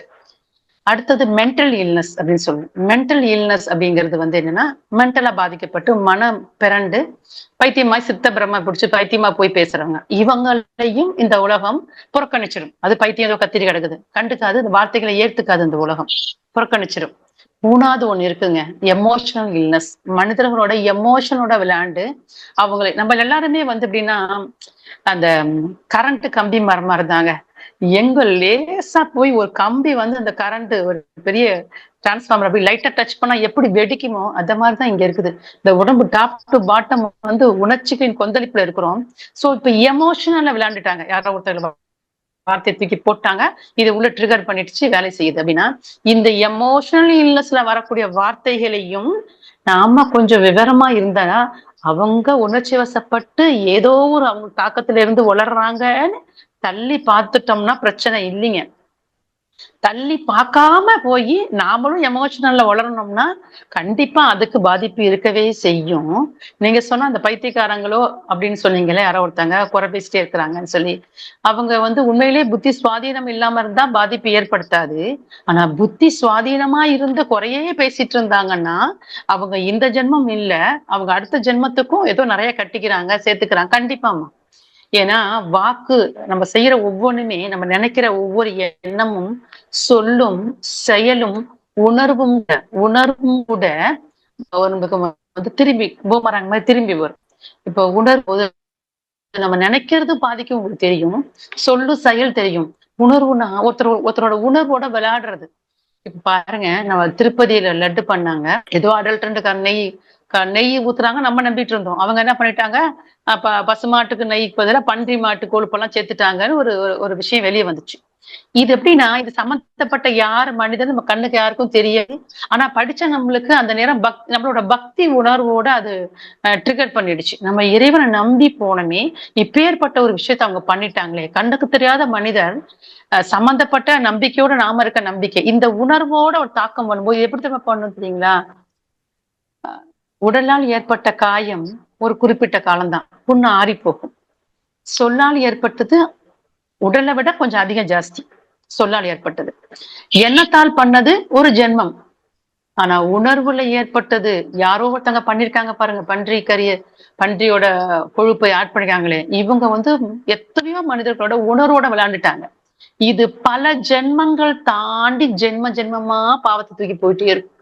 அடுத்தது மென்டல் இல்னஸ் அப்படின்னு சொல்லுவோம். மென்டல் இல்னஸ் அப்படிங்கிறது என்னன்னா, மென்டலா பாதிக்கப்பட்டு மனம் பிறண்டு பைத்தியமாய் சித்த பிரம்ம பிடிச்சு பைத்தியமா போய் பேசுறவங்க, இவங்களையும் இந்த உலகம் புறக்கணிச்சிடும். அது பைத்தியம் கத்திரி கிடக்குது, கண்டுக்காது, இந்த வார்த்தைகளை ஏத்துக்காது, இந்த உலகம் புறக்கணிச்சிடும். 3வது ஒண்ணு இருக்குங்க, எமோஷனல் இல்னஸ். மனிதர்களோட எமோஷனோட விளையாண்டு அவங்களை, நம்ம எல்லாருமே எப்படின்னா அந்த கரண்ட் கம்பி மரமா இருந்தாங்க. எங்க லேசா போய் ஒரு கம்பி அந்த கரண்ட் ஒரு பெரிய டிரான்ஸ்பார்மர் அப்படி லைட்டா டச் பண்ணா எப்படி வெடிக்குமோ அந்த மாதிரிதான் இங்க இருக்குது. இந்த உடம்பு டாப் டு பாட்டம் உணர்ச்சிகளின் கொந்தளிப்புல இருக்கிறோம். சோ இப்ப எமோஷனல்ல விளையாண்டுட்டாங்க. யாரோ ஒருத்தர் வார்த்தையை தூக்கி போட்டாங்க, இது உள்ள ட்ரிகர் பண்ணிடுச்சு, வேலை செய்யுது அப்படின்னா, இந்த எமோஷனல் இல்னஸ்ல வரக்கூடிய வார்த்தைகளையும் நாம கொஞ்சம் விவரமா இருந்தா, அவங்க உணர்ச்சி வசப்பட்டு ஏதோ ஒரு அவங்க தாக்கத்துல இருந்து வளர்றாங்கன்னு தள்ளி பார்த்துட்டோம்னா பிரச்சனை இல்லைங்க. தள்ளி பார்க்காம போய் நாமளும் எமோஷனல்ல வளரணும்னா கண்டிப்பா அதுக்கு பாதிப்பு இருக்கவே செய்யும். நீங்க சொன்ன அந்த பைத்தியக்காரங்களோ அப்படின்னு சொன்னீங்களே, யாரோ ஒருத்தங்க குறை பேசிட்டே இருக்கிறாங்கன்னு சொல்லி, அவங்க உண்மையிலேயே புத்தி சுவாதீனம் இல்லாம இருந்தா பாதிப்பு ஏற்படுத்தாது. ஆனா புத்தி சுவாதீனமா இருந்து குறையே பேசிட்டு இருந்தாங்கன்னா அவங்க இந்த ஜென்மம் இல்ல, அவங்க அடுத்த ஜென்மத்துக்கும் ஏதோ நிறைய கட்டிக்கிறாங்க, சேர்த்துக்கிறாங்க. கண்டிப்பாமா. ஏன்னா வாக்கு நம்ம செய்யற ஒவ்வொன்றுமே, நம்ம நினைக்கிற ஒவ்வொரு எண்ணமும், சொல்லும், செயலும், உணர்வும் கூட நமக்கு திரும்பி பூமராங் மாதிரி திரும்பி வரும். இப்ப உணர்வு நம்ம நினைக்கிறது பாதிக்கும் உங்களுக்கு தெரியும், சொல்லு செயல் தெரியும். உணர்வுனா ஒருத்தரோட உணர்வோட விளையாடுறது. இப்ப பாருங்க, நம்ம திருப்பதியில லட்டு பண்ணாங்க, ஏதோ அடல்ட்ரண்ட் நெய் ஊத்துறாங்க, நம்ம நம்பிட்டு இருந்தோம். அவங்க என்ன பண்ணிட்டாங்க, பசுமாட்டுக்கு நெய்க்கு பதிலா பன்றி மாட்டு கொழுப்பெல்லாம் சேர்த்துட்டாங்கன்னு ஒரு விஷயம் வெளியே வந்துச்சு. இது எப்படின்னா, இது சம்பந்தப்பட்ட மனிதன் நம்ம கண்ணுக்கு யாருக்கும் தெரியாது. ஆனா படிச்ச நம்மளுக்கு அந்த நேரம் நம்மளோட பக்தி உணர்வோட அது ட்ரிகர் பண்ணிடுச்சு. நம்ம இறைவனை நம்பி போனமே, இப்பேற்பட்ட ஒரு விஷயத்த அவங்க பண்ணிட்டாங்களே. கண்ணுக்கு தெரியாத மனிதர் சம்பந்தப்பட்ட நம்பிக்கையோட நாம இருக்க நம்பிக்கை, இந்த உணர்வோட ஒரு தாக்கம் வரும்போது எப்படி நம்ம பண்ணணும் தெரியுங்களா? உடலால் ஏற்பட்ட காயம் ஒரு குறிப்பிட்ட காலம்தான், புண்ணு ஆறி போகும். சொல்லால் ஏற்பட்டது உடலை விட கொஞ்சம் அதிகம் ஜாஸ்தி. சொல்லால் ஏற்பட்டது. எண்ணத்தால் பண்ணது ஒரு ஜென்மம். ஆனா உணர்வுல ஏற்பட்டது யாரோ ஒருத்தங்க பண்ணிருக்காங்க பாருங்க, பன்றியோட கொழுப்பை ஆட் பண்ணிருக்காங்களே, இவங்க எத்தனையோ மனிதர்களோட உணர்வோட விளையாண்டுட்டாங்க. இது பல ஜென்மங்கள் தாண்டி ஜென்மமா பாவத்தை தூக்கி போயிட்டே இருக்கும்.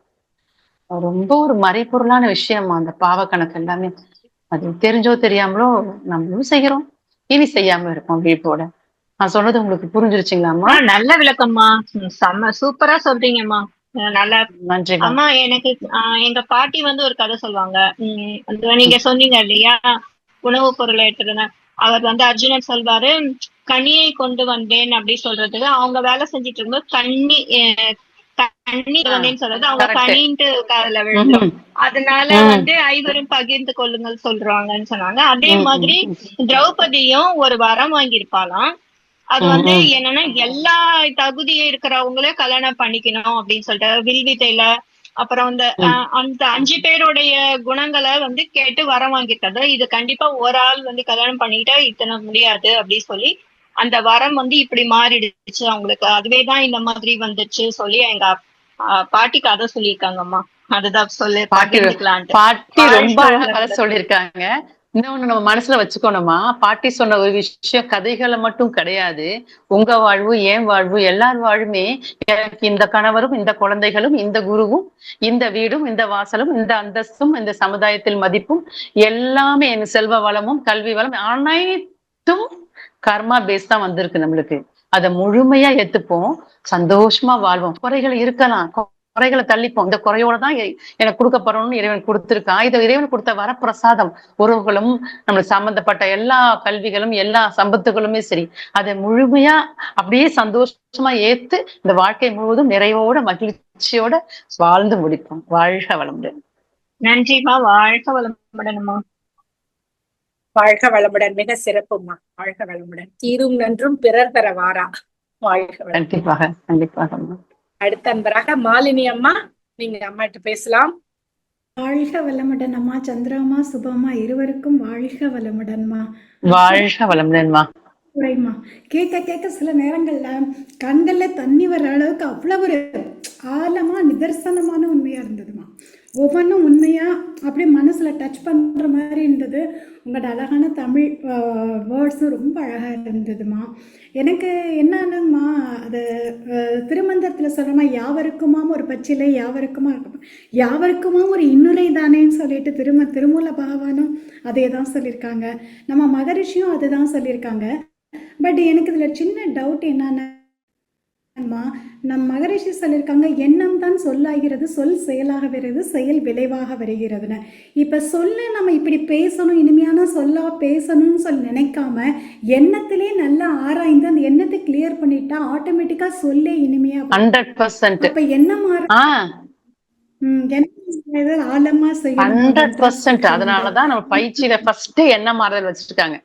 ரொம்ப ஒரு மறைபொருளான விஷயமா அந்த பாவ கணக்கு எல்லாமே. அது தெரிஞ்சோ தெரியாமலோ நம்மளும் செய்யறோம், இனி செய்யாம இருக்கோம் வீட்டோட. நான் சொன்னது உங்களுக்கு புரிஞ்சிருச்சுங்களாம்மா? நல்ல விளக்கம்மா, செம்ம சூப்பரா சொல்றீங்கம்மா. நல்லா நன்றி அம்மா. எனக்கு எங்க பாட்டி ஒரு கதை சொல்லுவாங்க. நீங்க சொன்னீங்க இல்லையா, உணவுப் பொருளை எடுத்துட்டு அவர் அர்ஜுனன் சொல்வாரு, கனியை கொண்டு வந்தேன் அப்படி சொல்றதுக்கு, அவங்க வேலை செஞ்சிட்டு இருக்கும்போது கண்ணி வந்தேன்னு சொல்றது அவங்க கனின்ட்டு காதுல விழுந்தோம். அதனால ஐவரும் பகிர்ந்து கொள்ளுங்கள் சொல்றாங்கன்னு சொன்னாங்க. அதே மாதிரி திரௌபதியும் ஒரு வரம் வாங்கியிருப்பாளாம். அது என்னன்னா, எல்லா தகுதியும் இருக்கிறவங்களே கல்யாணம் பண்ணிக்கணும் அப்படின்னு சொல்லிட்டு வில்வித்தையில அப்புறம் அந்த 5 பேருடைய குணங்களை கேட்டு வரம் வாங்கிருக்காது. இது கண்டிப்பா ஒரு ஆள் கல்யாணம் பண்ணிக்கிட்டா இத்தனை முடியாது அப்படின்னு சொல்லி அந்த வரம் இப்படி மாறிடுச்சு அவங்களுக்கு. அதுவேதான் இந்த மாதிரி வந்துச்சு சொல்லி எங்க பாட்டி கதை சொல்லியிருக்காங்கம்மா. அதுதான் சொல்லி பாட்டி ரொம்ப அழகா கதை சொல்லியிருக்காங்க. இன்னொன்னு நம்ம மனசுல வச்சுக்கணுமா, பாட்டி சொன்ன ஒரு விஷயம் கதைகளை மட்டும் கிடையாது. உங்க வாழ்வு, என் வாழ்வு, எல்லார் வாழ்வுமே எனக்கு இந்த கணவரும், இந்த குழந்தைகளும், இந்த குருவும், இந்த வீடும், இந்த வாசலும், இந்த அந்தஸ்தும், இந்த சமுதாயத்தில் மதிப்பும் எல்லாமே, என் செல்வ வளமும் கல்வி வளம் அனைத்தும் கர்மா பேஸ் தான் வந்திருக்கு நம்மளுக்கு. அதை முழுமையா ஏத்துப்போம், சந்தோஷமா வாழ்வோம். குறைகள் இருக்கலாம், குறைகளை தள்ளிப்போம். இந்த குறையோட தான் எனக்கு கொடுக்கப்படணும்னு இறைவன் கொடுத்திருக்கான். இதை இறைவன் கொடுத்த வரப்பிரசாதம். உறவுகளும் நம்மளுக்கு சம்பந்தப்பட்ட எல்லா கல்விகளும் எல்லா சம்பத்துகளுமே சரி, அதை முழுமையா அப்படியே சந்தோஷமா ஏத்து இந்த வாழ்க்கை முழுவதும் நிறைவோட மகிழ்ச்சியோட வாழ்ந்து முடிப்போம். வாழ்க வளமுடன். நன்றிமா. வாழ்க வளமுடன்மா. வாழ்க வளமுடன். மிக சிறப்புமா. வாழ்க வளமுடன். தீரும் நன்றும் பிறர் தர வாரா. வாழ்க வளமுடன். கண்டிப்பாக கண்டிப்பாக. அடுத்த அன்பராக மாலினி அம்மா, நீங்க அம்மாட்ட பேசலாம். வாழ்க வளமுடன் அம்மா. சந்திராமா சுபமா இருவருக்கும் வாழ்க வளமுடன்மா. வாழ்க வளமுடன்மா. உரைமா கேட்க கேட்க சில நேரங்கள்ல கண்கள்ல தண்ணி வர்ற அளவுக்கு அவ்வளவு ஒரு ஆழமா நிதர்சனமான உண்மையா இருந்ததுமா. ஒவ்வொன்றும் உண்மையா அப்படியே மனசுல டச் பண்ற மாதிரி இருந்தது. உங்களோட அழகான தமிழ் வேர்ட்ஸும் ரொம்ப அழகா இருந்ததுமா. எனக்கு என்னன்னா, அது திருமந்திரத்துல சொல்றமா, யாவருக்குமாம் ஒரு பச்சிலை, யாவருக்குமாம் ஒரு இன்னுரை தானேன்னு சொல்லிட்டு திருமூல பகவானும் அதே தான் சொல்லியிருக்காங்க, நம்ம மகரிஷியும் அதுதான் சொல்லியிருக்காங்க. பட் எனக்கு இதுல சின்ன டவுட் என்னன்னா, நம் மகரிஷி சொல்லியிருக்காங்க, எண்ணம் தான் சொல்லாகிறது, சொல் செயலாக வருகிறது, செயல் விளைவாக வருகிறதுன்னு. இப்ப சொல்ல நம்ம இப்படி பேசணும், இனிமையான சொல்லா பேசணும்னு சொல்லி நினைக்காம எண்ணத்திலே நல்லா ஆராய்ந்து அந்த எண்ணத்தை கிளியர் பண்ணிட்டா ஆட்டோமேட்டிக்கா சொல்லே இனிமையா 100%. அப்ப என்ன மாற ஆழமா செய்யணும் 100%. அதனாலதான் நம்ம பயிற்சியில ஃபர்ஸ்ட் எண்ணம் மாறுதல் வச்சிருக்காங்க.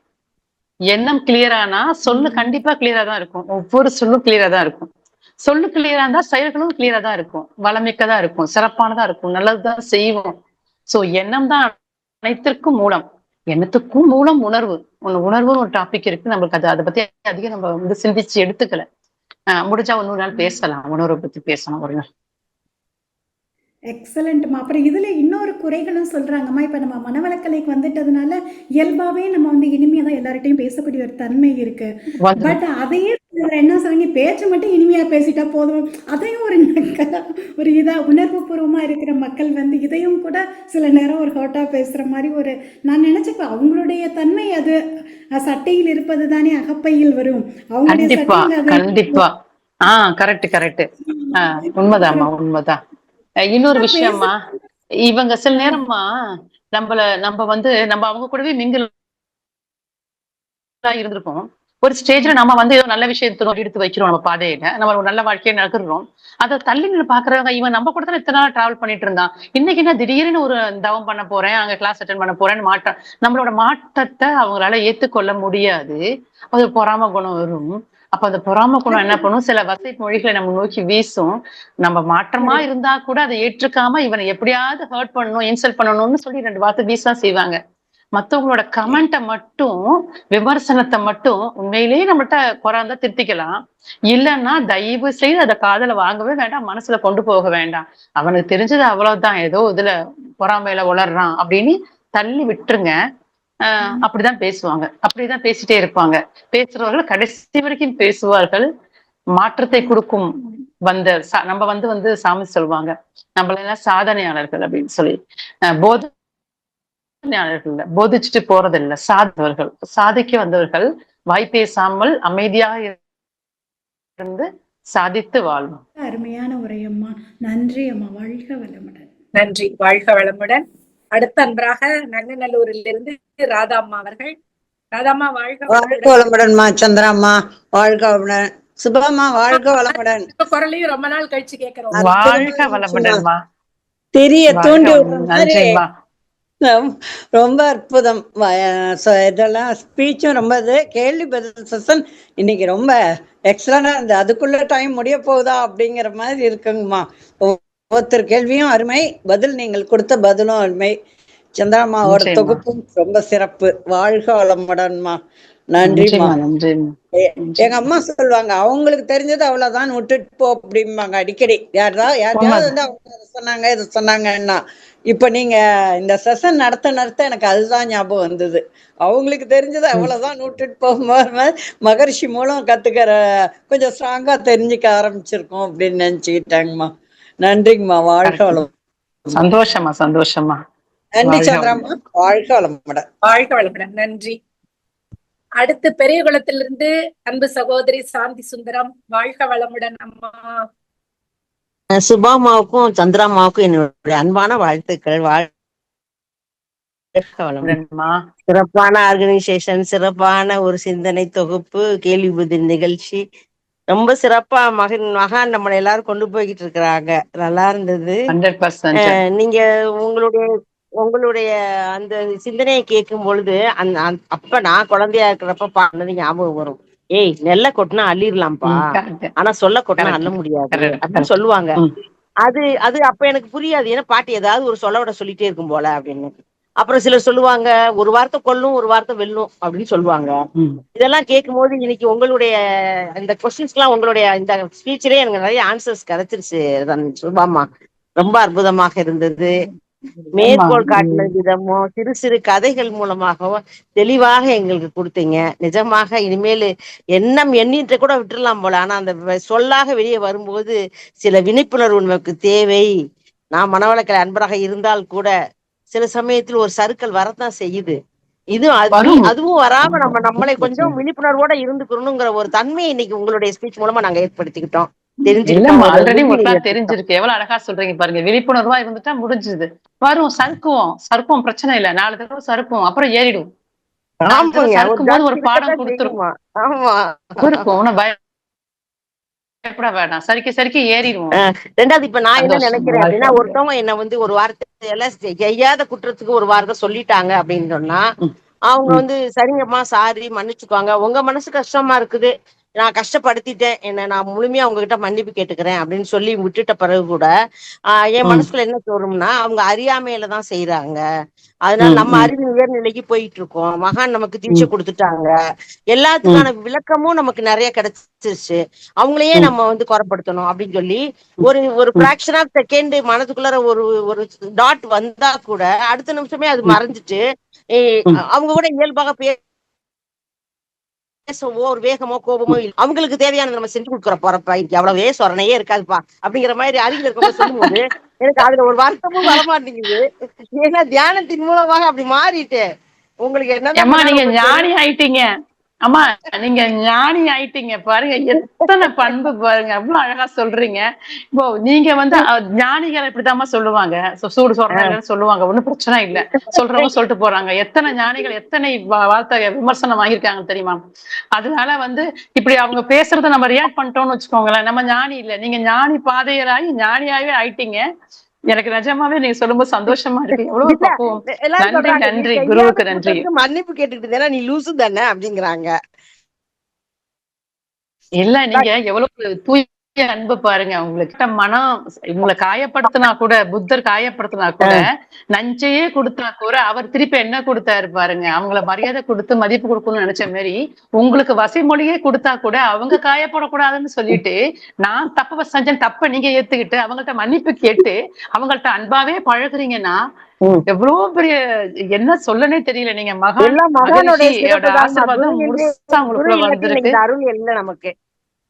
எண்ணம் கிளியர் ஆனா சொல்லு கண்டிப்பா கிளியரா தான் இருக்கும். ஒவ்வொரு சொல்லும் கிளியரா தான் இருக்கும். சொல்லு கிளியரா இருந்தா செயல்களும் கிளியரா தான் இருக்கும், வளமிக்கதா இருக்கும், சிறப்பானதா இருக்கும், நல்லதுதான் செய்வோம். சோ எண்ணம் தான் அனைத்திற்கும் மூலம். எண்ணத்துக்கும் மூலம் உணர்வு. உணர்வுன்னு ஒரு டாபிக் இருக்கு, நம்மளுக்கு அதை பத்தி அதிகம் நம்ம வந்து சிந்திச்சு எடுத்துக்கல. முடிஞ்சா இன்னொரு நாள் பேசலாம், உணர்வை பத்தி பேசலாம் ஒரு நாள். எக்ஸலண்ட்மா. அப்புறம் இதுல இன்னொரு குறைகளும் சொல்றாங்கம்மா. இப்ப நம்ம மனவளக்கலைக்கு வந்துட்டதுனால இயல்பாவே நம்ம வந்து இனிமையா தான் எல்லார்கிட்டையும் பேசக்கூடிய ஒரு தன்மை இருக்கு. பட் அதையே என்ன சொல்றீங்க, பேச்சு மட்டும் இனிமையா பேசிட்டா போதும், அதையும் ஒரு இதா உணர்வு பூர்வமா இருக்கிற மக்கள் வந்து இதையும் கூட சில நேரம் ஒரு ஹர்ட்டா பேசுற மாதிரி ஒரு நான் நினைச்சப்ப அவங்களுடைய தன்மை அது சட்டையில் இருப்பது தானே அகப்பையில் வரும். அவங்களுடைய சட்டையில் கண்டிப்பா கரெக்ட். உண்மைதாம்மா, உண்மைதான். இன்னொரு விஷயம்மா, இவங்க சில நேரமா நம்ம வந்து நம்ம அவங்க கூடவே மிங்கில் இருந்திருக்கோம். ஒரு ஸ்டேஜ்ல நம்ம வந்து ஏதோ நல்ல விஷயத்தை எடுத்து வைக்கிறோம், நம்ம பாதையில நம்ம ஒரு நல்ல வாழ்க்கையை நகர்றோம். அதை தள்ளி நின்று பாக்குறவங்க, இவன் நம்ம கூட தான் இத்தனை நாள் டிராவல் பண்ணிட்டு இருந்தான், இன்னைக்கு என்ன திடீர்னு ஒரு தவம் பண்ண போறேன், அங்க கிளாஸ் அட்டென்ட் பண்ண போறேன்னு மாற்றம், நம்மளோட மாற்றத்தை அவங்களால ஏத்துக்கொள்ள முடியாது. அது பொறாம குணம் வரும். அப்ப அந்த பொறாம குணம் என்ன பண்ணும், சில வசை மொழிகளை நம்ம நோக்கி வீசும். நம்ம மாற்றமா இருந்தா கூட அதை ஏற்றுக்காம இவனை எப்படியாவது ஹர்ட் பண்ணணும், இன்சல்ட் பண்ணணும்னு சொல்லி 2 வார்த்தை வீசா செய்வாங்க. மத்தவங்களோட கமெண்ட்டை மட்டும், விமர்சனத்தை மட்டும் உண்மையிலேயே நம்மகிட்ட குறைந்தா திருத்திக்கலாம். இல்லைன்னா தயவு செய்து அதை காதுல வாங்கவே வேண்டாம், மனசுல கொண்டு போக வேண்டாம். அவனுக்கு தெரிஞ்சது அவ்வளவுதான், ஏதோ இதுல பொறாமையில உளர்றான் அப்படின்னு தள்ளி விட்டுருங்க. அப்படிதான் பேசுவாங்க, அப்படிதான் பேசிட்டே இருப்பாங்க. பேசுறவர்கள் கடைசி வரைக்கும் பேசுவார்கள். மாற்றத்தை கொடுக்கும் நம்ம வந்து சாமி சொல்லுவாங்க, நம்மள எல்லாம் சாதனையாளர்கள் அப்படின்னு சொல்லி. போதிச்சுட்டு போறதில்லை, சாதவர்கள், சாதிக்க வந்தவர்கள். வாய் பேசாமல் அமைதியாக இருந்து சாதித்து வாழ்வோம். அருமையான உரையம்மா, நன்றி அம்மா. வாழ்க வளமுடன். நன்றி, வாழ்க வளமுடன். அடுத்த அன்றாக நங்கநல்லூரிலிருந்து ராதாம்மா அவர்கள். ராதாம்மா வாழ்க வளமுடன்மா. சந்திராம்மா வாழ்க வளமுடன். சுபாமா வாழ்க வளமுடன். குரலையும் ரொம்ப நாள் கழிச்சு கேட்கிறோம். வாழ்க வளமுடன்மா. தெரிய தூண்டி ரொம்ப அற்புதம். இதெல்லாம் ஸ்பீச்சும் ரொம்ப இது, கேள்வி பதில் செஷன் இன்னைக்கு ரொம்ப எக்ஸலண்டா இருந்தது. அதுக்குள்ள டைம் முடிய போகுதா அப்படிங்கிற மாதிரி இருக்குங்கம்மா. ஒவ்வொருத்தர் கேள்வியும் அருமை, பதில் நீங்கள் கொடுத்த பதிலும் அருமை. சந்திராமாவோட தொகுப்பும் ரொம்ப சிறப்பு. வாழ்க வளமுடன்மா. நன்றிமா. எங்க அம்மா சொல்லுவாங்க, அவங்களுக்கு தெரிஞ்சது அவ்வளவுதான், விட்டுட்டு போ அப்படிம்பாங்க அடிக்கடி. யாராவது வந்து அவங்க அதை சொன்னாங்க இதை சொன்னாங்கன்னா. இப்ப நீங்க இந்த செஷன் நடத்த எனக்கு அதுதான் ஞாபகம் வந்தது. அவங்களுக்கு தெரிஞ்சது அவ்வளவுதான், விட்டுட்டு போகும்போது மகரிஷி மூலம் கத்துக்கிற கொஞ்சம் ஸ்ட்ராங்கா தெரிஞ்சுக்க ஆரம்பிச்சிருக்கோம் அப்படின்னு நினைச்சுக்கிட்டாங்கம்மா. நன்றிங்கம்மா. வாழ்க வளம். சந்தோஷமா. நன்றி சந்திராம்மா. வாழ்க வளமுடன். வாழ்க வளமுடன். நன்றி. அடுத்து பெரியகுளத்திலிருந்து அன்பு சகோதரி சாந்தி சுந்தரம். வாழ்க வளமுடன் அம்மா. சுபாமாவுக்கும் சந்திராமாவுக்கும் என்னுடைய அன்பான வாழ்த்துக்கள். சிறப்பான ஆர்கனைசேஷன், சிறப்பான ஒரு சிந்தனை தொகுப்பு, கேள்வி பதில் நிகழ்ச்சி ரொம்ப சிறப்பா மகான் நம்மளை எல்லாரும் கொண்டு போய்கிட்டு இருக்கிறாங்க. நல்லா இருந்தது. நீங்க உங்களுடைய அந்த சிந்தனையை கேட்கும் பொழுது அப்ப நான் குழந்தையா இருக்கிறப்ப பாடினது ஞாபகம் வரும். ஏய், நெல்ல கொட்டினா அள்ளிடலாம்ப்பா, ஆனா சொல்ல கொட்டினா அள்ள முடியாது அப்படின்னு சொல்லுவாங்க. அது அப்ப எனக்கு புரியாது, ஏன்னா பாட்டி ஏதாவது ஒரு சொல்ல விட சொல்லிட்டே இருக்கும் போல அப்படின்னு. அப்புறம் சிலர் சொல்லுவாங்க, ஒரு வார்த்தை கொல்லும் ஒரு வார்த்தை வெல்லும் அப்படின்னு சொல்லுவாங்க. இதெல்லாம் கேட்கும் போது இன்னைக்கு உங்களுடைய இந்த கொஸ்டின்ஸ் எல்லாம், உங்களுடைய இந்த ஸ்பீச்சிலே எனக்கு நிறைய ஆன்சர்ஸ் கிடைச்சிருச்சு. சுபாமா ரொம்ப அற்புதமாக இருந்தது. மேற்கோள் காட்டின விதமும் சிறு சிறு கதைகள் மூலமாகவும் தெளிவாக எங்களுக்கு கொடுத்தீங்க. நிஜமாக இனிமேல் எண்ணம் எண்ணிட்டு கூட விட்டுடலாம் போல, ஆனா அந்த சொல்லாக வெளியே வரும்போது சில விழிப்புணர்வு நமக்கு தேவை. நான் மனவளக்கலை அன்பராக இருந்தால் கூட சில சமயத்தில் ஒரு சறுக்கல் வரத்தான் செய்யுது. அதுவும் வராம நம்மளை கொஞ்சம் விழிப்புணர்வோட இருந்துக்கணுங்கிற ஒரு தன்மையை இன்னைக்கு உங்களுடைய ஸ்பீச் மூலமா நாங்க ஏற்படுத்திக்கிட்டோம். ஆல்ரெடி தெரிஞ்சிருக்கு. எவ்வளவு அழகா சொல்றீங்க பாருங்க. விழிப்புணர்வா இருந்துட்டா முடிஞ்சது. வரும், சறுக்குவோம், பிரச்சனை இல்ல. 4 தடவை சறுக்குவோம், அப்புறம் ஏறிடும். ஒரு பாடம் கொடுத்துருவோம். பயப்பட வேண்டாம், சரிக்க ஏறிடுவோம். ரெண்டாவது, இப்ப நான் என்ன நினைக்கிறேன் அப்படின்னா, ஒருத்தவங்க என்ன வந்து ஒரு வார்த்தை எல்லாம் செய்யாத குற்றத்துக்கு ஒரு வார்த்தை சொல்லிட்டாங்க அப்படின்னு சொன்னா, அவங்க வந்து சரிங்கம்மா சாரி மன்னிச்சுக்குவாங்க, உங்க மனசு கஷ்டமா இருக்குது, நான் கஷ்டப்படுத்திட்டேன், என்ன நான் முழுமையா உங்ககிட்ட மன்னிப்பு கேட்டுக்கிறேன் அப்படின்னு சொல்லி விட்டுட்ட பிறகு கூட என் மனசுல என்ன தோணும்னா, அவங்க அறியாமையில தான் செய்யறாங்க. அதனால நம்ம அறிவின் உயர்நிலைக்கு போயிட்டு இருக்கோம். மகான் நமக்கு தீட்சை கொடுத்துட்டாங்க, எல்லாத்துக்கான விளக்கமும் நமக்கு நிறைய கிடைச்சிருச்சு. அவங்களையே நம்ம வந்து குறைப்படுத்தணும் அப்படின்னு சொல்லி ஒரு பிராக்ஷன் ஆஃப் செகண்ட் மனதுக்குள்ளார ஒரு ஒரு டாட் வந்தா கூட அடுத்த நிமிஷமே அது மறைஞ்சிட்டு அவங்க கூட இயல்பாக பேசவோ ஒரு வேகமோ கோபமோ இல்லை. அவங்களுக்கு தேவையானது நம்ம செஞ்சு கொடுக்குற போறப்ப இதுக்கு அவ்வளவே சொரணையே இருக்காதுப்பா அப்படிங்கிற மாதிரி அருகில் இருக்கவங்க சொல்லும்போது எனக்கு அதுல ஒரு வருத்தமும் வரமாட்டேங்குது. ஏன்னா தியானத்தின் மூலமாக அப்படி மாறிட்டு உங்களுக்கு என்னதான் நீங்க ஞானி ஆயிட்டீங்க. அம்மா நீங்க ஞானி ஆயிட்டீங்க பாருங்க, எத்தனை பண்பு பாருங்க, அவ்வளவு அழகா சொல்றீங்க. இப்போ நீங்க வந்து ஞானிகள் இப்படித்தாம்மா சொல்லுவாங்க, சூடு சொல்றாங்கன்னு சொல்லுவாங்க, ஒண்ணும் பிரச்சனை இல்ல, சொல்றவங்க சொல்லிட்டு போறாங்க. எத்தனை ஞானிகள் எத்தனை வார்த்தை விமர்சனம் வாங்கியிருக்காங்க தெரியுமா? அதனால வந்து இப்படி அவங்க பேசுறத நம்ம ரியாக்ட் பண்ணிட்டோம்னு வச்சுக்கோங்களேன், நம்ம ஞானி இல்ல. நீங்க ஞானி பாதையராகி ஞானியாவே ஆயிட்டீங்க. எனக்கு நிஜமாவே நீங்க சொல்லும்போது சந்தோஷமா இருக்கு. எவ்வளவு பக்குவம். நன்றி நன்றி, குருவுக்கு நன்றி. மன்னிப்பு கேட்டுக்கிட்டு நீ லூசு தானே அப்படிங்கிறாங்க. இல்ல நீங்க எவ்வளவு தூய அன்பு பாருங்க. உங்களுக்கு மனம் உங்களை காயப்படுத்தினா கூட, புத்தர் காயப்படுத்தினா கூட, நஞ்சையே கொடுத்தா கூட அவர் திருப்பி என்ன கொடுத்தாரு பாருங்க. அவங்கள மரியாதை கொடுத்து மதிப்பு கொடுக்கணும்னு நினைச்ச மாதிரி உங்களுக்கு வசைமொழியே கொடுத்தா கூட அவங்க காயப்படக்கூடாதுன்னு சொல்லிட்டு, நான் தப்பு செஞ்சேன், தப்ப நீங்க ஏத்துக்கிட்டு அவங்கள்ட்ட மன்னிப்பு கேட்டு அவங்கள்ட்ட அன்பாவே பழகுறீங்கன்னா எவ்வளவு பெரிய என்ன சொல்லனே தெரியல. நீங்க மகானோட ஆசீர்வாதம் முழுசா உங்களுக்குள்ள வந்திருக்கு. அருள் இல்லை நமக்கு.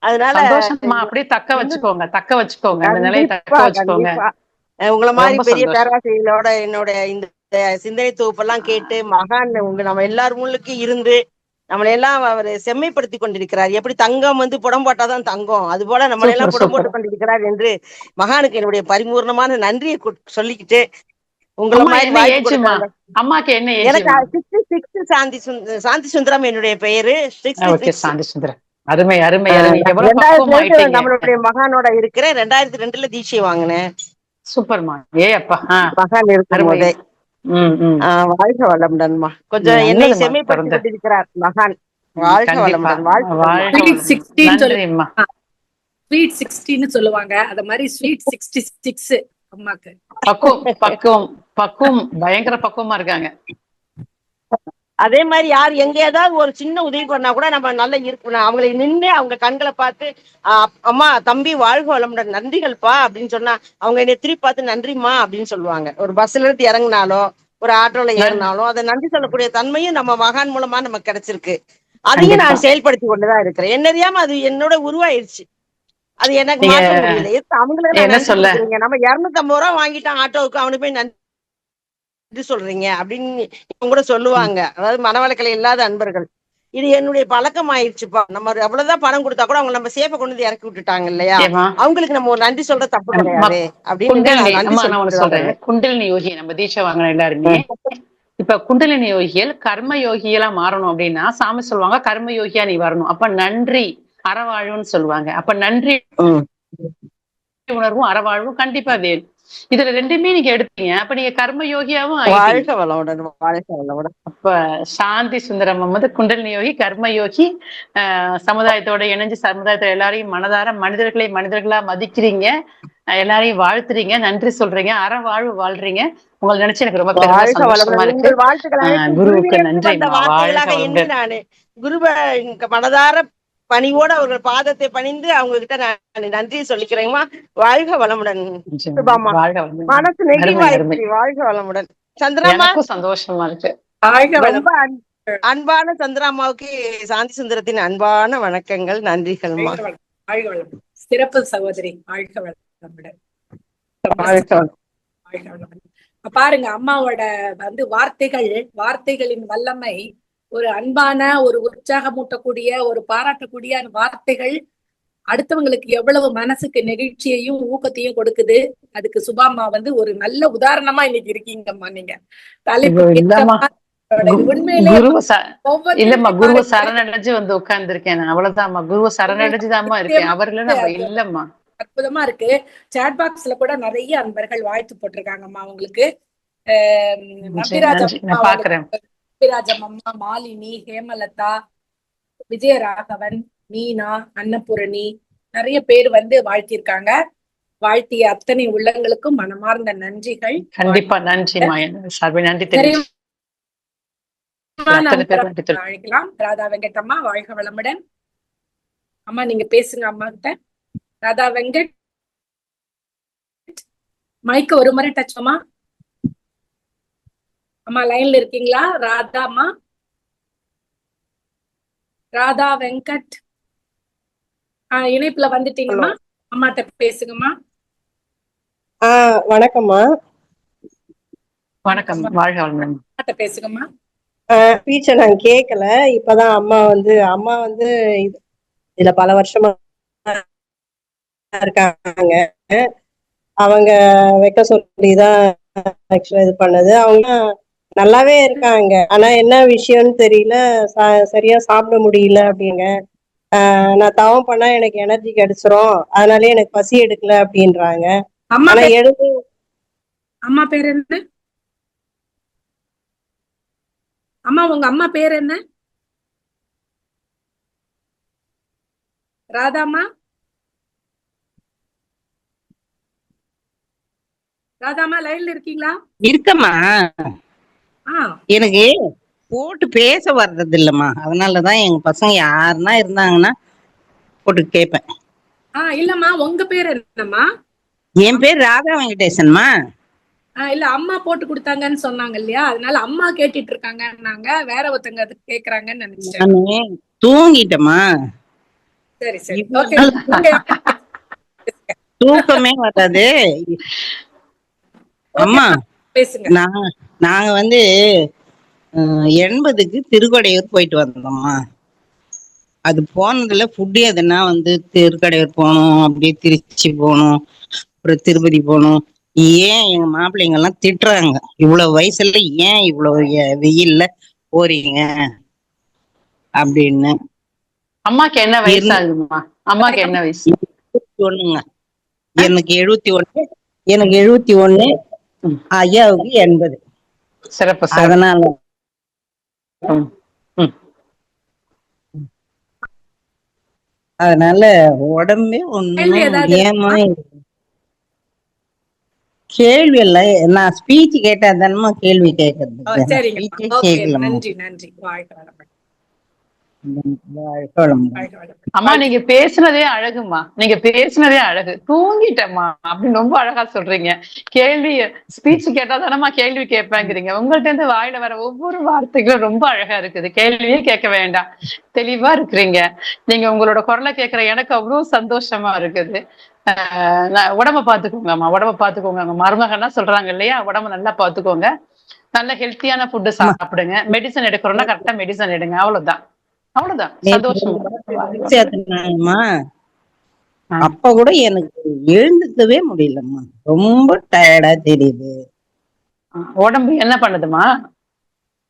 அதனால சந்தோஷமா அப்படியே தக்க வச்சுக்கோங்க, தக்க வச்சுக்கோங்க, அந்த நிலையை தக்க வச்சுக்கோங்க. உங்களை மாதிரி பெரிய பேராசிரியர்களோட என்னோட இந்த சிந்தனை தொகுப்பெல்லாம் கேட்டு மகான் நம்ம எல்லாருக்கும் இருந்து நம்மளை எல்லாம் அவர் செம்மைப்படுத்தி கொண்டிருக்கிறார். எப்படி தங்கம் வந்து புடம் போட்டாதான் தங்கம், அது போல நம்மளை எல்லாம் புடம் போட்டு கொண்டிருக்கிறார் என்று மகானுக்கு என்னுடைய பரிபூர்ணமான நன்றியை சொல்லிக்கிட்டு உங்களை மாதிரி அம்மாக்கு என்ன எனக்கு 66 சாந்தி சுந்தரம் என்னுடைய பெயரு. சாந்தி சுந்தரம் அருமை அருமை. நம்மளுடைய மகானோட இருக்கிறேன். 2002 தீட்சை வாங்கினேன். சூப்பர்மா. ஏ அப்பா மகான் இருக்கும் போதே. வாழ்க வளமுடன்மா. கொஞ்சம் என்னை செம்மைப்படுத்தி கொண்டிருக்கிறார் மகான். வாழ்க வளமுடன். ஸ்வீட் 60 சொல்லுவாங்க, அத மாதிரி ஸ்வீட் 66 அம்மாக்கு. பக்குவம் பயங்கர பக்குவமா இருக்காங்க. அதே மாதிரி யார் எங்க ஏதாவது ஒரு சின்ன உதவி பண்ணா கூட நம்ம நல்லா இருக்கணும். அவங்களை நின்று அவங்க கண்களை பார்த்து அம்மா தம்பி வாழ்க வளமுடன் நன்றிகள்ப்பா அப்படின்னு சொன்னா அவங்க என்னை திருப்பி பார்த்து நன்றிமா அப்படின்னு சொல்லுவாங்க. ஒரு பஸ்ல இருந்து இறங்கினாலோ ஒரு ஆட்டோல ஏறினாலும் அதை நன்றி சொல்லக்கூடிய தன்மையும் நம்ம மகான் மூலமா நமக்கு கிடைச்சிருக்கு. அதையும் நான் செயல்படுத்தி கொண்டுதான் இருக்கிறேன். என்ன அறியாம அது என்னோட உருவாயிருச்சு. அது எனக்கு மாற்ற முடியல. அவங்களுக்கு நம்ம 250 ரூபா வாங்கிட்டான் ஆட்டோவுக்கு, அவனுக்கு போய் நன்றி சொல்றீங்க அப்படின்னு கூட சொல்லுவாங்க. அதாவது மனவளக்கலை இல்லாத அன்பர்கள். இது என்னுடைய பழக்கம் ஆயிடுச்சுப்பா. நம்ம அவ்வளவுதான் பணம் கொடுத்தா கூட அவங்க நம்ம சேஃபை கொண்டு வந்து இறக்கி விட்டுட்டாங்க இல்லையா, அவங்களுக்கு நம்ம ஒரு நன்றி சொல்ற தப்பு கிடையாது அப்படின்னு. குண்டலினி யோகி நம்ம தீட்சை வாங்கின எல்லாருமே இப்ப குண்டலினி யோகிகள் கர்ம யோகிகளா மாறணும் அப்படின்னா சாமி சொல்லுவாங்க கர்ம யோகியா நீ வரணும். அப்ப நன்றி அறவாழ்வுன்னு சொல்லுவாங்க. அப்ப நன்றி உணர்வும் அறவாழ்வும் கண்டிப்பா வேணும். இதுல ரெண்டுமே நீங்க எடுத்தீங்க. அப்ப நீங்க கர்ம யோகியாவும் அப்ப சாந்தி சுந்தரம் வந்து குண்டலினி யோகி, கர்ம யோகி, சமுதாயத்தோட இணைஞ்சு சமுதாயத்தோட எல்லாரையும் மனதார மனிதர்களா மதிக்கிறீங்க, எல்லாரையும் வாழ்த்துறீங்க, நன்றி சொல்றீங்க, அறவாழ்வு வாழ்றீங்க. உங்களை நினைச்சு எனக்கு ரொம்ப சந்தோஷமா இருக்கு. குருவுக்கு நன்றி. குருவை மனதார பணிவோட அவர்கள் பாதத்தை பணிந்து அவங்க கிட்ட நான் நன்றி சொல்லிக்கிறேங்கம்மா. வாழ்க வளமுடன். மனசு நெகிழ்வாயிடுச்சு. வாழ்க வளமுடன் சந்திராமா. சந்தோஷமா இருக்கு. ரொம்ப அன்பான சந்திராமாவுக்கு சாந்தி சுந்தரத்தின் அன்பான வணக்கங்கள், நன்றிகள்மா. சிறப்பு சகோதரி. வாழ்க வளமுடன். பாருங்க அம்மாவோட வந்து வார்த்தைகளின் வல்லமை, ஒரு அன்பான, ஒரு உற்சாகமூட்டக்கூடிய, ஒரு பாராட்டக்கூடிய வார்த்தைகள் அடுத்தவங்களுக்கு எவ்வளவு மனசுக்கு நெகிழ்ச்சியையும் ஊக்கத்தையும் கொடுக்குது. அதுக்கு சுபாமா வந்து ஒரு நல்ல உதாரணமா இன்னைக்கு இருக்கீங்கம்மா. நீங்க இல்லம்மா குருவ சரணடைஞ்சு வந்து உட்கார்ந்துருக்கேன். அவ்வளவுதான்மா, குருவ சரணடைஞ்சுதான்மா இருக்கேன். அவர்ல நம்ம இல்லம்மா. அற்புதமா இருக்கு. சாட் பாக்ஸ்ல கூட நிறைய அன்பர்கள் வாழ்த்து போட்டிருக்காங்கம்மா உங்களுக்கு. நம்பிராஜம் அம்மா, மாலினி, ஹேமலதா, விஜயராகவன், மீனா, அன்னபூரணி நிறைய பேர் வந்து வாழ்த்தியிருக்காங்க. வாழ்த்திய அத்தனை உள்ளங்களுக்கும் மனமார்ந்த நன்றிகள். கண்டிப்பா நன்றிமா, சார்பு நன்றி தெரிவிச்சு அத்தனை பேர் நன்றி தெரிவிச்சு. அழைக்கலாம். ராதா வெங்கட் அம்மா, வாழ்க வளமுடன். அம்மா நீங்க பேசுங்க அம்மா கிட்ட. ராதா வெங்கட், மைக்க ஒரு முறை டச் அம்மா. அம்மா லைன்ல இருக்கீங்களா? ராதா அம்மா, ராதா வெங்கட் இணைப்புல வந்துட்டீங்கம்மா. அம்மாட்ட பேசுங்கம்மா. வணக்கம்மா. வணக்கம், வாழ்க வளமுடன். அம்மாட்ட பேசுங்கம்மா. ஸ்பீச்சை நான் கேட்கல. இப்பதான் அம்மா வந்து இதுல பல வருஷமா இருக்காங்க. அவங்க வைக்க சொல்லிதான் ஆக்சுவலா இது பண்ணது. அவங்க நல்லாவே இருக்காங்க. ஆனா என்ன விஷயம்னு தெரியல, சரியா சாப்பிட முடியல அப்படிங்க. நான் தவம் பண்ணா எனக்கு எனர்ஜி கிடைச்சிரும், அதனாலே எனக்கு பசி எடுக்கல அப்படின்றாங்க. ஆனா எழுந்து அம்மா பேர் என்ன? அம்மா உங்க அம்மா பேர் என்ன? ராதாம்மா, ராதாம்மா லைன்ல இருக்கீங்களா? இருக்கம்மா. எனக்கு போட்டு பேச வர்றது இல்லம்மா, அதனாலதான் எங்க பசங்க யாருன்னா இருந்தாங்கன்னா போட்டு கேட்பேன். இல்லம்மா உங்க பேர் என்னம்மா? என் பேர் ராதா வெங்கடேசன்மா. இல்ல அம்மா போட்டு கொடுத்தாங்கன்னு சொன்னாங்க இல்லையா, அதனால அம்மா கேட்டுட்டு இருக்காங்க, வேற ஒருத்தங்க அது கேக்குறாங்கன்னு நினைச்சேன். நானு தூங்கிட்டேம்மா. சரி சரி, தூக்கமே வராது அம்மா. பேசுங்க. நாங்க வந்து 80க்கு திருக்கடையூர் போயிட்டு வந்தோம்மா. அது போனதுல ஃபுட்டு எதுனா வந்து திருக்கடையூர் போகணும், அப்படியே திருச்சி போகணும், அப்புறம் திருப்பதி போகணும். ஏன் எங்க மாப்பிள்ளைங்க எல்லாம் திட்டுறாங்க, இவ்வளவு வயசுல ஏன் இவ்வளவு வெயில்ல போறீங்க அப்படின்னு. அம்மாக்கு என்ன வயசு ஆகுதுமா? அம்மாக்கு என்ன வயசு? 71ங்க. எனக்கு 71. எனக்கு 71, ஐயாவுக்கு 80. சிறப்பு. அதனால உடம்பே ஒண்ணும் ஏமா கேள்வி இல்ல. நான் ஸ்பீச் கேட்டா தானமா கேள்வி கேட்கறது. நன்றி நன்றி. அம்மா நீங்க பேசுனதே அழகுமா, நீங்க பேசுனதே அழகு. தூங்கிட்டேம்மா அப்படின்னு ரொம்ப அழகா சொல்றீங்க. கேள்வி ஸ்பீச் கேட்டா தானம்மா கேள்வி கேட்பேங்கிறீங்க. உங்கள்ட்ட இருந்து வாயில வர ஒவ்வொரு வார்த்தைகளும் ரொம்ப அழகா இருக்குது. கேள்வியே கேட்க வேண்டாம், தெளிவா இருக்கிறீங்க. நீங்க உங்களோட குரலை கேட்கிற எனக்கு அவ்வளவு சந்தோஷமா இருக்குது. உடம்ப பாத்துக்கோங்கம்மா, உடம்ப பாத்துக்கோங்க. மருமகன்னா சொல்றாங்க இல்லையா, உடம்ப நல்லா பாத்துக்கோங்க. நல்ல ஹெல்த்தியான ஃபுட்டு சாப்பிடுங்க. மெடிசன் எடுக்கிறோம்னா கரெக்டா மெடிசன் எடுங்க. அவ்வளவுதான், அவ்வளவுதான். சந்தோஷம். அப்ப கூட எனக்கு எழுந்துக்கவே முடியலம்மா, ரொம்ப டயர்டா தெரியுது. உடம்பு என்ன பண்ணுதுமா?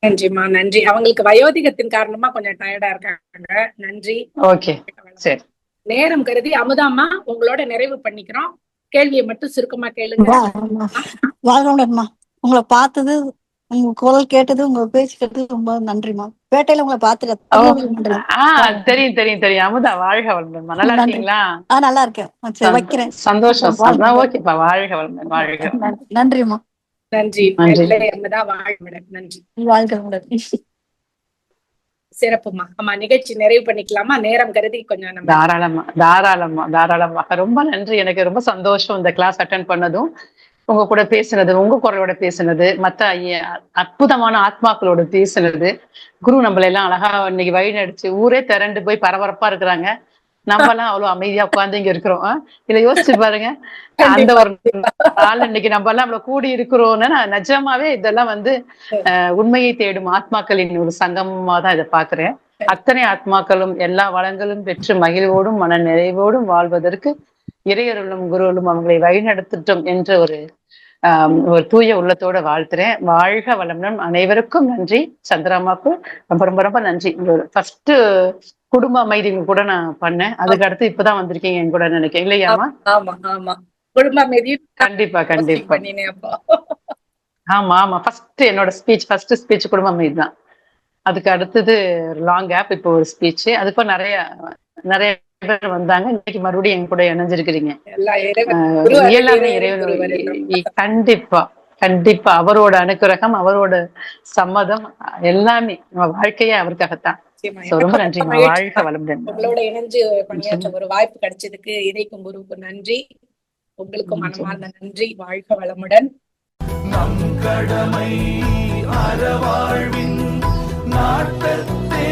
நன்றிமா, நன்றி. அவங்களுக்கு வயோதிகத்தின் காரணமா கொஞ்சம் டயர்டா இருக்காங்க. நன்றி. ஓகே, சரி. நேரம் கருதி அமுதாம்மா உங்களோட நிறைவு பண்ணிக்கிறோம். கேள்வியை மட்டும் சுருக்கமா கேளுங்க. வாழ்க்கை உங்களை பார்த்தது, உங்க குரல் கேட்டது, உங்க பேச்சு கேட்டது ரொம்ப நன்றிமா. பேட்டையில உங்களை பாத்துக்க. தெரியும் தெரியும் தெரியும். அமுதா வாழ்க வளமுடன். நல்லா இருக்கீங்களா? நல்லா இருக்கேன். சரி வைக்கிறேன். சந்தோஷம். ஓகேப்பா, வாழ்க வளமுடன். வாழ்க. நன்றிமா. நன்றி. அமுதா வாழ்க. நன்றி. வாழ்க வளமுடன். சிறப்புமா. ஆமா, நிகழ்ச்சி நிறைவு பண்ணிக்கலாமா? நேரம் கருதி கொஞ்சம் தாராளமா தாராளமா தாராளமா. ரொம்ப நன்றி. எனக்கு ரொம்ப சந்தோஷம் இந்த கிளாஸ் அட்டென்ட் பண்ணதும், உங்க கூட பேசுனது, உங்க குரலோட பேசுனது, மத்த அற்புதமான ஆத்மாக்களோட பேசுனது. குரு நம்மள எல்லாம் அழகா இன்னைக்கு வழி நடிச்சு ஊரே திரண்டு போய் பரபரப்பா இருக்கிறாங்க. நம்ம எல்லாம் அவ்வளவு அமைதியா உட்கார்ந்து இங்க இருக்கிறோம். இதை யோசிச்சு பாருங்க. அந்த ஒரு நாள் இன்னைக்கு நம்ம எல்லாம் அவ்வளவு கூடி இருக்கிறோம்னு நிஜமாவே இதெல்லாம் வந்து உண்மையை தேடும் ஆத்மாக்களின் ஒரு சங்கமமா தான் இதை பாக்குறேன். அத்தனை ஆத்மாக்களும் எல்லா வளங்களும் பெற்று மகிழ்வோடும் மன நிறைவோடும் வாழ்வதற்கு இறையருளும் குருவலும் அவங்களை வழிநடத்தட்டும் என்ற ஒரு தூய உள்ளத்தோட வாழ்த்துறேன். வாழ்க வளமுடன். அனைவருக்கும் நன்றி. சந்திராமாக்கு ரொம்ப ரொம்ப ரொம்ப நன்றி. ஃபர்ஸ்ட் குடும்ப அமைதி கூட நான் பண்ணேன். அதுக்கு அடுத்து இப்பதான் வந்திருக்கீங்க என் கூட நினைக்கிறேன் இல்லையாமா? ஆமா ஆமா, குடும்ப அமைதி. கண்டிப்பா கண்டிப்பா. ஆமா ஆமா, என்னோட ஃபர்ஸ்ட் ஸ்பீச் குடும்ப அமைதி தான். அதுக்கு அடுத்தது லாங் கேப், இப்போ ஒரு ஸ்பீச். அதுக்கு நிறைய நிறைய பேர் வந்தாங்க. இன்னைக்கு மறுபடியும் எங்க கூட இணைஞ்சிருக்கிறீங்க. எல்லா இறைவன் குரு அருள் எல்லாமே இறைவன் குருவர் இறைவன் என்றும் கண்டிப்பா கண்டிப்பா அவரோட அனுக்கிரகம், அவரோட சம்மதம் எல்லாமே நம்ம வாழ்க்கையே அவருக்காகத்தான். நிச்சயமா. So, ரொம்ப எனக்கும் நன்றிமா. மகிழ்ச்சி வாழ்க தான். வளமுடன். உங்களோட இணைஞ்சு பணியாற்ற ஒரு வாய்ப்பு கிடைச்சதுக்கு இறைக்கும் குருவுக்கு நன்றி. உங்களுக்கும் மனமார்ந்த நன்றி. வாழ்க வளமுடன். நம் கடமை அறவாழ்வின் நாட்டத்தே